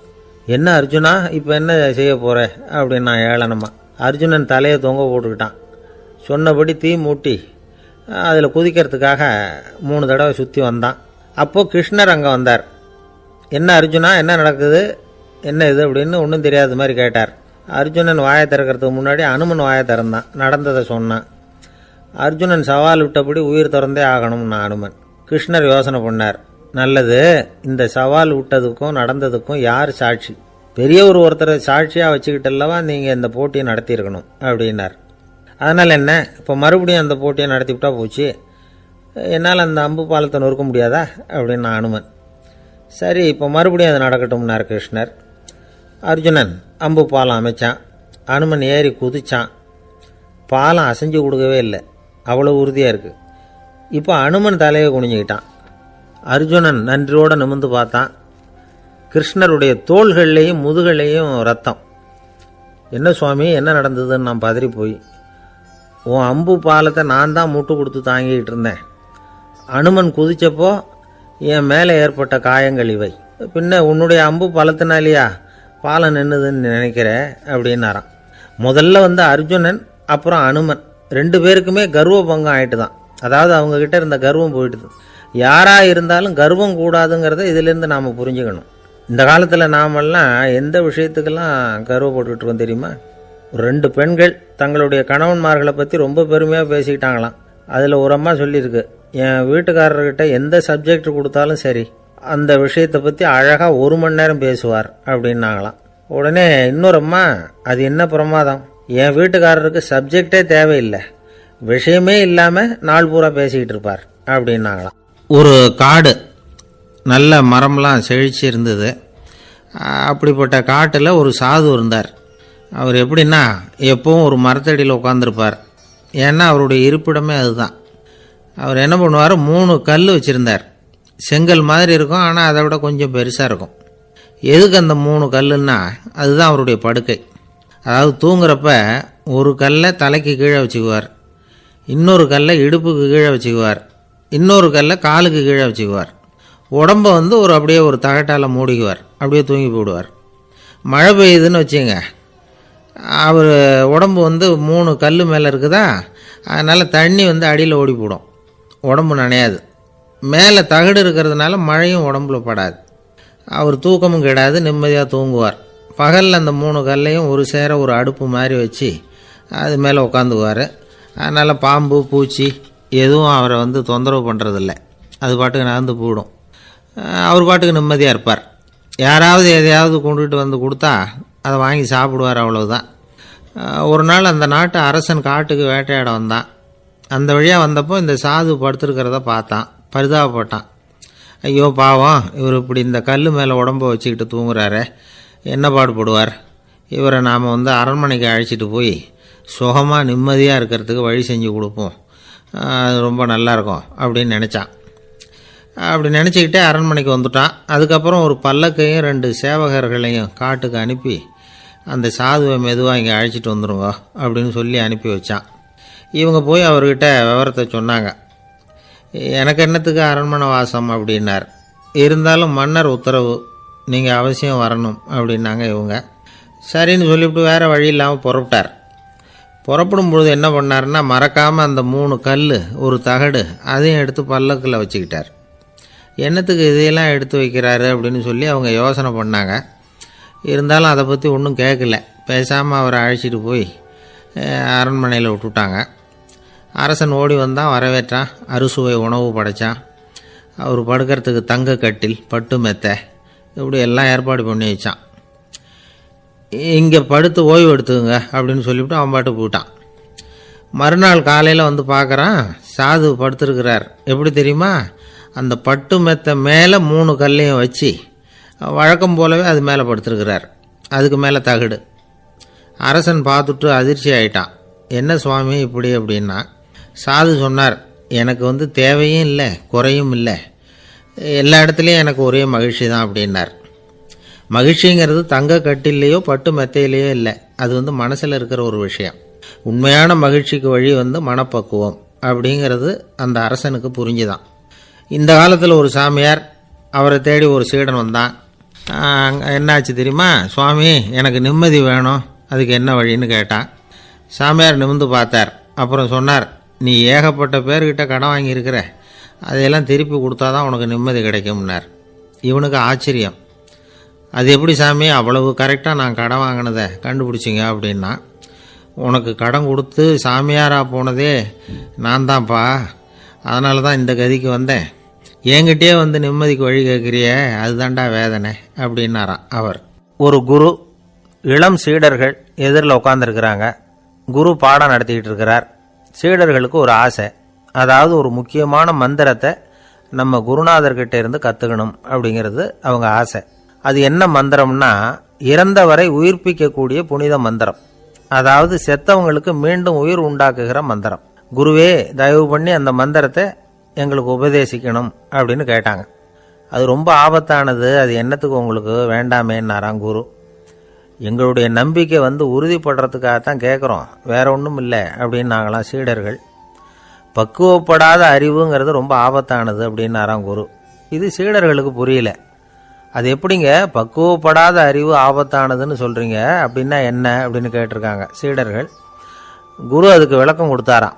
என்ன அர்ஜுனா, இப்போ என்ன செய்ய போகிற அப்படின்னு நான் ஏளனமா. அர்ஜுனன் தலையை தொங்க போட்டுக்கிட்டான். சொன்னபடி தீ மூட்டி அதில் குதிக்கிறதுக்காக 3 தடவை சுற்றி வந்தான். அப்போது கிருஷ்ணர் அங்கே வந்தார். என்ன அர்ஜுனா, என்ன நடக்குது, என்ன இது அப்படின்னு ஒன்றும் தெரியாத மாதிரி கேட்டார். அர்ஜுனன் வாயை திறக்கிறதுக்கு முன்னாடி அனுமன் வாயை திறந்தான், நடந்ததை சொன்னான். அர்ஜுனன் சவால் விட்டபடி உயிர் திறந்தே ஆகணும்னா அனுமன். கிருஷ்ணர் யோசனை பண்ணார். நல்லது, இந்த சவால் விட்டதுக்கும் நடந்ததுக்கும் யார் சாட்சி? பெரிய ஒருத்தரை சாட்சியாக வச்சுக்கிட்டல்லவா நீங்கள் இந்த போட்டியை நடத்தியிருக்கணும் அப்படின்னார். அதனால் என்ன, இப்போ மறுபடியும் அந்த போட்டியை நடத்திவிட்டா போச்சு, என்னால் அந்த அம்பு பாலத்தை நொறுக்க முடியாதா அப்படின்னு அனுமன். சரி, இப்போ மறுபடியும் அது நடக்கட்டும்னார் கிருஷ்ணர். அர்ஜுனன் அம்பு பாலம் அமைச்சான். அனுமன் ஏறி குதிச்சான். பாலம் அசைஞ்சு கொடுக்கவே இல்லை, அவ்வளோ உறுதியாக இருக்குது. இப்போ அனுமன் தலையை குனிஞ்சிக்கிட்டான். அர்ஜுனன் நன்றியோடு நிமிர்ந்து பார்த்தான். கிருஷ்ணருடைய தோள்கள்லேயும் முதுகள்லேயும் ரத்தம். என்ன சுவாமி, என்ன நடந்ததுன்னு நான் பதறி போய், உன் அம்பு பாலத்தை நான் தான் முட்டு கொடுத்து தாங்கிக்கிட்டு இருந்தேன். அனுமன் குதிச்சப்போ என் மேலே ஏற்பட்ட காயங்கள் இவை. பின்ன உன்னுடைய அம்பு பலத்தினாலேயா பாலம் நின்றுதுன்னு நினைக்கிற அப்படின்னாரான். முதல்ல வந்து அர்ஜுனன் அப்புறம் அனுமன் 2 பேருக்குமே கர்வ பங்கம் ஆகிட்டு தான். அதாவது அவங்கக்கிட்ட இருந்த கர்வம் போயிட்டுது. யாராக இருந்தாலும் கர்வம் கூடாதுங்கிறத இதிலேருந்து நாம் புரிஞ்சுக்கணும். இந்த காலத்தில் நாமெல்லாம் எந்த விஷயத்துக்கெல்லாம் கர்வப்பட்டுக்கிட்டு இருக்கோம் தெரியுமா? 2 பெண்கள் தங்களுடைய கணவன்மார்களை பற்றி ரொம்ப பெருமையாக பேசிக்கிட்டாங்களாம். அதில் ஒரு அம்மா சொல்லியிருக்கு, என் வீட்டுக்காரர்கிட்ட எந்த சப்ஜெக்ட் கொடுத்தாலும் சரி அந்த விஷயத்தை பற்றி அழகாக 1 மணி நேரம் பேசுவார் அப்படின்னாங்களாம். உடனே இன்னொரு அம்மா, அது என்ன பிரமாதம், என் வீட்டுக்காரருக்கு சப்ஜெக்டே தேவையில்லை, விஷயமே இல்லாமல் நாள் பூரா பேசிக்கிட்டு இருப்பார் அப்படின்னாங்களாம். ஒரு காடு, நல்ல மரம்லாம் செழிச்சு இருந்தது. அப்படிப்பட்ட காட்டில் ஒரு சாது இருந்தார். அவர் எப்படின்னா எப்பவும் ஒரு மரத்தடியில் உட்காந்துருப்பார். ஏன்னா அவருடைய இருப்பிடமே அதுதான். அவர் என்ன பண்ணுவார், 3 கல் வச்சுருந்தார். செங்கல் மாதிரி இருக்கும், ஆனால் அதை விட கொஞ்சம் பெருசாக இருக்கும். எதுக்கு அந்த 3 கல்லுன்னா அதுதான் அவருடைய படுக்கை. அதாவது தூங்குறப்ப ஒரு கல்லை தலைக்கு கீழே வச்சுக்குவார், இன்னொரு கல்லை இடுப்புக்கு கீழே வச்சுக்குவார், இன்னொரு கல்லை காலுக்கு கீழே வச்சுக்குவார். உடம்பை வந்து அப்படியே ஒரு தகட்டால் மூடிக்குவார், அப்படியே தூங்கி போடுவார். மழை பெய்யுதுன்னு வச்சுங்க, அவர் உடம்பு வந்து 3 கல் மேலே இருக்குதா, அதனால் தண்ணி வந்து அடியில் ஓடி போடும், உடம்பு நனையாது. மேலே தகடு இருக்கிறதுனால மழையும் உடம்புல படாது. அவர் தூக்கமும் கெடாது, நிம்மதியாக தூங்குவார். பகலில் அந்த 3 கல்லையும் ஒரு சேர ஒரு அடுப்பு மாதிரி வச்சு அது மேலே உட்காந்துக்குவார். அதனால் பாம்பு பூச்சி எதுவும் அவரை வந்து தொந்தரவு பண்ணுறதில்ல, அது பாட்டுக்கு நகர்ந்து போயிடும். அவர் பாட்டுக்கு நிம்மதியாக இருப்பார். யாராவது எதையாவது கொண்டுகிட்டு வந்து கொடுத்தா அதை வாங்கி சாப்பிடுவார், அவ்வளவுதான். ஒரு நாள் அந்த நாட்டு அரசன் காட்டுக்கு வேட்டையாட வந்தான். அந்த வழியாக வந்தப்போ இந்த சாது படுத்துருக்கிறத பார்த்தான், பரிதாபப்பட்டான். ஐயோ பாவம், இவர் இப்படி இந்த கல் மேலே உடம்பை வச்சுக்கிட்டு தூங்குறாரு, என்ன பாடுபடுவார், இவரை நாம் வந்து அரண்மனைக்கு அழைச்சிட்டு போய் சுகமாக நிம்மதியாக இருக்கிறதுக்கு வழி செஞ்சு கொடுப்போம், அது ரொம்ப நல்லாயிருக்கும் அப்படின்னு நினச்சான். அப்படி நினச்சிக்கிட்டே அரண்மனைக்கு வந்துட்டான். அதுக்கப்புறம் ஒரு பல்லக்கையும் 2 சேவகர்களையும் காட்டுக்கு அனுப்பி அந்த சாதுவை மெதுவாக இங்கே அழைச்சிட்டு வந்துடுங்க அப்படின்னு சொல்லி அனுப்பி வச்சான். இவங்க போய் அவர்கிட்ட விவரத்தை சொன்னாங்க. எனக்கு என்னத்துக்கு அரண்மனை வாசம் அப்படின்னார். இருந்தாலும் மன்னர் உத்தரவு, நீங்கள் அவசியம் வரணும் அப்படின்னாங்க இவங்க. சரின்னு சொல்லிவிட்டு வேறு வழி இல்லாமல் புறப்பட்டார். புறப்படும் பொழுது என்ன பண்ணார்னா, மறக்காமல் அந்த 3 கல் ஒரு தகடு அதையும் எடுத்து பல்லக்கில் வச்சுக்கிட்டார். என்னத்துக்கு இதையெல்லாம் எடுத்து வைக்கிறாரு அப்படின்னு சொல்லி அவங்க யோசனை பண்ணாங்க. இருந்தாலும் அதை பற்றி ஒன்றும் கேட்கல. பேசாமல் அவரை அழைச்சிட்டு போய் அரண்மனையில் விட்டுட்டாங்க. அரசன் ஓடி வந்தான், வரவேற்றான், அறுசுவை உணவு படைத்தான். அவர் படுக்கிறதுக்கு தங்க கட்டில், பட்டு மெத்தை, இப்படி எல்லாம் ஏற்பாடு பண்ணி வச்சான். இங்கே படுத்து ஓய்வு எடுத்துங்க அப்படின்னு சொல்லிவிட்டு அவன் பாட்டு போயிட்டான். மறுநாள் காலையில் வந்து பார்க்குறான், சாது படுத்துருக்கிறார். எப்படி தெரியுமா, அந்த பட்டு மெத்தை மேலே 3 கல்லையும் வச்சு வழக்கம் போலவே அது மேலே படுத்துருக்கிறார். அதுக்கு மேலே தகடு. அரசன் பார்த்துட்டு அதிர்ச்சி ஆயிட்டான். என்ன சுவாமி இப்படி அப்படின்னா, சாது சொன்னார், எனக்கு வந்து தேவையும் இல்லை குறையும் இல்லை, எல்லா இடத்துலையும் எனக்கு ஒரே மகிழ்ச்சி தான் அப்படின்னார். மகிழ்ச்சிங்கிறது தங்க கட்டிலேயோ பட்டு மெத்தையிலேயோ இல்லை, அது வந்து மனசில் இருக்கிற ஒரு விஷயம். உண்மையான மகிழ்ச்சிக்கு வழி வந்து மனப்பக்குவம் அப்படிங்கிறது அந்த அரசனுக்கு புரிஞ்சுதான். இந்த காலத்தில் ஒரு சாமியார், அவரை தேடி ஒரு சீடன் வந்தான். என்னாச்சு தெரியுமா, சுவாமி எனக்கு நிம்மதி வேணும், அதுக்கு என்ன வழின்னு கேட்டான். சாமியார் நிமிர்ந்து பார்த்தார். அப்புறம் சொன்னார், நீ ஏகப்பட்ட பேர்கிட்ட கடன் வாங்கியிருக்கிற, அதையெல்லாம் திருப்பி கொடுத்தா தான் உனக்கு நிம்மதி கிடைக்கும்னார். இவனுக்கு ஆச்சரியம். அது எப்படி சாமி, அவ்வளவு கரெக்டாக நான் கடன் வாங்கினதை கண்டுபிடிச்சிங்க அப்படின்னா, உனக்கு கடன் கொடுத்து சாமியாராக போனதே நான் தான்ப்பா, அதனால தான் இந்த கதிக்கு வந்தேன். என்கிட்டயே வந்து நிம்மதிக்கு வழி கேட்குறிய, அதுதான்டா வேதனை அப்படின்னாராம் அவர். ஒரு குரு, இளம் சீடர்கள் எதிரில் உட்காந்துருக்கிறாங்க. குரு பாடம் நடத்திக்கிட்டு இருக்கிறார். சீடர்களுக்கு ஒரு ஆசை, அதாவது ஒரு முக்கியமான மந்திரத்தை நம்ம குருநாதர்கிட்ட இருந்து கற்றுக்கணும் அப்படிங்கிறது அவங்க ஆசை. அது என்ன மந்திரம்னா, இறந்தவரை உயிர்ப்பிக்கக்கூடிய புனித மந்திரம், அதாவது செத்தவங்களுக்கு மீண்டும் உயிர் உண்டாக்குகிற மந்திரம். குருவே தயவு பண்ணி அந்த மந்திரத்தை எங்களுக்கு உபதேசிக்கணும் அப்படின்னு கேட்டாங்க. அது ரொம்ப ஆபத்தானது, அது என்னத்துக்கு உங்களுக்கு வேண்டாமேன்னாராம் குரு. எங்களுடைய நம்பிக்கை வந்து உறுதிப்படுறதுக்காகத்தான் கேட்குறோம், வேற ஒன்றும் இல்லை அப்படின்னாங்களாம் சீடர்கள். பக்குவப்படாத அறிவுங்கிறது ரொம்ப ஆபத்தானது அப்படின்னாராம் குரு. இது சீடர்களுக்கு புரியல. அது எப்படிங்க பக்குவப்படாத அறிவு ஆபத்தானதுன்னு சொல்கிறீங்க, அப்படின்னா என்ன அப்படின்னு கேட்டிருக்காங்க சீடர்கள். குரு அதுக்கு விளக்கம் கொடுத்தாராம்.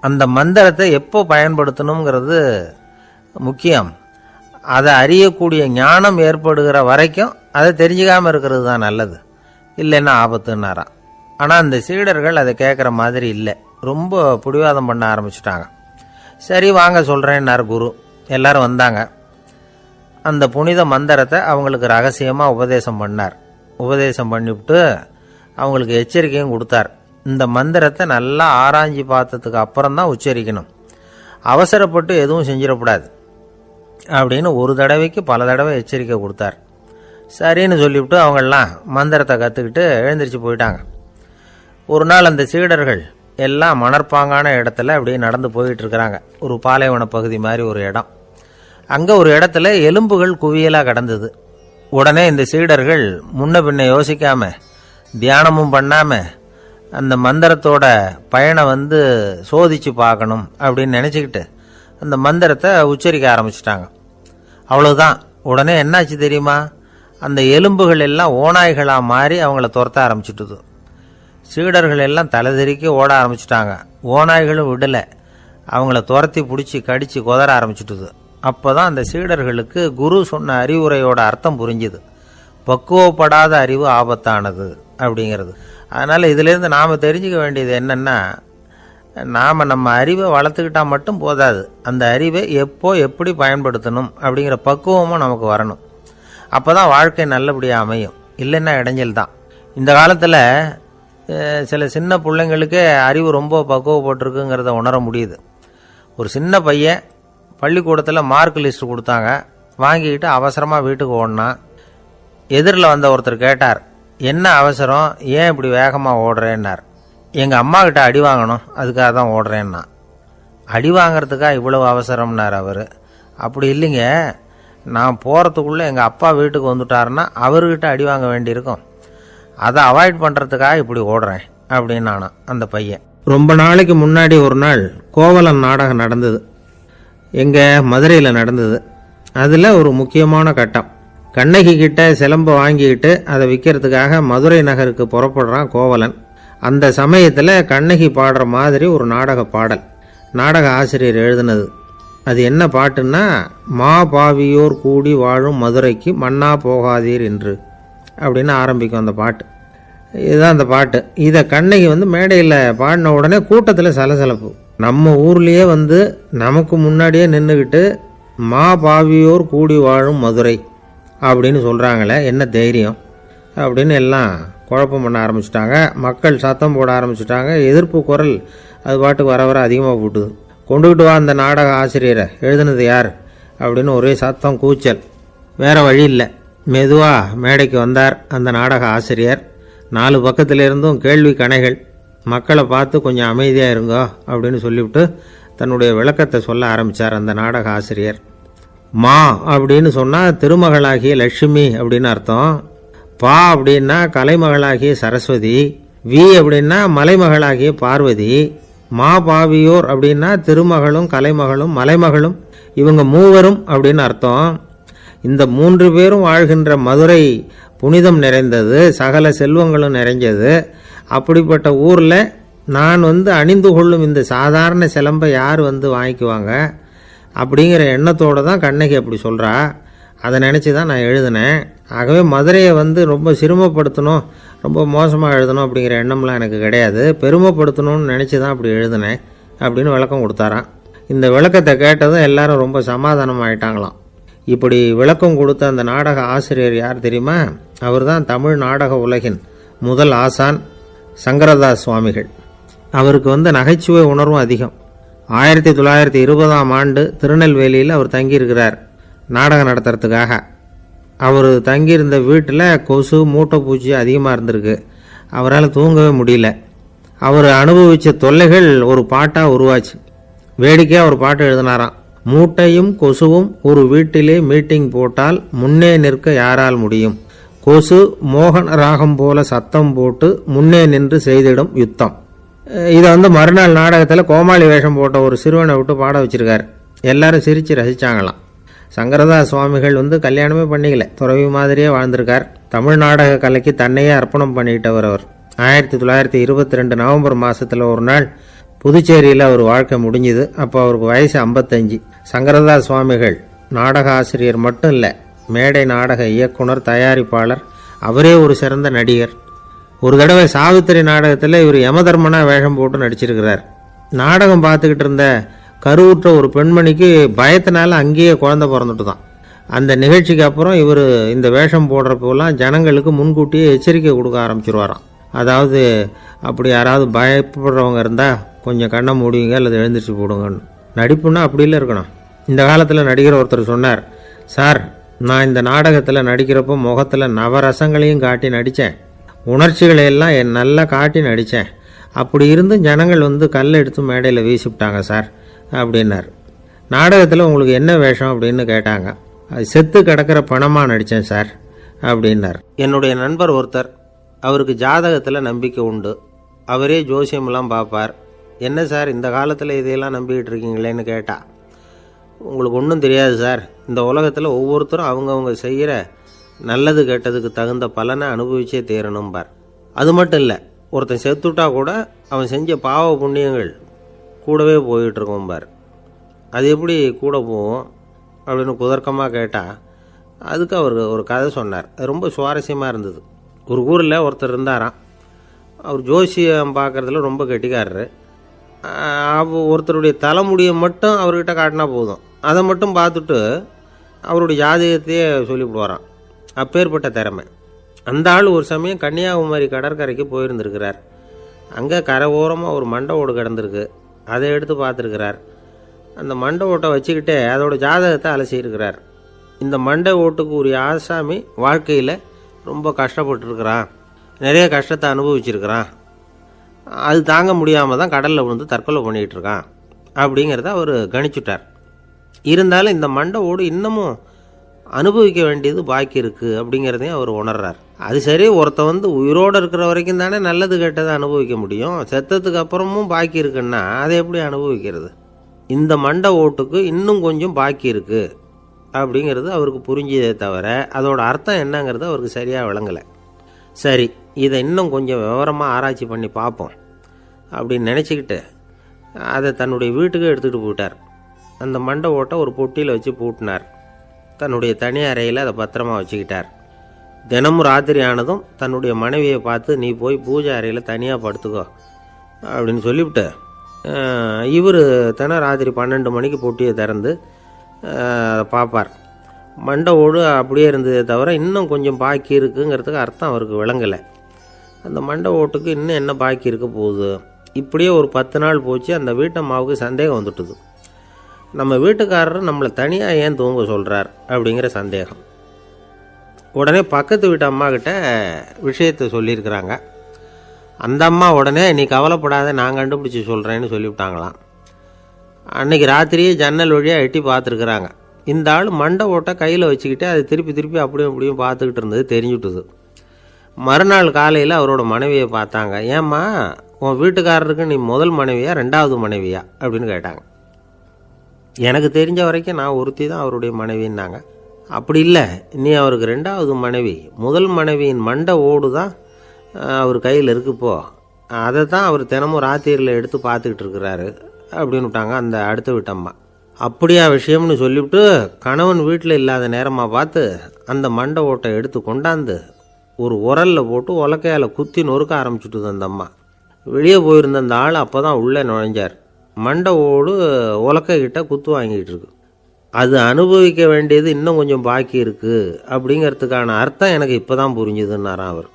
அந்த மந்திரத்தை எப்போ பயன்படுத்தணுங்கிறது முக்கியம். அதை அறியக்கூடிய ஞானம் ஏற்படுகிற வரைக்கும் அதை தெரிஞ்சுக்காமல் இருக்கிறது தான் நல்லது, இல்லைன்னா ஆபத்துன்னாராம். ஆனால் அந்த சீடர்கள் அதை கேட்குற மாதிரி இல்லை, ரொம்ப பிடிவாதம் பண்ண ஆரம்பிச்சுட்டாங்க. சரி வாங்க சொல்கிறேன்னார் குரு. எல்லாரும் வந்தாங்க. அந்த புனித மந்திரத்தை அவங்களுக்கு ரகசியமாக உபதேசம் பண்ணார். உபதேசம் பண்ணிவிட்டு அவங்களுக்கு எச்சரிக்கையும் கொடுத்தார். இந்த மந்திரத்தை நல்லா ஆராய்ச்சி பார்த்ததுக்கு அப்புறம் தான் உச்சரிக்கணும், அவசரப்பட்டு எதுவும் செஞ்சிடக்கூடாது அப்படின்னு ஒரு தடவைக்கு பல தடவை எச்சரிக்கை கொடுத்தார். சரின்னு சொல்லிவிட்டு அவங்கெல்லாம் மந்திரத்தை கற்றுக்கிட்டு எழுந்திரிச்சு போயிட்டாங்க. ஒரு நாள் அந்த சீடர்கள் எல்லாம் மணற்பாங்கான இடத்துல அப்படியே நடந்து போயிட்டு இருக்கிறாங்க. ஒரு பாலைவன பகுதி மாதிரி ஒரு இடம். அங்கே ஒரு இடத்துல எலும்புகள் குவியலாக கிடந்தது. உடனே இந்த சீடர்கள் முன்ன பின்ன யோசிக்காம, தியானமும் பண்ணாம, அந்த மந்திரத்தோட பயனை சோதிச்சு பார்க்கணும் அப்படின்னு நினச்சிக்கிட்டு அந்த மந்திரத்தை உச்சரிக்க ஆரம்பிச்சிட்டாங்க. அவ்வளவுதான். உடனே என்னாச்சு தெரியுமா? அந்த எலும்புகள் எல்லாம் ஓநாய்களாக மாறி அவங்கள துரத்த ஆரம்பிச்சுட்டுது. சீடர்கள் எல்லாம் தலைதெறிக்கி ஓட ஆரம்பிச்சிட்டாங்க. ஓநாய்களும் விடலை, அவங்கள துரத்தி பிடிச்சி கடிச்சு கொதற ஆரம்பிச்சுட்டுது. அப்போ தான் அந்த சீடர்களுக்கு குரு சொன்ன அறிவுரையோட அர்த்தம் புரிஞ்சுது. பக்குவப்படாத அறிவு ஆபத்தானது அப்படிங்கிறது. அதனால் இதிலேருந்து நாம் தெரிஞ்சுக்க வேண்டியது என்னென்னா, நாம் நம்ம அறிவை வளர்த்துக்கிட்டால் மட்டும் போதாது, அந்த அறிவை எப்போ எப்படி பயன்படுத்தணும் அப்படிங்கிற பக்குவமும் நமக்கு வரணும். அப்போ தான் வாழ்க்கை நல்லபடியாக அமையும். இல்லைன்னா இடைஞ்சல் தான். இந்த காலத்தில் சில சின்ன பிள்ளைங்களுக்கே அறிவு ரொம்ப பக்குவப்பட்டிருக்குங்கிறத உணர முடியுது. ஒரு சின்ன பையன் பள்ளிக்கூடத்தில் மார்க் லிஸ்ட் கொடுத்தாங்க, வாங்கிக்கிட்டு அவசரமாக வீட்டுக்கு ஓடினான். எதிரில் வந்த ஒருத்தர் கேட்டார், என்ன அவசரம், ஏன் இப்படி வேகமாக ஓடுறேன்னார். எங்கள் அம்மா கிட்ட அடி வாங்கணும், அதுக்காக தான் ஓடுறேன்னா. அடி வாங்கிறதுக்கா இவ்வளவு அவசரம்னார் அவர். அப்படி இல்லைங்க, நான் போகிறதுக்குள்ளே எங்கள் அப்பா வீட்டுக்கு வந்துட்டாருன்னா அவர்கிட்ட அடி வாங்க வேண்டியிருக்கும், அதை அவாய்ட் பண்ணுறதுக்காக இப்படி ஓடுறேன் அப்படின்னு நானா அந்த பையன். ரொம்ப நாளைக்கு முன்னாடி ஒரு நாள் கோவலன் நாடகம் நடந்தது. எங்கள் மதுரையில் நடந்தது. அதில் ஒரு முக்கியமான கட்டம், கண்ணகி கிட்ட சிலம்பை வாங்கிக்கிட்டு அதை விற்கிறதுக்காக மதுரை நகருக்கு புறப்படுறான் கோவலன். அந்த சமயத்தில் கண்ணகி பாடுற மாதிரி ஒரு நாடக பாடல் நாடக ஆசிரியர் எழுதினது. அது என்ன பாட்டுன்னா, மா பாவியோர் கூடி வாழும் மதுரைக்கு மன்னா போகாதீர் என்று அப்படின்னு ஆரம்பிக்கும் அந்த பாட்டு. இதுதான் அந்த பாட்டு. இதை கண்ணகி மேடையில் பாடின உடனே கூட்டத்தில் சலசலப்பு. நம்ம ஊர்லேயே நமக்கு முன்னாடியே நின்றுக்கிட்டு மா பாவியோர் கூடி வாழும் மதுரை அப்படின்னு சொல்கிறாங்களே, என்ன தைரியம் அப்படின்னு எல்லாம் குழப்பம் பண்ண ஆரம்பிச்சிட்டாங்க. மக்கள் சத்தம் போட ஆரம்பிச்சிட்டாங்க. எதிர்ப்பு குரல் அது பாட்டுக்கு வர வர அதிகமாக போட்டுது. கொண்டுக்கிட்டு வா அந்த நாடக ஆசிரியரை, எழுதுனது யார் அப்படின்னு ஒரே சத்தம், கூச்சல். வேறு வழி இல்லை. மெதுவாக மேடைக்கு வந்தார் அந்த நாடக ஆசிரியர். 4 பக்கத்திலிருந்தும் கேள்வி கணைகள். மக்களை பார்த்து கொஞ்சம் அமைதியாக இருங்கோ அப்படின்னு சொல்லிவிட்டு தன்னுடைய விளக்கத்தை சொல்ல ஆரம்பித்தார் அந்த நாடக ஆசிரியர். மா அப்படின்னு சொன்னால் திருமகளாகிய லட்சுமி அப்படின்னு அர்த்தம். பா அப்படின்னா கலைமகளாகிய சரஸ்வதி. வி அப்படின்னா மலைமகளாகிய பார்வதி. மா பாவியோர் அப்படின்னா திருமகளும் கலைமகளும் மலைமகளும், இவங்க மூவரும் அப்படின்னு அர்த்தம். இந்த 3 பேரும் வாழ்கின்ற மதுரை புனிதம் நிறைந்தது, சகல செல்வங்களும் நிறைஞ்சது. அப்படிப்பட்ட ஊரில் நான் அணிந்து கொள்ளும் இந்த சாதாரண சிலம்பை யார் வாங்கிக்குவாங்க அப்படிங்கிற எண்ணத்தோடு தான் கண்ணகி அப்படி சொல்கிறா. அதை நினச்சி தான் நான் எழுதினேன். ஆகவே மதுரையை ரொம்ப சிரமப்படுத்தணும், ரொம்ப மோசமாக எழுதணும் அப்படிங்கிற எண்ணம்லாம் எனக்கு கிடையாது, பெருமைப்படுத்தணும்னு நினச்சி தான் அப்படி எழுதினேன் அப்படின்னு விளக்கம் கொடுத்தாராம். இந்த விளக்கத்தை கேட்டதும் எல்லாரும் ரொம்ப சமாதானம் ஆயிட்டாங்களாம். இப்படி விளக்கம் கொடுத்த அந்த நாடக ஆசிரியர் யார் தெரியுமா? அவர் தான் தமிழ் நாடக உலகின் முதல் ஆசான் சங்கரதாஸ் சுவாமிகள். அவருக்கு நகைச்சுவை உணர்வும் அதிகம். 1920ஆம் ஆண்டு திருநெல்வேலியில் அவர் தங்கியிருக்கிறார் நாடகம் நடத்துறதுக்காக. அவர் தங்கியிருந்த வீட்டில் கொசு மூட்டைப்பூச்சி அதிகமாக இருந்திருக்கு. அவரால் தூங்கவே முடியல. அவர் அனுபவித்த தொல்லைகள் ஒரு பாட்டாக உருவாச்சு. வேடிக்கையாக ஒரு பாட்டு எழுதினாராம். மூட்டையும் கொசுவும் ஒரு வீட்டிலே மீட்டிங் போட்டால் முன்னே நிற்க யாரால் முடியும், கொசு மோகன ராகம் போல சத்தம் போட்டு முன்னே நின்று செய்திடும் யுத்தம். இதை மறுநாள் நாடகத்தில் கோமாளி வேஷம் போட்ட ஒரு சிறுவனை விட்டு பாட வச்சிருக்காரு. எல்லாரும் சிரித்து ரசித்தாங்களாம். சங்கரதாஸ் சுவாமிகள் கல்யாணமே பண்ணிக்கல, துறவி மாதிரியே வாழ்ந்திருக்கார். தமிழ் நாடக கலைக்கு தன்னையே அர்ப்பணம் பண்ணிக்கிட்டவர் அவர். 1922 நவம்பர் மாதத்தில் ஒரு நாள் புதுச்சேரியில் அவர் வாழ்க்கை முடிஞ்சுது. அப்போ அவருக்கு வயசு 55. சங்கரதாஸ் சுவாமிகள் நாடக ஆசிரியர் மட்டும் இல்லை, மேடை நாடக இயக்குனர், தயாரிப்பாளர், அவரே ஒரு சிறந்த நடிகர். ஒரு தடவை சாவித்திரி நாடகத்தில் இவர் யமதர்மனா வேஷம் போட்டு நடிச்சிருக்கிறார். நாடகம் பார்த்துக்கிட்டு இருந்த கருவுற்ற ஒரு பெண்மணிக்கு பயத்தினால அங்கேயே குழந்தை பிறந்துட்டு தான். அந்த நிகழ்ச்சிக்கு அப்புறம் இவர் இந்த வேஷம் போடுறப்போலாம் ஜனங்களுக்கு முன்கூட்டியே எச்சரிக்கை கொடுக்க ஆரம்பிச்சிருவாராம். அதாவது அப்படி யாராவது பயப்படுறவங்க இருந்தால் கொஞ்சம் கண்ணை மூடிங்க அல்லது எழுந்திரிச்சு போடுங்கன்னு. நடிப்புன்னா அப்படிலாம் இருக்கணும். இந்த காலத்தில் நடிகர் ஒருத்தர் சொன்னார், சார் நான் இந்த நாடகத்தில் நடிக்கிறப்போ முகத்தில் நவரசங்களையும் காட்டி நடித்தேன், உணர்ச்சிகளை எல்லாம் நல்லா காட்டி நடித்தேன். அப்படி இருந்து ஜனங்கள் வந்து கல்லை எடுத்து மேடையில் வீசிவிட்டாங்க சார் அப்படின்னார். நாடகத்தில் உங்களுக்கு என்ன வேஷம் அப்படின்னு கேட்டாங்க. அது செத்து கிடக்கிற பணமாக நடித்தேன் சார் அப்படின்னார். என்னுடைய நண்பர் ஒருத்தர், அவருக்கு ஜாதகத்தில் நம்பிக்கை உண்டு, அவரே ஜோசியமெல்லாம் பார்ப்பார். என்ன சார் இந்த காலத்தில் இதையெல்லாம் நம்பிக்கிட்டு இருக்கீங்களேன்னு கேட்டா, உங்களுக்கு ஒன்றும் தெரியாது சார், இந்த உலகத்தில் ஒவ்வொருத்தரும் அவங்கவுங்க செய்கிற நல்லது கெட்டதுக்கு தகுந்த பலனை அனுபவிச்சே தேரணும்பார். அது மட்டும் இல்லை, ஒருத்தன் செத்துட்டா கூட அவன் செஞ்ச பாவ புண்ணியங்கள் கூடவே போயிட்டு இருக்கோம்பார். அது எப்படி கூட போகும் அப்படின்னு குதர்க்கமாக கேட்டால் அதுக்கு அவர் ஒரு கதை சொன்னார். அது ரொம்ப சுவாரஸ்யமாக இருந்தது. ஒரு ஊரில் ஒருத்தர் இருந்தாராம். அவர் ஜோசியம் பார்க்குறதுல ரொம்ப கெட்டிக்காரரு. ஒருத்தருடைய தலைமுடியை மட்டும் அவர்கிட்ட காட்டினா போதும், அதை மட்டும் பார்த்துட்டு அவருடைய ஜாதகத்தையே சொல்லிவிடுவாராம். அப்பேற்பட்ட திறமை. அந்த ஆள் ஒரு சமயம் கன்னியாகுமரி கடற்கரைக்கு போயிருந்திருக்கிறார். அங்கே கரை ஓரமாக ஒரு மண்டை ஓடு கிடந்திருக்கு. அதை எடுத்து பார்த்துருக்கிறார். அந்த மண்டை ஓட்டை வச்சுக்கிட்டே அதோட ஜாதகத்தை அலசியிருக்கிறார். இந்த மண்டை ஓட்டுக்கு உரிய ஆசாமி வாழ்க்கையில் ரொம்ப கஷ்டப்பட்டுருக்கிறான், நிறைய கஷ்டத்தை அனுபவிச்சிருக்கிறான், அது தாங்க முடியாமல் தான் கடலில் விழுந்து தற்கொலை பண்ணிகிட்டு இருக்கான் அப்படிங்கிறத அவர் கணிச்சுட்டார். இருந்தாலும் இந்த மண்டை ஓடு இன்னமும் அனுபவிக்க வேண்டியது பாக்கி இருக்குது அப்படிங்கிறதையும் அவர் உணர்றார். அது சரி, ஒருத்த வந்து உயிரோடு இருக்கிற வரைக்கும் தானே நல்லது கெட்டதை அனுபவிக்க முடியும். செத்ததுக்கு அப்புறமும் பாக்கி இருக்குன்னா அதை எப்படி அனுபவிக்கிறது? இந்த மண்டை ஓட்டுக்கு இன்னும் கொஞ்சம் பாக்கி இருக்குது அப்படிங்கிறது அவருக்கு புரிஞ்சதே தவிர அதோட அர்த்தம் என்னங்கிறது அவருக்கு சரியாக விளங்கலை. சரி, இதை இன்னும் கொஞ்சம் விவரமாக ஆராய்ச்சி பண்ணி பார்ப்போம் அப்படின்னு நினச்சிக்கிட்டு அதை தன்னுடைய வீட்டுக்கு எடுத்துகிட்டு போயிட்டார். அந்த மண்டை ஓட்டை ஒரு பொட்டியில் வச்சு பூட்டினார். தன்னுடைய தனி அறையில் அதை பத்திரமா வச்சுக்கிட்டார். தினமும் ராத்திரி ஆனதும் தன்னுடைய மனைவியை பார்த்து, நீ போய் பூஜை அறையில் தனியாக படுத்துக்கோ அப்படின்னு சொல்லிவிட்டு இவர் தினம் ராத்திரி 12 மணிக்கு பொட்டியை திறந்து அதை பார்ப்பார். மண்டை ஓடு அப்படியே இருந்ததே தவிர இன்னும் கொஞ்சம் பாக்கி இருக்குங்கிறதுக்கு அர்த்தம் அவருக்கு விளங்கலை. அந்த மண்டை ஓட்டுக்கு இன்னும் என்ன பாக்கி இருக்க போகுது? இப்படியே ஒரு 10 நாள் போச்சு. அந்த வீட்டம்மாவுக்கு சந்தேகம் வந்துட்டுது. நம்ம வீட்டுக்காரர் நம்மளை தனியாக ஏன் தூங்க சொல்கிறார் அப்படிங்கிற சந்தேகம். உடனே பக்கத்து வீட்டு அம்மா கிட்ட விஷயத்தை சொல்லியிருக்கிறாங்க. அந்த அம்மா உடனே, நீ கவலைப்படாத, நான் கண்டுபிடிச்சி சொல்கிறேன்னு சொல்லிவிட்டாங்களாம். அன்னைக்கு ராத்திரியே ஜன்னல் வழியாக எட்டி பார்த்துருக்குறாங்க. இந்த ஆள் மண்டை ஓட்டை கையில் வச்சுக்கிட்டு அதை திருப்பி திருப்பி அப்படியும் இப்படியும் பார்த்துக்கிட்டு இருந்தது தெரிஞ்சுட்டுது. மறுநாள் காலையில் அவரோட மனைவியை பார்த்தாங்க. ஏம்மா, உன் வீட்டுக்காரருக்கு நீ முதல் மனைவியா 2வது மனைவியா அப்படின்னு கேட்டாங்க. எனக்கு தெரிஞ்ச வரைக்கும் நான் ஒருத்தி தான் அவருடைய மனைவின்னாங்க. அப்படி இல்லை, நீ அவருக்கு 2வது மனைவி. முதல் மனைவியின் மண்டை ஓடு தான் அவர் கையில் இருக்குப்போ, அதை தான் அவர் தினமும் ராத்திரியில் எடுத்து பார்த்துக்கிட்டு இருக்கிறாரு அப்படின்னு விட்டாங்க அந்த அடுத்த வீட்டம்மா. அப்படியா விஷயம்னு சொல்லிவிட்டு கணவன் வீட்டில் இல்லாத நேரமாக பார்த்து அந்த மண்டை ஓட்டை எடுத்து கொண்டாந்து ஒரு உரலில் போட்டு உலக்கையால் குத்தி நொறுக்க ஆரம்பிச்சுட்டுது அந்த அம்மா. வெளியே போயிருந்த அந்த ஆள் அப்போ தான் உள்ளே நுழைஞ்சார். மண்டை ஓடு உலக்கைக்கிட்ட குத்து வாங்கிட்டு இருக்கு. அது அனுபவிக்க வேண்டியது இன்னும் கொஞ்சம் பாக்கி இருக்குது அப்படிங்கிறதுக்கான அர்த்தம் எனக்கு இப்போ தான் புரிஞ்சுதுன்னாராம் அவர்.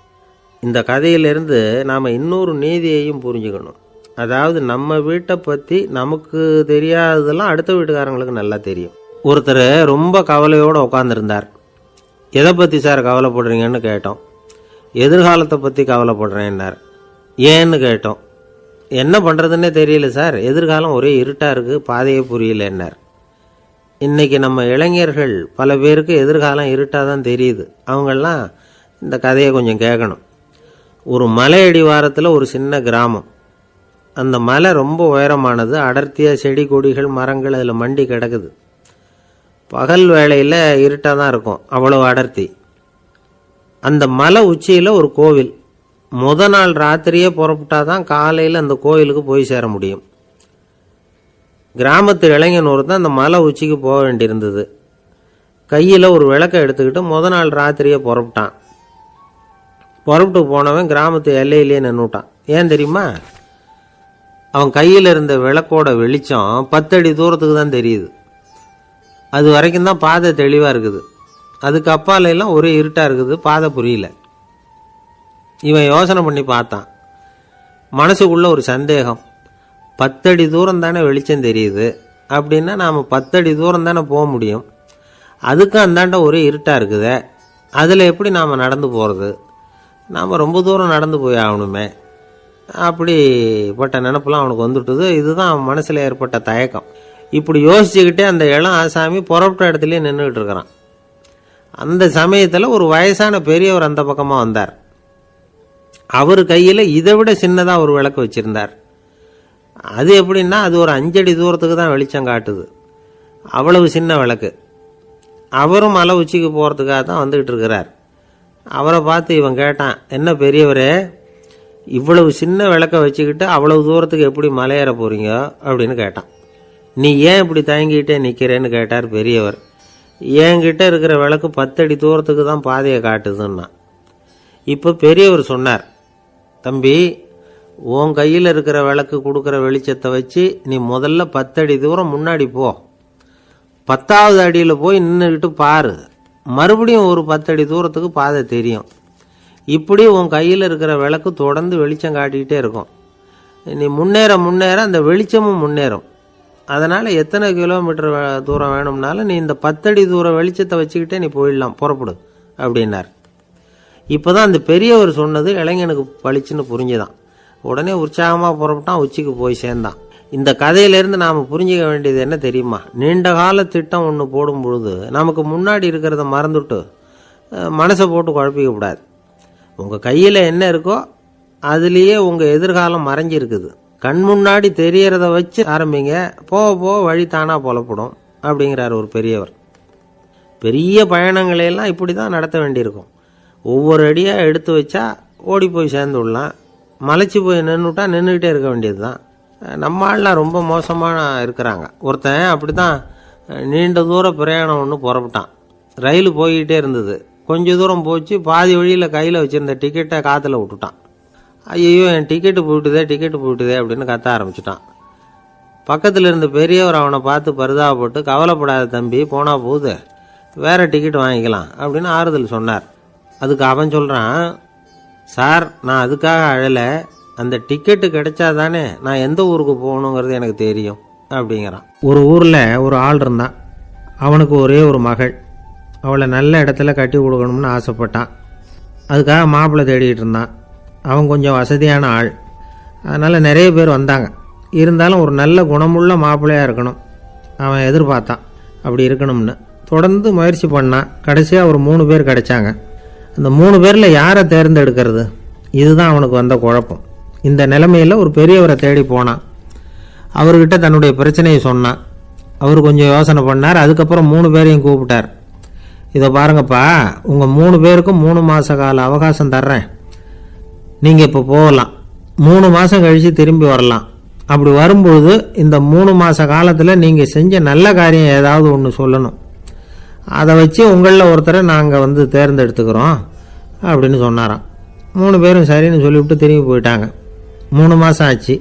இந்த கதையிலேருந்து நாம் இன்னொரு நீதியையும் புரிஞ்சுக்கணும். அதாவது நம்ம வீட்டை பற்றி நமக்கு தெரியாததெல்லாம் அடுத்த வீட்டுக்காரங்களுக்கு நல்லா தெரியும். ஒருத்தர் ரொம்ப கவலையோடு உட்காந்துருந்தார். எதை பற்றி சார் கவலைப்படுறீங்கன்னு கேட்டோம். எதிர்காலத்தை பற்றி கவலைப்படுறேன்னார். ஏன்னு கேட்டோம். என்ன பண்ணுறதுன்னே தெரியல சார், எதிர்காலம் ஒரே இருட்டாக இருக்குது, பாதையே புரியலன்னார். இன்றைக்கி நம்ம இளைஞர்கள் பல பேருக்கு எதிர்காலம் இருட்டாக தான் தெரியுது. அவங்கெல்லாம் இந்த கதையை கொஞ்சம் கேட்கணும். ஒரு மலை அடிவாரத்தில் ஒரு சின்ன கிராமம். அந்த மலை ரொம்ப உயரமானது. அடர்த்தியாக செடி கொடிகள் மரங்கள் அதில் மண்டி கிடக்குது. பகல் வேளையில் இருட்டாக தான் இருக்கும், அவ்வளோ அடர்த்தி. அந்த மலை உச்சியில் ஒரு கோவில். நாள் ராத்திரியே புறப்பட்டாதான் காலையில் அந்த கோயிலுக்கு போய் சேர முடியும். கிராமத்து இளைஞன் ஒருத்தன் அந்த மலை உச்சிக்கு போக வேண்டியிருந்தது. கையில் ஒரு விளக்கை எடுத்துக்கிட்டு நாள் ராத்திரியே புறப்பட்டான். புறப்பட்டு போனவன் கிராமத்து எல்லையிலேயே நின்றுட்டான். ஏன் தெரியுமா? அவன் கையில் இருந்த விளக்கோட வெளிச்சம் 10 அடி தூரத்துக்கு தான் தெரியுது. அது வரைக்கும் தான் பாதை தெளிவாக இருக்குது. அதுக்கு அப்பாலெல்லாம் ஒரே இருட்டாக இருக்குது, பாதை புரியல. இவன் யோசனை பண்ணி பார்த்தான். மனசுக்குள்ள ஒரு சந்தேகம். 10 அடி தூரம் தானே வெளிச்சம் தெரியுது அப்படின்னா நாம் 10 அடி தூரம் தானே போக முடியும். அதுக்கும் அந்தாண்ட ஒரே இருட்டாக இருக்குதே, அதில் எப்படி நாம் நடந்து போகிறது? நாம் ரொம்ப தூரம் நடந்து போய் ஆகணுமே அப்படிப்பட்ட நினப்பெல்லாம் அவனுக்கு வந்துட்டுது. இதுதான் அவன் மனசில் ஏற்பட்ட தயக்கம். இப்படி யோசிச்சுக்கிட்டே அந்த இளம் ஆசாமி புறப்பட்ட இடத்துலயே நின்றுக்கிட்டு இருக்கிறான். அந்த சமயத்தில் ஒரு வயசான பெரியவர் அந்த பக்கமாக வந்தார். அவர் கையில் இதை விட சின்னதாக ஒரு விளக்கு வச்சுருந்தார். அது எப்படின்னா அது ஒரு 5 அடி தூரத்துக்கு தான் வெளிச்சம் காட்டுது. அவ்வளவு சின்ன விளக்கு. அவரும் மலை உச்சிக்கு போகிறதுக்காக தான் வந்துக்கிட்டு இருக்கிறார். அவரை பார்த்து இவன் கேட்டான், என்ன பெரியவரே, இவ்வளவு சின்ன விளக்கை வச்சுக்கிட்டு அவ்வளவு தூரத்துக்கு எப்படி மலையேற போகிறீங்க அப்படின்னு கேட்டான். நீ ஏன் இப்படி தயங்கிட்டே நிற்கிறேன்னு கேட்டார் பெரியவர். என்கிட்ட இருக்கிற விளக்கு 10 அடி தூரத்துக்கு தான் பாதையை காட்டுதுன்னா. இப்போ பெரியவர் சொன்னார், தம்பி, உன் கையில் இருக்கிற விளக்கு கொடுக்குற வெளிச்சத்தை வச்சு நீ முதல்ல 10 அடி தூரம் முன்னாடி போ. 10வது அடியில் போய் நின்றுக்கிட்டு பாரு. மறுபடியும் ஒரு 10 அடி தூரத்துக்கு பாதை தெரியும். இப்படி உன் கையில் இருக்கிற விளக்கு தொடர்ந்து வெளிச்சம் காட்டிக்கிட்டே இருக்கும். நீ முன்னேற முன்னேற அந்த வெளிச்சமும் முன்னேறும். அதனால் எத்தனை கிலோமீட்டர் தூரம் வேணும்னாலும் நீ இந்த 10 அடி தூரம் வெளிச்சத்தை வச்சுக்கிட்டே நீ போயிடலாம், புறப்படு அப்படின்னார். இப்போ தான் அந்த பெரியவர் சொன்னது இளைஞனுக்கு பளிச்சுன்னு புரிஞ்சுதான். உடனே உற்சாகமாக புறப்பட்டான், உச்சிக்கு போய் சேர்ந்தான். இந்த கதையிலேருந்து நாம் புரிஞ்சிக்க வேண்டியது என்ன தெரியுமா? நீண்ட கால திட்டம் ஒன்று போடும் பொழுது நமக்கு முன்னாடி இருக்கிறத மறந்துட்டு மனசை போட்டு குழப்பிக்க கூடாது. உங்கள் கையில் என்ன இருக்கோ அதுலேயே உங்கள் எதிர்காலம் மறைஞ்சிருக்குது. கண் முன்னாடி தெரியறத வச்சு ஆரம்பிங்க, போக போக வழி தானாக புலப்படும் அப்படிங்கிறார் ஒரு பெரியவர். பெரிய பயணங்களையெல்லாம் இப்படி தான் நடத்த வேண்டியிருக்கும். ஒவ்வொரு அடியாக எடுத்து வச்சா ஓடி போய் சேர்ந்து விடலாம். மலைச்சி போய் நின்றுட்டா நின்றுக்கிட்டே இருக்க வேண்டியது தான். நம்ம ஆள்லாம் ரொம்ப மோசமாக இருக்கிறாங்க. ஒருத்தன் அப்படி தான் நீண்ட தூர பிரயாணம் ஒன்று புறப்பட்டான். ரயில் போய்கிட்டே இருந்தது. கொஞ்சம் தூரம் போச்சு, பாதி வழியில் கையில் வச்சுருந்த டிக்கெட்டை காற்றுல விட்டுட்டான். ஐயோ, என் டிக்கெட்டு போயிட்டுதே அப்படின்னு கத்த ஆரம்பிச்சிட்டான். பக்கத்தில் இருந்த பெரியவர் அவனை பார்த்து பரிதாபப்பட்டு, கவலைப்படாத தம்பி, போனால் போகுது, வேறு டிக்கெட் வாங்கிக்கலாம் அப்படின்னு ஆறுதல் சொன்னார். அதுக்கு அவன் சொல்கிறான், சார், நான் அதுக்காக அழலை, அந்த டிக்கெட்டு கிடைச்சா தானே நான் எந்த ஊருக்கு போகணுங்கிறது எனக்கு தெரியும் அப்படிங்கிறான். ஒரு ஊரில் ஒரு ஆள் இருந்தான். அவனுக்கு ஒரே ஒரு மகள். அவளை நல்ல இடத்துல கட்டி கொடுக்கணும்னு ஆசைப்பட்டான். அதுக்காக மாப்பிள்ளை தேடிக்கிட்டு இருந்தான். அவன் கொஞ்சம் வசதியான ஆள். அதனால் நிறைய பேர் வந்தாங்க. இருந்தாலும் ஒரு நல்ல குணமுள்ள மாப்பிள்ளையாக இருக்கணும் அவன் எதிர்பார்த்தான். அப்படி இருக்கணும்னு தொடர்ந்து முயற்சி பண்ணான். கடைசியாக ஒரு 3 பேர் கிடைச்சாங்க. அந்த 3 பேரில் யாரை தேர்ந்தெடுக்கிறது? இதுதான் அவனுக்கு வந்த குழப்பம். இந்த நிலைமையில் ஒரு பெரியவரை தேடி போனான். அவர்கிட்ட தன்னுடைய பிரச்சனையை சொன்னான். அவர் கொஞ்சம் யோசனை பண்ணார். அதுக்கப்புறம் 3 பேரையும் கூப்பிட்டார். இதை பாருங்கப்பா, உங்கள் 3 பேருக்கும் 3 மாத கால அவகாசம் தர்றேன். நீங்கள் இப்போ போகலாம். 3 மாதம் கழித்து திரும்பி வரலாம். அப்படி வரும்பொழுது இந்த 3 மாத காலத்தில் நீங்கள் செஞ்ச நல்ல காரியம் ஏதாவது ஒன்று சொல்லணும். அதை வச்சு உங்களில் ஒருத்தரை நாங்கள் தேர்ந்தெடுத்துக்கிறோம் அப்படின்னு சொன்னாராம். 3 பேரும் சரின்னு சொல்லிவிட்டு திரும்பி போயிட்டாங்க. 3 மாதம் ஆச்சு.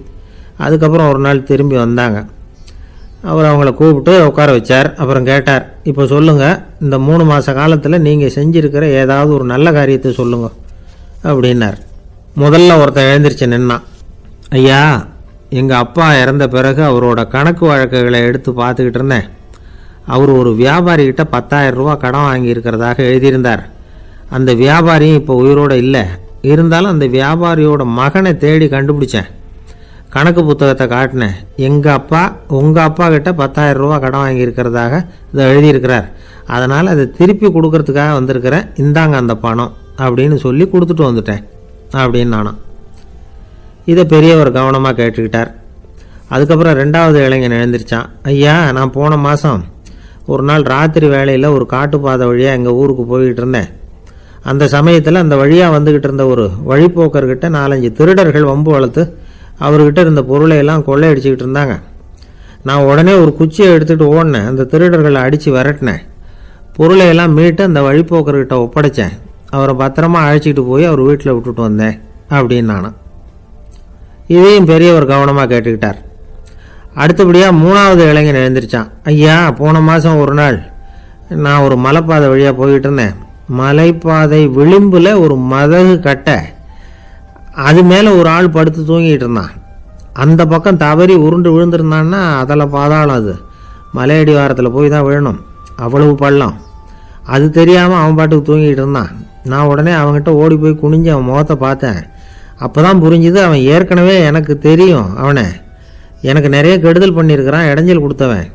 அதுக்கப்புறம் ஒரு நாள் திரும்பி வந்தாங்க. அவர் அவங்கள கூப்பிட்டு உட்கார வச்சார். அப்புறம் கேட்டார், இப்போ சொல்லுங்கள், இந்த 3 மாத காலத்தில் நீங்கள் செஞ்சுருக்கிற ஏதாவது ஒரு நல்ல காரியத்தை சொல்லுங்க அப்படின்னார். முதல்ல ஒருத்தன் எழுந்திரிச்சு நின்னான். ஐயா, எங்கள் அப்பா இறந்த பிறகு அவரோட கணக்கு வழக்குகளை எடுத்து பார்த்துக்கிட்டு இருந்தேன். அவர் ஒரு வியாபாரிகிட்ட 10,000 ரூபா கடன் வாங்கியிருக்கிறதாக எழுதியிருந்தார். அந்த வியாபாரியும் இப்போ உயிரோடு இல்லை. இருந்தாலும் அந்த வியாபாரியோட மகனை தேடி கண்டுபிடிச்சேன். கணக்கு புத்தகத்தை காட்டினேன். எங்கள் அப்பா உங்கள் அப்பா கிட்ட 10,000 ரூபா கடன் வாங்கியிருக்கிறதாக இதை எழுதியிருக்கிறார். அதனால் அதை திருப்பி கொடுக்கறதுக்காக வந்திருக்கிறேன். இந்தாங்க அந்த பணம் அப்படின்னு சொல்லி கொடுத்துட்டு வந்துட்டேன் அப்படின்னு நானும். இதை பெரியவர் கவனமாக கேட்டுக்கிட்டார். அதுக்கப்புறம் 2வது இளைஞன் எழுந்திரிச்சான். ஐயா, நான் போன மாதம் ஒரு நாள் ராத்திரி வேளையில் ஒரு காட்டுப்பாதை வழியாக எங்கள் ஊருக்கு போய்கிட்டு இருந்தேன். அந்த சமயத்தில் அந்த வழியாக வந்துக்கிட்டு இருந்த ஒரு வழிப்போக்கர்கிட்ட 4-5 திருடர்கள் வம்பு வளர்த்து அவர்கிட்ட இருந்த பொருளை எல்லாம் கொள்ளையடிச்சிக்கிட்டு இருந்தாங்க. நான் உடனே ஒரு குச்சியை எடுத்துகிட்டு ஓடினேன். அந்த திருடர்களை அடித்து விரட்டினேன். பொருளை எல்லாம் மீட்டு அந்த வழிப்போக்கர்கிட்ட ஒப்படைச்சேன். அவரை பத்திரமா அழைச்சிக்கிட்டு போய் அவர் வீட்டில் விட்டுட்டு வந்தேன் அப்படின்னு நானும். இதையும் பெரியவர் கவனமாக கேட்டுக்கிட்டார். அடுத்தபடியாக 3வது இளைஞன் எழுந்திரிச்சான். ஐயா, போன மாதம் ஒரு நாள் நான் ஒரு மலைப்பாதை வழியாக போய்கிட்டு இருந்தேன். மலைப்பாதை விளிம்பில் ஒரு மதகு கட்டை, அது மேலே ஒரு ஆள் படுத்து தூங்கிட்டு இருந்தான். அந்த பக்கம் தவறி உருண்டு விழுந்திருந்தான்னா அதில் பாதாளம். அது மலையடி வாரத்தில் போய் தான் விழணும். அவ்வளவு பள்ளம். அது தெரியாமல் அவன் பாட்டுக்கு தூங்கிட்டு இருந்தான். நான் உடனே அவன்கிட்ட ஓடி போய் குனிஞ்சு அவன் முகத்தை பார்த்தேன். அப்போ தான் புரிஞ்சுது, அவன் ஏற்கனவே எனக்கு தெரியும், அவனை எனக்கு நிறைய கெடுதல் பண்ணியிருக்கிறான், இடைஞ்சல் கொடுத்தவன்.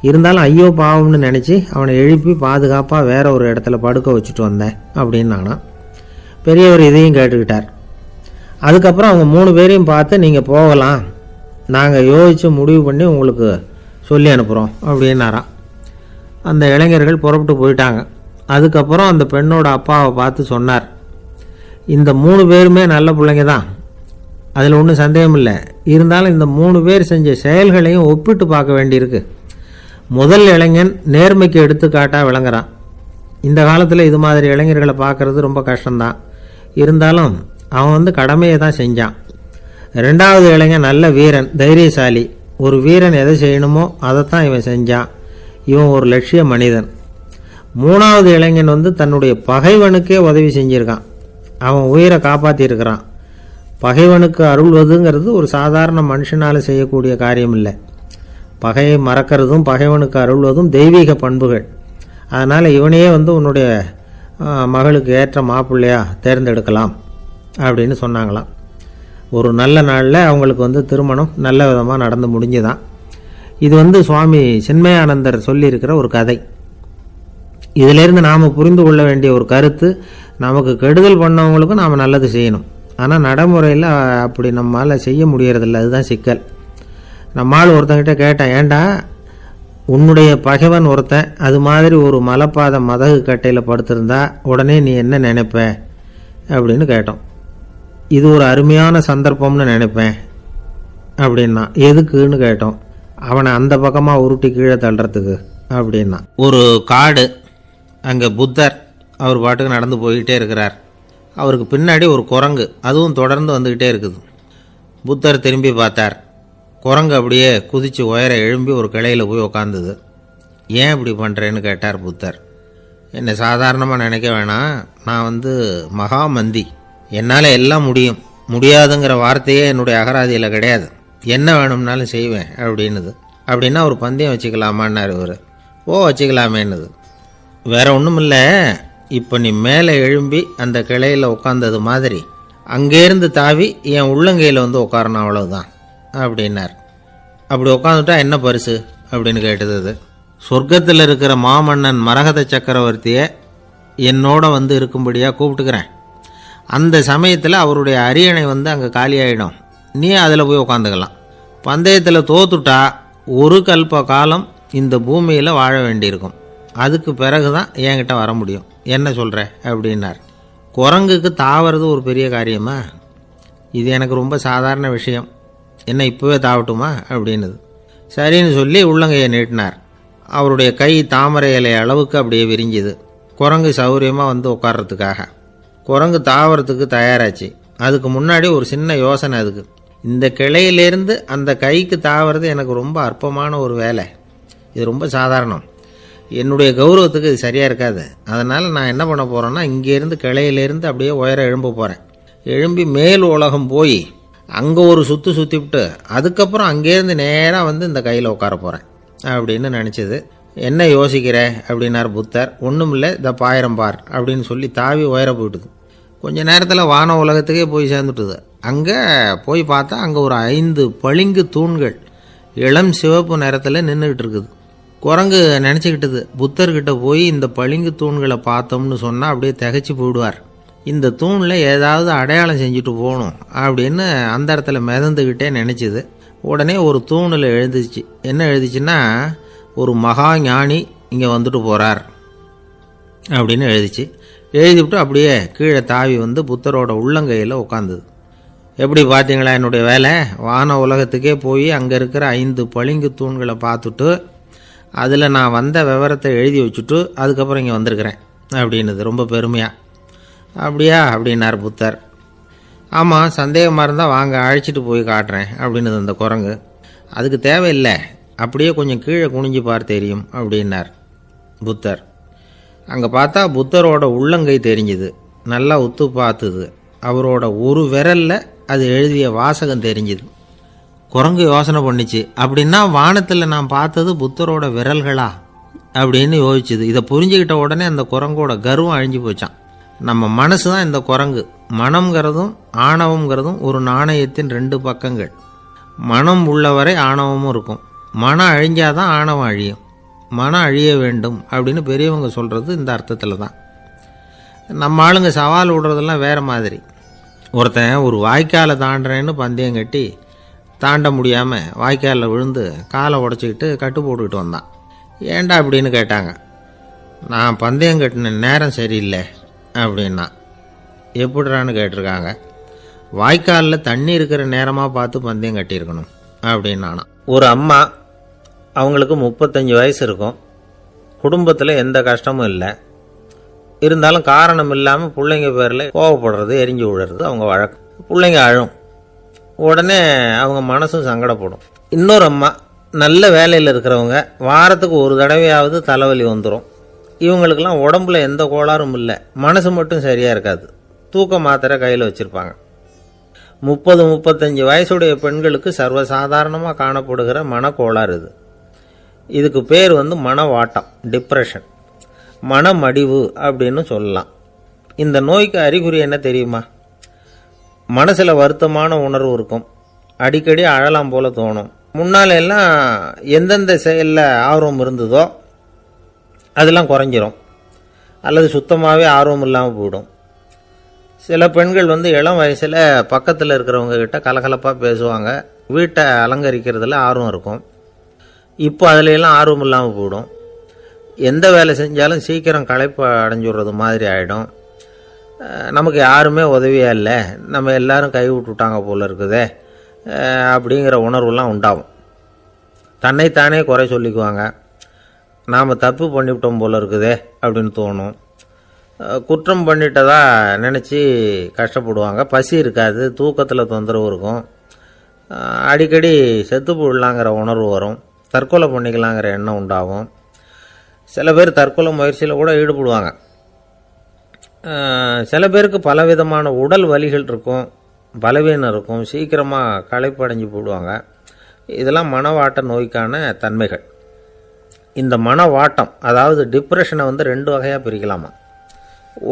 இருந்தாலும் ஐயோ பாவம்னு நினச்சி அவனை எழுப்பி பாதுகாப்பாக வேற ஒரு இடத்துல படுக்க வச்சுட்டு வந்தேன் அப்படின்னு நானா. பெரியவர் இதையும் கேட்டுக்கிட்டார். அதுக்கப்புறம் அவங்க 3 பேரையும் பார்த்து, நீங்கள் போகலாம், நாங்கள் யோசித்து முடிவு பண்ணி உங்களுக்கு சொல்லி அனுப்புகிறோம் அப்படின்னாராம். அந்த இளைஞர்கள் புறப்பட்டு போயிட்டாங்க. அதுக்கப்புறம் அந்த பெண்ணோட அப்பாவை பார்த்து சொன்னார், இந்த 3 பேருமே நல்ல பிள்ளைங்க தான், அதில் ஒன்றும் சந்தேகம் இல்லை. இருந்தாலும் இந்த 3 பேர் செஞ்ச செயல்களையும் ஒப்பிட்டு பார்க்க வேண்டியிருக்கு. முதல் இளைஞன் நேர்மைக்கு எடுத்துக்காட்டாக விளங்குறான். இந்த காலத்தில் இது மாதிரி இளைஞர்களை பார்க்கறது ரொம்ப கஷ்டம்தான். இருந்தாலும் அவன் கடமையை தான் செஞ்சான். 2வது இளைஞன் நல்ல வீரன், தைரியசாலி. ஒரு வீரன் எதை செய்யணுமோ அதைத்தான் இவன் செஞ்சான். இவன் ஒரு லட்சிய மனிதன். 3வது இளைஞன் தன்னுடைய பகைவனுக்கே உதவி செஞ்சிருக்கான். அவன் உயிரை காப்பாற்றியிருக்கிறான். பகைவனுக்கு அருள்வதுங்கிறது ஒரு சாதாரண மனுஷனால் செய்யக்கூடிய காரியம் இல்லை. பகையை மறக்கிறதும் பகைவனுக்கு அருள்வதும் தெய்வீக பண்புகள். அதனால் இவனையே உன்னுடைய மகளுக்கு ஏற்ற மாப்பிள்ளையா தேர்ந்தெடுக்கலாம் அப்படின்னு சொன்னாங்களாம். ஒரு நல்ல நாளில் அவங்களுக்கு திருமணம் நல்ல விதமாக நடந்து முடிஞ்சுதான். இது சுவாமி சின்மயானந்தர் சொல்லியிருக்கிற ஒரு கதை. இதிலேருந்து நாம் புரிந்து கொள்ள வேண்டிய ஒரு கருத்து, நமக்கு கெடுதல் பண்ணவங்களுக்கும் நாம் நல்லது செய்யணும். ஆனால் நடைமுறையில் அப்படி நம்மளால் செய்ய முடியறதில்ல. அதுதான் சிக்கல். நம்மால் ஒருத்தங்கிட்ட கேட்டேன், ஏண்டா உன்னுடைய பகைவன் ஒருத்தன் அது மாதிரி ஒரு மலைப்பாத மதகு கட்டையில் படுத்திருந்தா உடனே நீ என்ன நினைப்ப அப்படின்னு கேட்டோம். இது ஒரு அருமையான சந்தர்ப்பம்னு நினைப்பேன் அப்படின்னா. எதுக்குன்னு கேட்டோம். அவனை அந்த பக்கமாக உருட்டி கீழே தள்ளுறதுக்கு அப்படின்னா. ஒரு காடு, அங்கே புத்தர் அவர் பாட்டுக்கு நடந்து போய்கிட்டே இருக்கிறார். அவருக்கு பின்னாடி ஒரு குரங்கு, அதுவும் தொடர்ந்து வந்துக்கிட்டே இருக்குது. புத்தர் திரும்பி பார்த்தார். குரங்கு அப்படியே குதித்து உயர எழும்பி ஒரு கிளையில் போய் உக்காந்துது. ஏன் இப்படி பண்ணுறேன்னு கேட்டார் புத்தர். என்னை சாதாரணமாக நினைக்க வேணாம், நான் மகாமந்தி, என்னால் எல்லாம் முடியும், முடியாதுங்கிற வார்த்தையே என்னுடைய அகராதியில் கிடையாது, என்ன வேணும்னாலும் செய்வேன் அப்படின்னுது. அப்படின்னா ஒரு பந்தயம் வச்சுக்கலாமான்னார் இவர். ஓ வச்சுக்கலாமேன்னுது. வேற ஒன்றும் இல்லை, இப்போ நீ மேலே எழும்பி அந்த கிளையில் உட்காந்தது மாதிரி அங்கேருந்து தாவி என் உள்ளங்கையில் உட்காரணும், அவ்வளவுதான் அப்படின்னார். அப்படி உட்காந்துட்டா என்ன பரிசு அப்படின்னு கேட்டது. சொர்க்கத்தில் இருக்கிற மாமன்னன் மரகத சக்கரவர்த்தியை என்னோட இருக்கும்படியாக கூப்பிட்டுக்கிறேன். அந்த சமயத்தில் அவருடைய அரியணை அங்கே காலியாயிடும், நீ அதில் போய் உட்காந்துக்கலாம். பந்தயத்தில் தோத்துட்டா ஒரு கல்ப காலம் இந்த பூமியில் வாழ வேண்டியிருக்கும், அதுக்கு பிறகு தான் என்கிட்ட வர முடியும், என்ன சொல்கிற அப்படின்னார். குரங்குக்கு தாவறது ஒரு பெரிய காரியமா? இது எனக்கு ரொம்ப சாதாரண விஷயம், என்ன இப்போவே தாவட்டுமா அப்படின்னுது. சரின்னு சொல்லி உள்ளங்கையை நீட்டினார். அவருடைய கை தாமரை இலை அளவுக்கு அப்படியே விரிஞ்சுது. குரங்கு சௌகரியமாக உட்கார்றதுக்காக. குரங்கு தாவறதுக்கு தயாராச்சு. அதுக்கு முன்னாடி ஒரு சின்ன யோசனை. அதுக்கு இந்த கிளையிலேருந்து அந்த கைக்கு தாவறது எனக்கு ரொம்ப அற்பமான ஒரு வேலை, இது ரொம்ப சாதாரணம், என்னுடைய கௌரவத்துக்கு இது சரியாக இருக்காது. அதனால் நான் என்ன பண்ண போகிறேன்னா, இங்கேருந்து கிளையிலேருந்து அப்படியே உயர எழும்ப போகிறேன். எழும்பி மேல் உலகம் போய் அங்கே ஒரு சுற்றிவிட்டு அதுக்கப்புறம் அங்கேருந்து நேராக இந்த கையில் உட்கார போகிறேன் அப்படின்னு நினச்சிது. என்ன யோசிக்கிற அப்படின்னார் புத்தர். ஒன்றும் இல்லை, இந்த பாயிரம் பார் அப்படின்னு சொல்லி தாவி உயர போயிட்டுது. கொஞ்ச நேரத்தில் வான உலகத்துக்கே போய் சேர்ந்துட்டுது. அங்கே போய் பார்த்தா அங்கே ஒரு 5 பளிங்கு தூண்கள் இளம் சிவப்பு நிறத்தில் நின்றுக்கிட்டு இருக்குது. குரங்கு நினச்சிக்கிட்டது, புத்தர்கிட்ட போய் இந்த பளிங்கு தூண்களை பார்த்தோம்னு சொன்னால் அப்படியே திகைச்சு போயிடுவார், இந்த தூணில் ஏதாவது அடையாளம் செஞ்சுட்டு போகணும் அப்படின்னு அந்த இடத்துல மிதந்துக்கிட்டே நினச்சிது. உடனே ஒரு தூணில் எழுதிச்சு. என்ன எழுதிச்சுன்னா, ஒரு மகா ஞானி இங்கே வந்துட்டு போகிறார் அப்படின்னு எழுதிச்சு. எழுதிவிட்டு அப்படியே கீழே தாவி புத்தரோட உள்ளங்கையில் உட்காந்துது. எப்படி பார்த்தீங்களா என்னுடைய வேலை? வான உலகத்துக்கே போய் அங்கே இருக்கிற 5 பளிங்கு தூண்களை பார்த்துட்டு அதில் நான் வந்த விவரத்தை எழுதி வச்சுட்டு அதுக்கப்புறம் இங்கே வந்திருக்கிறேன் அப்படின்னுது ரொம்ப பெருமையாக. அப்படியா அப்படின்னார் புத்தர். ஆமாம், சந்தேகமாக இருந்தால் வாங்க அழைச்சிட்டு போய் காட்டுறேன் அப்படின்னுது அந்த குரங்கு. அதுக்கு தேவையில்லை, அப்படியே கொஞ்சம் கீழே குனிஞ்சு பார்த்து தெரியும் அப்படின்னார் புத்தர். அங்கே பார்த்தா புத்தரோட உள்ளங்கை தெரிஞ்சுது. நல்லா உத்து பார்த்துது. அவரோட ஒரு விரலில் அது எழுதிய வாசகம் தெரிஞ்சுது. குரங்கு யோசனை பண்ணிச்சு, அப்படின்னா வானத்தில் நான் பார்த்தது புத்தரோட விரல்களா அப்படின்னு யோசிச்சுது. இதை புரிஞ்சுக்கிட்ட உடனே அந்த குரங்கோட கர்வம் அழிஞ்சு போச்சான். நம்ம மனசு தான் இந்த குரங்கு, மனம்ங்கிறதும் ஆணவம்ங்கிறதும் ஒரு நாணயத்தின் ரெண்டு பக்கங்கள். மனம் உள்ளவரை ஆணவமும் இருக்கும். மனம் அழிஞ்சாதான் ஆணவம் அழியும். மனம் அழிய வேண்டும் அப்படின்னு பெரியவங்க சொல்கிறது இந்த அர்த்தத்தில் தான். நம்ம ஆளுங்க சவால் விடுறதெல்லாம் வேறு மாதிரி. ஒருத்தன் ஒரு வாய்க்காலை தாண்டுறேன்னு பந்தயம் கட்டி தாண்ட முடியாமல் வாய்க்காலில் விழுந்து காலை உடச்சிக்கிட்டு கட்டு போட்டுக்கிட்டு வந்தான். ஏன்டா அப்படின்னு கேட்டாங்க. நான் பந்தயம் கட்டின நேரம் சரியில்லை அப்படின்னா. எப்படிறான்னு கேட்டிருக்காங்க. வாய்க்காலில் தண்ணி இருக்கிற நேரமாக பார்த்து பந்தயம் கட்டியிருக்கணும் அப்படின்னானா. ஒரு அம்மா, அவங்களுக்கு 35 வயசு இருக்கும். குடும்பத்தில் எந்த கஷ்டமும் இல்லை. இருந்தாலும் காரணம் இல்லாமல் பிள்ளைங்க பேரில் கோவப்படுறது, எரிஞ்சு விழுறது அவங்க வழக்கம். பிள்ளைங்க அழும். உடனே அவங்க மனசும் சங்கடப்படும். இன்னொரு அம்மா, நல்ல வேலையில் இருக்கிறவங்க, வாரத்துக்கு ஒரு தடவையாவது தலைவலி வந்துடும். இவங்களுக்கெல்லாம் உடம்புல எந்த கோளாறும் இல்லை, மனசு மட்டும் சரியாக இருக்காது. தூக்க மாத்திரை கையில் வச்சுருப்பாங்க. 30-35 வயசுடைய பெண்களுக்கு சர்வசாதாரணமாக காணப்படுகிற மனக்கோளாறு இது. இதுக்கு பேர் மனவாட்டம், டிப்ரெஷன், மனமடிவு அப்படின்னு சொல்லலாம். இந்த நோய்க்கு அறிகுறி என்ன தெரியுமா? மனசில் வருத்தமான உணர்வு இருக்கும். அடிக்கடி அழலாம் போல தோணும். முன்னால எல்லாம் எந்தெந்த செயலில் ஆர்வம் இருந்ததோ அதெல்லாம் குறைஞ்சிரும், அல்லது சுத்தமாகவே ஆர்வம் இல்லாமல் போயிடும். சில பெண்கள் இளம் வயசில் பக்கத்தில் இருக்கிறவங்க கிட்ட கலகலப்பாக பேசுவாங்க. வீட்டை அலங்கரிக்கிறதுல ஆர்வம் இருக்கும். இப்போ அதுலெல்லாம் ஆர்வம் இல்லாமல் போயிடும். எந்த வேலை செஞ்சாலும் சீக்கிரம் களைப்பு அடைஞ்சுடுறது மாதிரி ஆகிடும். நமக்கு யாருமே உதவியாக இல்லை, நம்ம எல்லாரும் கை விட்டுட்டாங்க போல இருக்குதே அப்படிங்கிற உணர்வுலாம் உண்டாகும். தன்னைத்தானே குறை சொல்லிக்குவாங்க. நாம் தப்பு பண்ணிவிட்டோம் போல இருக்குதே அப்படின்னு தோணும். குற்றம் பண்ணிட்டதா நினச்சி கஷ்டப்படுவாங்க. பசி இருக்காது, தூக்கத்தில் தொந்தரவு இருக்கும். அடிக்கடி செத்து போடலாங்கிற உணர்வு வரும். தற்கொலை பண்ணிக்கலாங்கிற எண்ணம் உண்டாகும். சில பேர் தற்கொலை முயற்சியில் கூட ஈடுபடுவாங்க. சில பேருக்கு பலவிதமான உடல் வலிகள் இருக்கும், பலவீனம் இருக்கும், சீக்கிரமாக களைப்படைஞ்சு போடுவாங்க. இதெல்லாம் மனவாட்ட நோய்க்கான தன்மைகள். இந்த மனவாட்டம், அதாவது டிப்ரெஷனை 2 வகையாக பிரிக்கலாமா.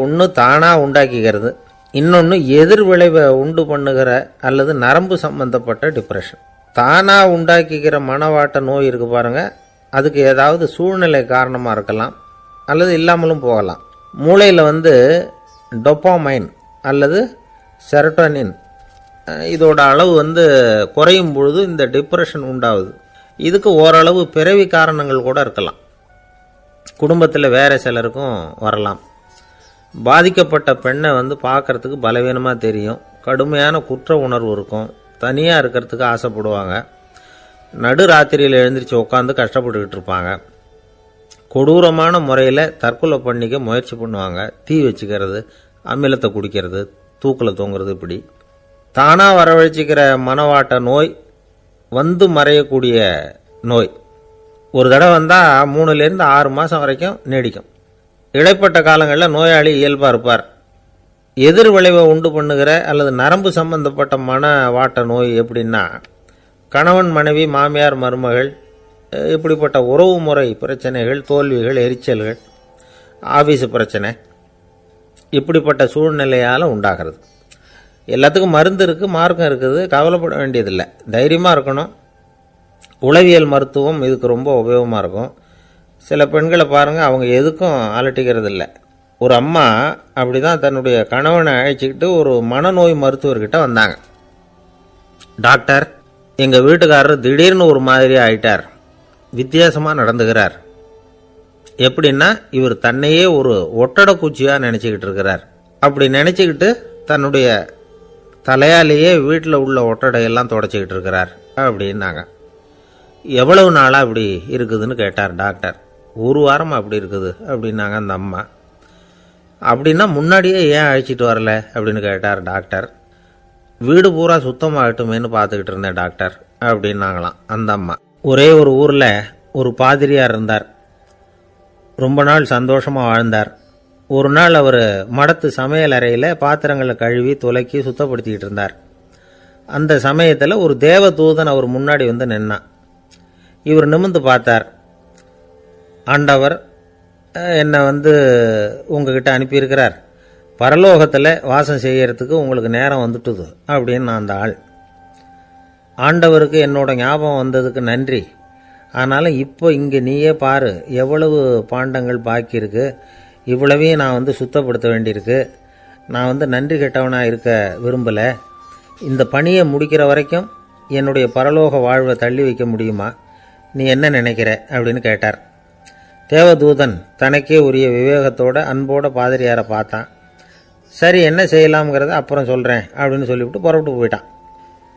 ஒன்று தானாக உண்டாக்கிக்கிறது, இன்னொன்று எதிர் விளைவை உண்டு பண்ணுகிற அல்லது நரம்பு சம்பந்தப்பட்ட டிப்ரெஷன். தானாக உண்டாக்கிக்கிற மனவாட்ட நோய் இருக்குது பாருங்கள், அதுக்கு ஏதாவது சூழ்நிலை காரணமாக இருக்கலாம், அல்லது இல்லாமலும் போகலாம். மூளையில் டொப்பாமைன் அல்லது செரட்டோனின் இதோட அளவு குறையும் பொழுது இந்த டிப்ரெஷன் உண்டாகுது. இதுக்கு ஓரளவு பிறவி காரணங்கள் கூட இருக்கலாம். குடும்பத்தில் வேறு சிலருக்கும் வரலாம். பாதிக்கப்பட்ட பெண்ணை பார்க்குறதுக்கு பலவீனமாக தெரியும். கடுமையான குற்ற உணர்வு இருக்கும். தனியாக இருக்கிறதுக்கு ஆசைப்படுவாங்க. நடு ராத்திரியில் எழுந்திரிச்சு உட்காந்து கஷ்டப்பட்டுக்கிட்டு இருப்பாங்க. கொடூரமான முறையில் தற்கொலை பண்ணிக்க முயற்சி பண்ணுவாங்க. தீ வச்சுக்கிறது, அமிலத்தை குடிக்கிறது, தூக்கில் தொங்குறது. இப்படி தானாக வரவழைச்சிக்கிற மனவாட்ட நோய் மறையக்கூடிய நோய். ஒரு தடவை வந்தால் 3லேருந்து 6 மாதம் வரைக்கும் நீடிக்கும். இடைப்பட்ட காலங்களில் நோயாளி இயல்பாக இருப்பார். எதிர் விளைவை உண்டு பண்ணுகிற அல்லது நரம்பு சம்பந்தப்பட்ட மனவாட்ட நோய் எப்படின்னா, கணவன் மனைவி, மாமியார் மருமகள், இப்படிப்பட்ட உறவு முறை பிரச்சனைகள், தோல்விகள், எரிச்சல்கள், ஆஃபீஸு பிரச்சனை, இப்படிப்பட்ட சூழ்நிலையால் உண்டாகிறது. எல்லாத்துக்கும் மருந்து இருக்குது, மார்க்கம் இருக்குது, கவலைப்பட வேண்டியதில்லை. தைரியமாக இருக்கணும். உளவியல் மருத்துவம் இதுக்கு ரொம்ப உபயோகமாக இருக்கும். சில பெண்களை பாருங்கள், அவங்க எதுக்கும் அலட்டிக்கிறது இல்லை. ஒரு அம்மா அப்படி தான் தன்னுடைய கணவனை அழைச்சிக்கிட்டு ஒரு மனநோய் மருத்துவர்கிட்ட வந்தாங்க. டாக்டர், எங்கள் வீட்டுக்காரர் திடீர்னு ஒரு மாதிரி ஆயிட்டார், வித்தியாசமாக நடந்துகிறார். எப்படின்னா, இவர் தன்னையே ஒரு ஒட்டடை பூச்சியாக நினச்சிக்கிட்டு இருக்கிறார். அப்படி நினச்சிக்கிட்டு தன்னுடைய தலையாலேயே வீட்டில் உள்ள ஒட்டடையெல்லாம் தொடச்சிக்கிட்டு இருக்கிறார் அப்படின்னாங்க. எவ்வளவு நாளாக அப்படி இருக்குதுன்னு கேட்டார் டாக்டர். 1 வாரமாக அப்படி இருக்குது அப்படின்னாங்க அந்த அம்மா. அப்படின்னா முன்னாடியே ஏன் அழைச்சிட்டு வரல அப்படின்னு கேட்டார் டாக்டர். வீடு பூரா சுத்தமாகட்டுமேனு பார்த்துக்கிட்டு இருந்தேன் டாக்டர் அப்படின்னாங்களாம் அந்த அம்மா. ஒரே ஒரு ஊரில் ஒரு பாதிரியார் இருந்தார். ரொம்ப நாள் சந்தோஷமாக வாழ்ந்தார். ஒரு நாள் அவர் மடத்து சமையல் அறையில் பாத்திரங்களை கழுவி துலக்கி சுத்தப்படுத்திக்கிட்டு இருந்தார். அந்த சமயத்தில் ஒரு தேவ தூதன் அவர் முன்னாடி நின்னான். இவர் நிமிர்ந்து பார்த்தார். ஆண்டவர் என்னை உங்ககிட்ட அனுப்பியிருக்கிறார். பரலோகத்தில் வாசம் செய்யறதுக்கு உங்களுக்கு நேரம் வந்துட்டுது அப்படின்னு நான் அந்த ஆள். ஆண்டவருக்கு என்னோட ஞாபகம் வந்ததுக்கு நன்றி. ஆனாலும் இப்போ இங்கே நீயே பாரு, எவ்வளவு பாண்டங்கள் பாக்கி இருக்கு, இவ்வளவையும் நான் சுத்தப்படுத்த வேண்டியிருக்கு. நான் நன்றி கெட்டவனாக இருக்க விரும்பலை. இந்த பணியை முடிக்கிற வரைக்கும் என்னுடைய பரலோக வாழ்வை தள்ளி வைக்க முடியுமா? நீ என்ன நினைக்கிற அப்படின்னு கேட்டார். தேவதூதன் தனக்கே உரிய விவேகத்தோட அன்போட பாதிரியாரை பார்த்தான். சரி, என்ன செய்யலாம்ங்கிறத அப்புறம் சொல்கிறேன் அப்படின்னு சொல்லிவிட்டு புறப்பட்டு போயிட்டான்.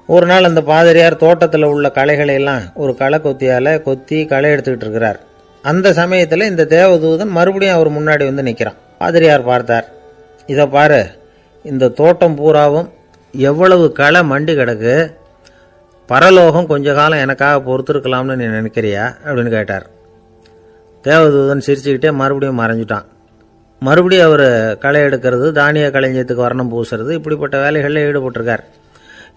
ஒரு நாள் அந்த பாதிரியார் தோட்டத்தில் உள்ள களைகளை எல்லாம் ஒரு களை கொத்தியால் கொத்தி களை எடுத்துக்கிட்டு இருக்கிறார். அந்த சமயத்தில் இந்த தேவதூதன் மறுபடியும் அவர் முன்னாடி நிற்கிறான். பாதிரியார் பார்த்தார். இதை பாரு, இந்த தோட்டம் பூராவும் எவ்வளவு களை மண்டி கிடக்கு, பரலோகம் கொஞ்ச காலம் எனக்காக பொறுத்திருக்கலாம்னு நீ நினைக்கிறியா அப்படின்னு கேட்டார். தேவதூதன் சிரிச்சுக்கிட்டே மறுபடியும் மறைஞ்சிட்டான். மறுபடியும் அவர் களை எடுக்கிறது, தானிய களஞ்சியத்துக்கு வர்ணம் பூசுறது, இப்படிப்பட்ட வேலைகளில் ஈடுபட்டிருக்கார்.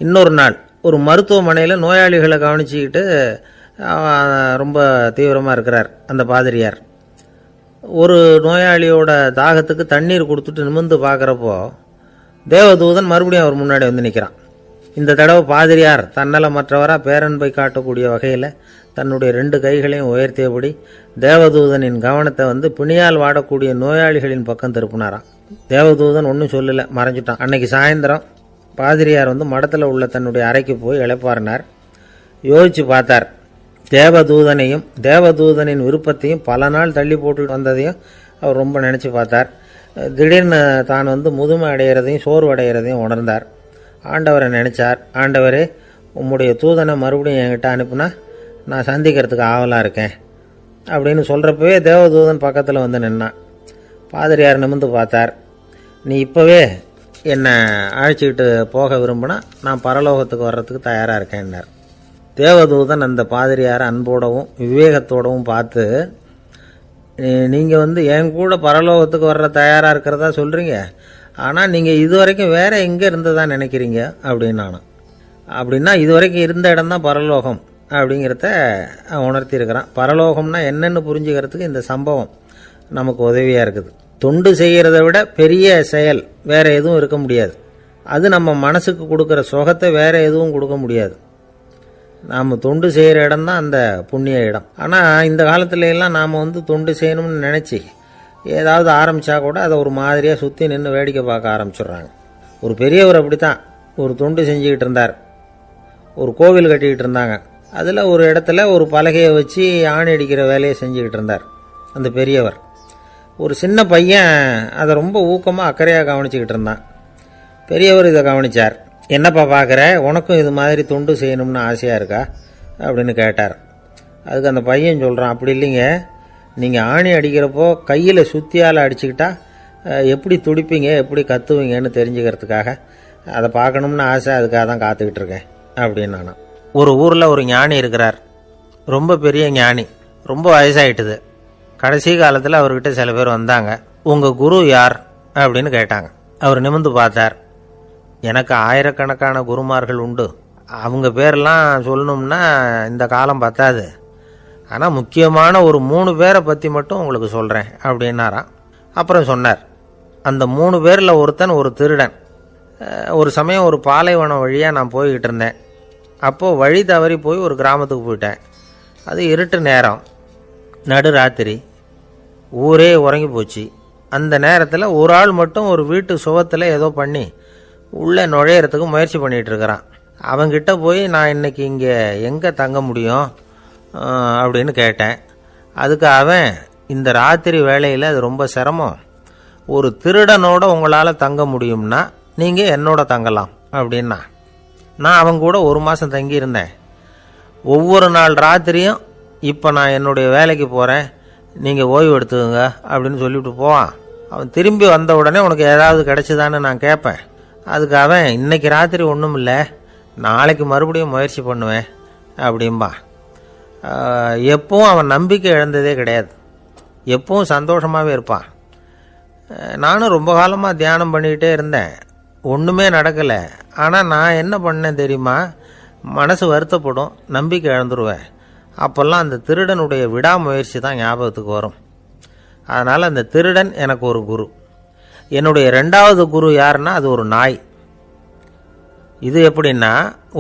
இன்னொரு நாள் ஒரு மருத்துவமனையில் நோயாளிகளை கவனிச்சுக்கிட்டு ரொம்ப தீவிரமாக இருக்கிறார் அந்த பாதிரியார். ஒரு நோயாளியோட தாகத்துக்கு தண்ணீர் கொடுத்துட்டு நிமிர்ந்து பார்க்குறப்போ தேவதூதன் மறுபடியும் அவர் முன்னாடி நிற்கிறான். இந்த தடவை பாதிரியார் தன்னலமற்றவராக பேரன்பை காட்டக்கூடிய வகையில் தன்னுடைய 2 கைகளையும் உயர்த்தியபடி தேவதூதனின் கவனத்தை பிணியால் வாடக்கூடிய நோயாளிகளின் பக்கம் திருப்பினாராம். தேவதூதன் ஒன்றும் சொல்லலை, மறைஞ்சிட்டான். அன்னைக்கு சாயந்தரம் பாதிரியார் மடத்தில் உள்ள தன்னுடைய அறைக்கு போய் இளைப்பாறினார். யோசிச்சு பார்த்தார். தேவதூதனையும் தேவதூதனின் விருப்பத்தையும் பல நாள் தள்ளி போட்டு வந்ததையும் அவர் ரொம்ப நினச்சி பார்த்தார். திடீர்னு தான் முதுமை அடைகிறதையும் சோர்வு அடைகிறதையும் உணர்ந்தார். ஆண்டவரை நினைச்சார். ஆண்டவரே, உம்முடைய தூதனை மறுபடியும் என்கிட்ட அனுப்புனா நான் சந்திக்கிறதுக்கு ஆவலாக இருக்கேன் அப்படின்னு சொல்கிறப்பவே தேவதூதன் பக்கத்தில் நின்னான். பாதிரியார் நிமிர்ந்து பார்த்தார். நீ இப்போவே என்னை அழைச்சிக்கிட்டு போக விரும்பினா நான் பரலோகத்துக்கு வர்றதுக்கு தயாராக இருக்கேன்னார். தேவதூதன் அந்த பாதிரியாரை அன்போடவும் விவேகத்தோடவும் பார்த்து, நீங்கள் என் கூட பரலோகத்துக்கு வர்ற தயாராக இருக்கிறதா சொல்கிறீங்க, ஆனால் நீங்கள் இதுவரைக்கும் வேற எங்கே இருந்ததா நினைக்கிறீங்க அப்படின்னானா. அப்படின்னா இதுவரைக்கும் இருந்த இடம் தான் பரலோகம் அப்படிங்கிறத உணர்த்தியிருக்கிறான். பரலோகம்னா என்னென்னு புரிஞ்சுக்கிறதுக்கு இந்த சம்பவம் நமக்கு உதவியாக இருக்குது. தொண்டு செய்கிறத விட பெரிய செயல் வேற எதுவும் இருக்க முடியாது. அது நம்ம மனசுக்கு கொடுக்குற சுகத்தை வேற எதுவும் கொடுக்க முடியாது. நாம் தொண்டு செய்கிற இடம் தான் அந்த புண்ணிய இடம். ஆனால் இந்த காலத்துல எல்லாம் நாம் தொண்டு செய்யணும்னு நினச்சி ஏதாவது ஆரம்பித்தா கூட அதை ஒரு மாதிரியாக சுற்றி நின்று வேடிக்கை பார்க்க ஆரம்பிச்சிடுறாங்க. ஒரு பெரியவர் அப்படித்தான் ஒரு தொண்டு செஞ்சுக்கிட்டு இருந்தார். ஒரு கோவில் கட்டிக்கிட்டு இருந்தாங்க. அதில் ஒரு இடத்துல ஒரு பலகையை வச்சு ஆணி அடிக்கிற வேலையை செஞ்சுக்கிட்டு இருந்தார் அந்த பெரியவர். ஒரு சின்ன பையன் அதை ரொம்ப ஊக்கமாக அக்கறையாக கவனிச்சுக்கிட்டு இருந்தான். பெரியவர் இதை கவனித்தார். என்னப்பா பார்க்குற, உனக்கும் இது மாதிரி தொண்டு செய்யணும்னு ஆசையாக இருக்கா அப்படின்னு கேட்டார். அதுக்கு அந்த பையன் சொல்கிறான், அப்படி இல்லைங்க, நீங்கள் ஆணி அடிக்கிறப்போ கையில் சுத்தியால் அடிச்சுக்கிட்டா எப்படி துடிப்பீங்க, எப்படி கத்துவீங்கன்னு தெரிஞ்சுக்கிறதுக்காக அதை பார்க்கணும்னு ஆசை, அதுக்காக தான் காத்துக்கிட்டு இருக்கேன் அப்படின்னு நானும். ஒரு ஊரில் ஒரு ஞானி இருக்கிறார். ரொம்ப பெரிய ஞானி, ரொம்ப வயசாகிட்டுது. கடைசி காலத்தில் அவர்கிட்ட சில பேர் வந்தாங்க. உங்கள் குரு யார் அப்படின்னு கேட்டாங்க. அவர் நிமிர்ந்து பார்த்தார். எனக்கு ஆயிரக்கணக்கான குருமார்கள் உண்டு, அவங்க பேரெல்லாம் சொல்லணும்னா இந்த காலம் பத்தாது, ஆனால் முக்கியமான ஒரு 3 பேரை பற்றி மட்டும் உங்களுக்கு சொல்கிறேன் அப்படின்னாராம். அப்புறம் சொன்னார், அந்த 3 பேரில் ஒருத்தன் ஒரு திருடன். ஒரு சமயம் ஒரு பாலைவனம் வழியாக நான் போய்கிட்டு இருந்தேன். அப்போது வழி தவறி போய் ஒரு கிராமத்துக்கு போயிட்டேன். அது இருட்டு நேரம், நடுராத்திரி, ஊரே உறங்கி போச்சு. அந்த நேரத்தில் ஒரு ஆள் மட்டும் ஒரு வீட்டு சுவத்தில் ஏதோ பண்ணி உள்ளே நுழையிறதுக்கு முயற்சி பண்ணிகிட்டு இருக்கிறான். அவங்கிட்ட போய் நான் இன்னைக்கு இங்கே எங்கே தங்க முடியும் அப்படின்னு கேட்டேன். அதுக்கு அவன், இந்த ராத்திரி வேளையில் அது ரொம்ப சிரமம், ஒரு திருடனோட உங்களால் தங்க முடியும்னா நீங்கள் என்னோட தங்கலாம் அப்படின்னா. நான் அவங்க கூட 1 மாதம் தங்கியிருந்தேன். ஒவ்வொரு நாள் ராத்திரியும் இப்போ நான் என்னுடைய வேலைக்கு போகிறேன், நீங்கள் ஓய்வு எடுத்துக்கோங்க அப்படின்னு சொல்லிவிட்டு போவான். அவன் திரும்பி வந்த உடனே உனக்கு ஏதாவது கிடைச்சிதான்னு நான் கேட்பேன். அதுக்கு அவன், இன்னைக்கு ராத்திரி ஒன்றும் இல்லை, நாளைக்கு மறுபடியும் முயற்சி பண்ணுவேன் அப்படின்பா. எப்பவும் அவன் நம்பிக்கை இழந்ததே கிடையாது, எப்பவும் சந்தோஷமாகவே இருப்பான். நானும் ரொம்ப காலமாக தியானம் பண்ணிக்கிட்டே இருந்தேன், ஒன்றுமே நடக்கலை. ஆனால் நான் என்ன பண்ணேன் தெரியுமா, மனசு வருத்தப்படும், நம்பிக்கை இழந்துருவேன். அப்போல்லாம் அந்த திருடனுடைய விடாமுயற்சி தான் ஞாபகத்துக்கு வரும். அதனால் அந்த திருடன் எனக்கு ஒரு குரு. என்னுடைய 2வது குரு யாருன்னா அது ஒரு நாய். இது எப்படின்னா,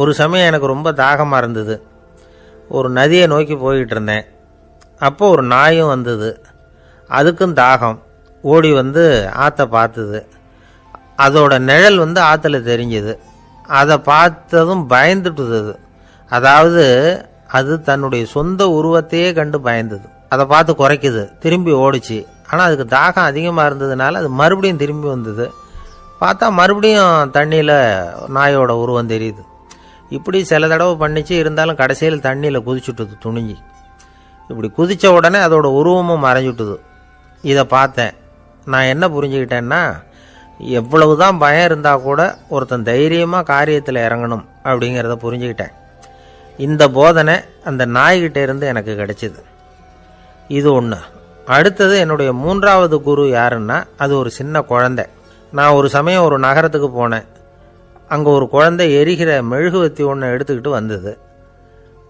ஒரு சமயம் எனக்கு ரொம்ப தாகமாக இருந்தது. ஒரு நதியை நோக்கி போய்கிட்டு இருந்தேன். அப்போ ஒரு நாயும் வந்தது. அதுக்கும் தாகம். ஓடி வந்து ஆற்றை பார்த்தது. அதோட நிழல் வந்து ஆற்றுல தெரிஞ்சுது. அதை பார்த்ததும் பயந்துட்டுது. அதாவது அது தன்னுடைய சொந்த உருவத்தையே கண்டு பயந்தது. அதை பார்த்து குறைக்குது, திரும்பி ஓடிச்சு. ஆனால் அதுக்கு தாகம் அதிகமாக இருந்ததுனால அது மறுபடியும் திரும்பி வந்தது. பார்த்தா மறுபடியும் தண்ணியில் நாயோட உருவம் தெரியுது. இப்படி சில தடவை பண்ணிச்சு. இருந்தாலும் கடைசியில் தண்ணியில் குதிச்சுட்டுது துணிஞ்சி. இப்படி குதித்த உடனே அதோட உருவமும் மறைஞ்சுட்டுது. இதை பார்த்தேன். நான் என்ன புரிஞ்சுக்கிட்டேன்னா, எவ்வளவு தான் பயம் இருந்தால் கூட ஒருத்தன் தைரியமாக காரியத்தில் இறங்கணும் அப்படிங்கிறத புரிஞ்சுக்கிட்டேன். இந்த போதனை அந்த நாய்கிட்ட இருந்து எனக்கு கிடைச்சிது. இது ஒன்று. அடுத்தது என்னுடைய 3வது குரு யாருன்னா அது ஒரு சின்ன குழந்தை. நான் ஒரு சமயம் ஒரு நகரத்துக்கு போனேன். அங்கே ஒரு குழந்தை எரிகிற மெழுகுவத்தி ஒன்று எடுத்துக்கிட்டு வந்தது.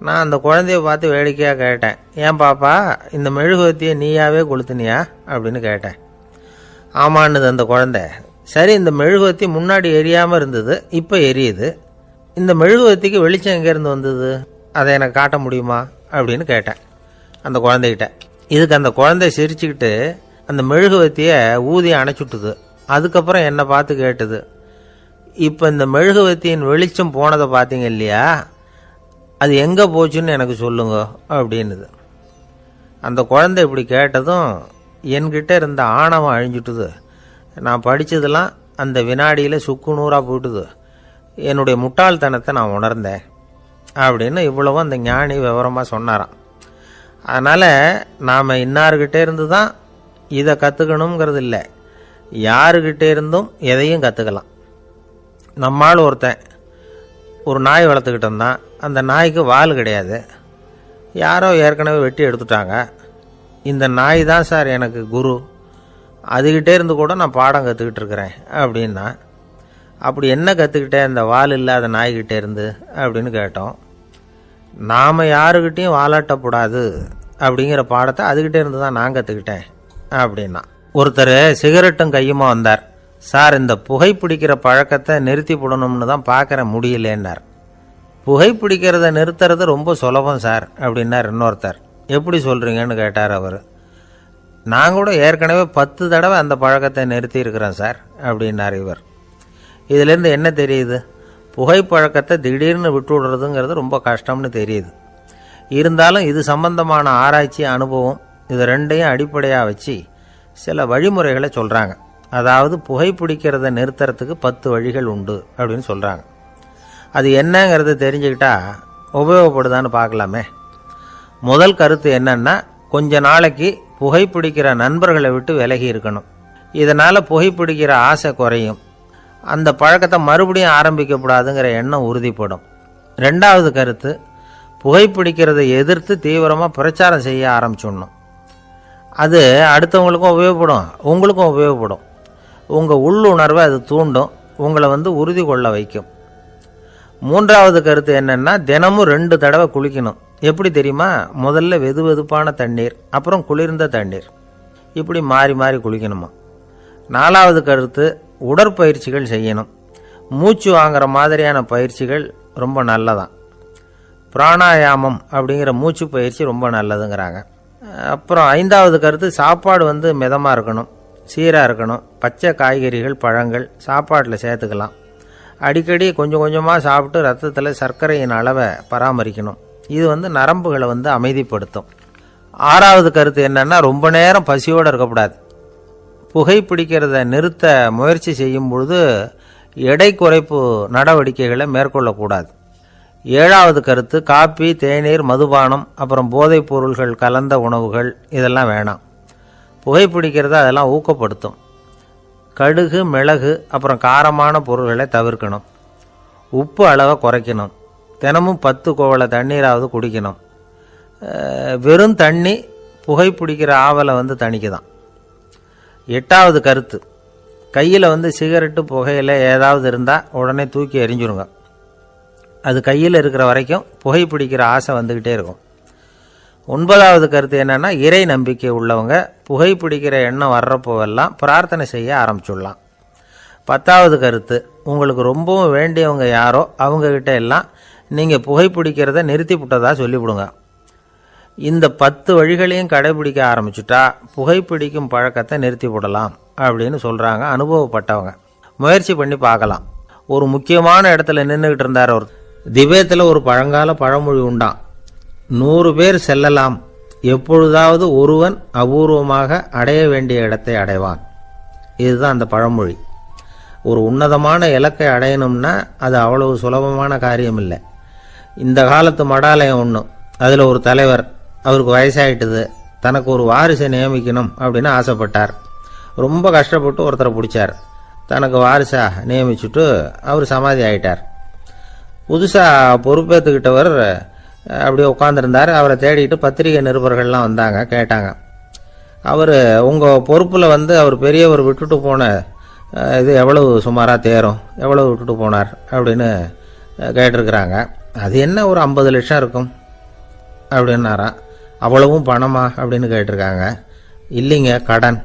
நான் அந்த குழந்தைய பார்த்து வேடிக்கையாக கேட்டேன், ஏன் பாப்பா இந்த மெழுகுவத்தியை நீயாவே கொளுத்துனியா அப்படின்னு கேட்டேன். ஆமான்னுது அந்த குழந்தை. சரி, இந்த மெழுகுவத்தி முன்னாடி எரியாமல் இருந்தது, இப்போ எரியுது. இந்த மெழுகுவத்திக்கு வெளிச்சம் எங்கேருந்து வந்தது, அதை எனக்கு காட்ட முடியுமா அப்படின்னு கேட்டேன் அந்த குழந்தைகிட்ட. இதுக்கு அந்த குழந்தை சிரிச்சுக்கிட்டு அந்த மெழுகுவத்தியை ஊதி அணைச்சுட்டுது. அதுக்கப்புறம் என்னை பார்த்து கேட்டுது, இப்போ இந்த மெழுகுவத்தியின் வெளிச்சம் போனதை பார்த்தீங்க இல்லையா, அது எங்கே போச்சுன்னு எனக்கு சொல்லுங்க அப்படின்னுது. அந்த குழந்தை இப்படி கேட்டதும் என்கிட்ட இருந்த ஆணவம் அழிஞ்சுட்டுது. நான் படித்ததெல்லாம் அந்த வினாடியில் சுக்கு நூறாக போயிட்டுது. என்னுடைய முட்டாள்தனத்தை நான் உணர்ந்தேன் அப்படின்னு இவ்வளவும் அந்த ஞானி விவரமாக சொன்னாராம். அதனால் நாம் இன்னார்கிட்டே இருந்து தான் இதை கற்றுக்கணுங்கிறது இல்லை, யாருக்கிட்டே இருந்தும் எதையும் கற்றுக்கலாம். நம்மால் ஒருத்தன் ஒரு நாய் வளர்த்துக்கிட்டு இருந்தான். அந்த நாய்க்கு வால் கிடையாது. யாரோ ஏற்கனவே வெட்டி எடுத்துட்டாங்க. இந்த நாய் தான் சார் எனக்கு குரு, அதுகிட்டே இருந்து கூட நான் பாடம் கற்றுக்கிட்டு இருக்கிறேன் அப்படின்னா. அப்படி என்ன கற்றுக்கிட்டேன் இந்த வால் இல்லாத நாய்கிட்டே இருந்து அப்படின்னு கேட்டோம். நாம் யாருக்கிட்டையும் வாலாட்டக்கூடாது அப்படிங்கிற பாடத்தை அதுகிட்டே இருந்து தான் நான் கற்றுக்கிட்டேன் அப்படின்னா. ஒருத்தர் சிகரெட்டும் கையுமா வந்தார். சார், இந்த புகைப்பிடிக்கிற பழக்கத்தை நிறுத்தி போடணும்னு தான் பார்க்குறேன், முடியலேன்னார். புகைப்பிடிக்கிறத நிறுத்துறது ரொம்ப சுலபம் சார் அப்படின்னார் இன்னொருத்தர். எப்படி சொல்கிறீங்கன்னு கேட்டார் அவர். நான் கூட ஏற்கனவே 10 தடவை அந்த பழக்கத்தை நிறுத்தி இருக்கிறேன் சார் அப்படின்னார் இவர். இதிலேருந்து என்ன தெரியுது, புகைப்பழக்கத்தை திடீர்னு விட்டு விடுறதுங்கிறது ரொம்ப கஷ்டம்னு தெரியுது. இருந்தாலும் இது சம்பந்தமான ஆராய்ச்சி, அனுபவம், இது ரெண்டையும் அடிப்படையாக வச்சு சில வழிமுறைகளை சொல்கிறாங்க. அதாவது புகைப்பிடிக்கிறத நிறுத்துறதுக்கு 10 வழிகள் உண்டு அப்படின்னு சொல்கிறாங்க. அது என்னங்கிறத தெரிஞ்சுக்கிட்டா உபயோகப்படுதான்னு பார்க்கலாமே. முதல் கருத்து என்னன்னா, கொஞ்ச நாளைக்கு புகைப்பிடிக்கிற நண்பர்களை விட்டு விலகி இருக்கணும். இதனால் புகைப்பிடிக்கிற ஆசை குறையும். அந்த பழக்கத்தை மறுபடியும் ஆரம்பிக்கப்படாதுங்கிற எண்ணம் உறுதிப்படும். 2வது கருத்து, புகைப்பிடிக்கிறதை எதிர்த்து தீவிரமாக பிரச்சாரம் செய்ய ஆரம்பிச்சிடணும். அது அடுத்தவங்களுக்கும் உபயோகப்படும், உங்களுக்கும் உபயோகப்படும். உங்கள் உள்ளுணர்வை அது தூண்டும், உங்களை உறுதி கொள்ள வைக்கும். 3வது கருத்து என்னென்னா, தினமும் 2 தடவை குளிக்கணும். எப்படி தெரியுமா, முதல்ல வெது வெதுப்பான தண்ணீர், அப்புறம் குளிர்ந்த தண்ணீர், இப்படி மாறி மாறி குளிக்கணுமா. 4வது கருத்து, உடற்பயிற்சிகள் செய்யணும். மூச்சு வாங்குற மாதிரியான பயிற்சிகள் ரொம்ப நல்லதான். பிராணாயாமம் அப்படிங்கிற மூச்சு பயிற்சி ரொம்ப நல்லதுங்கிறாங்க. அப்புறம் 5வது கருத்து, சாப்பாடு மிதமாக இருக்கணும், சீராக இருக்கணும். பச்சை காய்கறிகள், பழங்கள் சாப்பாட்டில் சேர்த்துக்கலாம். அடிக்கடி கொஞ்சம் கொஞ்சமாக சாப்பிட்டு ரத்தத்தில் சர்க்கரையின் அளவை பராமரிக்கணும். இது நரம்புகளை அமைதிப்படுத்தும். 6வது கருத்து என்னன்னா, ரொம்ப நேரம் பசியோடு இருக்கக்கூடாது. புகைப்பிடிக்கிறத நிறுத்த முயற்சி செய்யும் பொழுது எடை குறைப்பு நடவடிக்கைகளை மேற்கொள்ளக்கூடாது. 7வது கருத்து, காப்பி, தேநீர், மதுபானம், அப்புறம் போதைப் பொருள்கள் கலந்த உணவுகள் இதெல்லாம் வேணாம். புகைப்பிடிக்கிறத அதெல்லாம் ஊக்கப்படுத்தும். கடுகு, மிளகு, அப்புறம் காரமான பொருள்களை தவிர்க்கணும். உப்பு அளவை குறைக்கணும். தினமும் 10 கோவள தண்ணீராவது குடிக்கணும். வெறும் தண்ணி புகைப்பிடிக்கிற ஆவலை தணிக்குதான். 8வது கருத்து, கையில் சிகரெட்டு, புகையில ஏதாவது இருந்தால் உடனே தூக்கி எறிஞ்சிருங்க. அது கையில் இருக்கிற வரைக்கும் புகைப்பிடிக்கிற ஆசை வந்துக்கிட்டே இருக்கும். 9வது கருத்து என்னன்னா, இறை நம்பிக்கை உள்ளவங்க புகைப்பிடிக்கிற எண்ணம் வர்றப்போவெல்லாம் பிரார்த்தனை செய்ய ஆரம்பிச்சுடலாம். 10வது கருத்து, உங்களுக்கு ரொம்பவும் வேண்டியவங்க யாரோ அவங்கக்கிட்ட எல்லாம் நீங்கள் புகைப்பிடிக்கிறத நிறுத்தி விட்டதா சொல்லிவிடுங்க. இந்த 10 வழிகளையும் கடைபிடிக்க ஆரம்பிச்சுட்டா புகைப்பிடிக்கும் பழக்கத்தை நிறுத்தி விடலாம் அப்படின்னு சொல்கிறாங்க அனுபவப்பட்டவங்க. முயற்சி பண்ணி பார்க்கலாம். ஒரு முக்கியமான இடத்துல நின்றுக்கிட்டு இருந்தார் அவர். திபேத்தில் ஒரு பழங்கால பழமொழி உண்டான், 100 பேர் செல்லலாம், எப்பொழுதாவது ஒருவன் அபூர்வமாக அடைய வேண்டிய இடத்தை அடைவான். இதுதான் அந்த பழமொழி. ஒரு உன்னதமான இலக்கை அடையணும்னா அது அவ்வளவு சுலபமான காரியம் இல்லை. இந்த காலத்து மடாலயம் ஒன்று, அதில் ஒரு தலைவர், அவருக்கு வயசாயிட்டுது, தனக்கு ஒரு வாரிசை நியமிக்கணும் அப்படின்னு ஆசைப்பட்டார். ரொம்ப கஷ்டப்பட்டு ஒருத்தரை பிடிச்சார். தனக்கு வாரிசா நியமிச்சுட்டு அவர் சமாதி ஆயிட்டார். புதுசாக பொறுப்பேற்றுக்கிட்டவர் அப்படியே உட்காந்துருந்தார். அவரை தேடிட்டு பத்திரிகை நிருபர்கள்லாம் வந்தாங்க, கேட்டாங்க. அவர் உங்கள் பொறுப்பில் அவர் பெரியவர் விட்டுட்டு போன இது எவ்வளவு சுமாராக தேரும், எவ்வளவு விட்டுட்டு போனார் அப்படின்னு கேட்டிருக்கிறாங்க. அது என்ன ஒரு 50 லட்சம் இருக்கும் அப்படின்னாராம். அவ்வளவும் பணமா அப்படின்னு கேட்டிருக்காங்க. இல்லைங்க, கடன்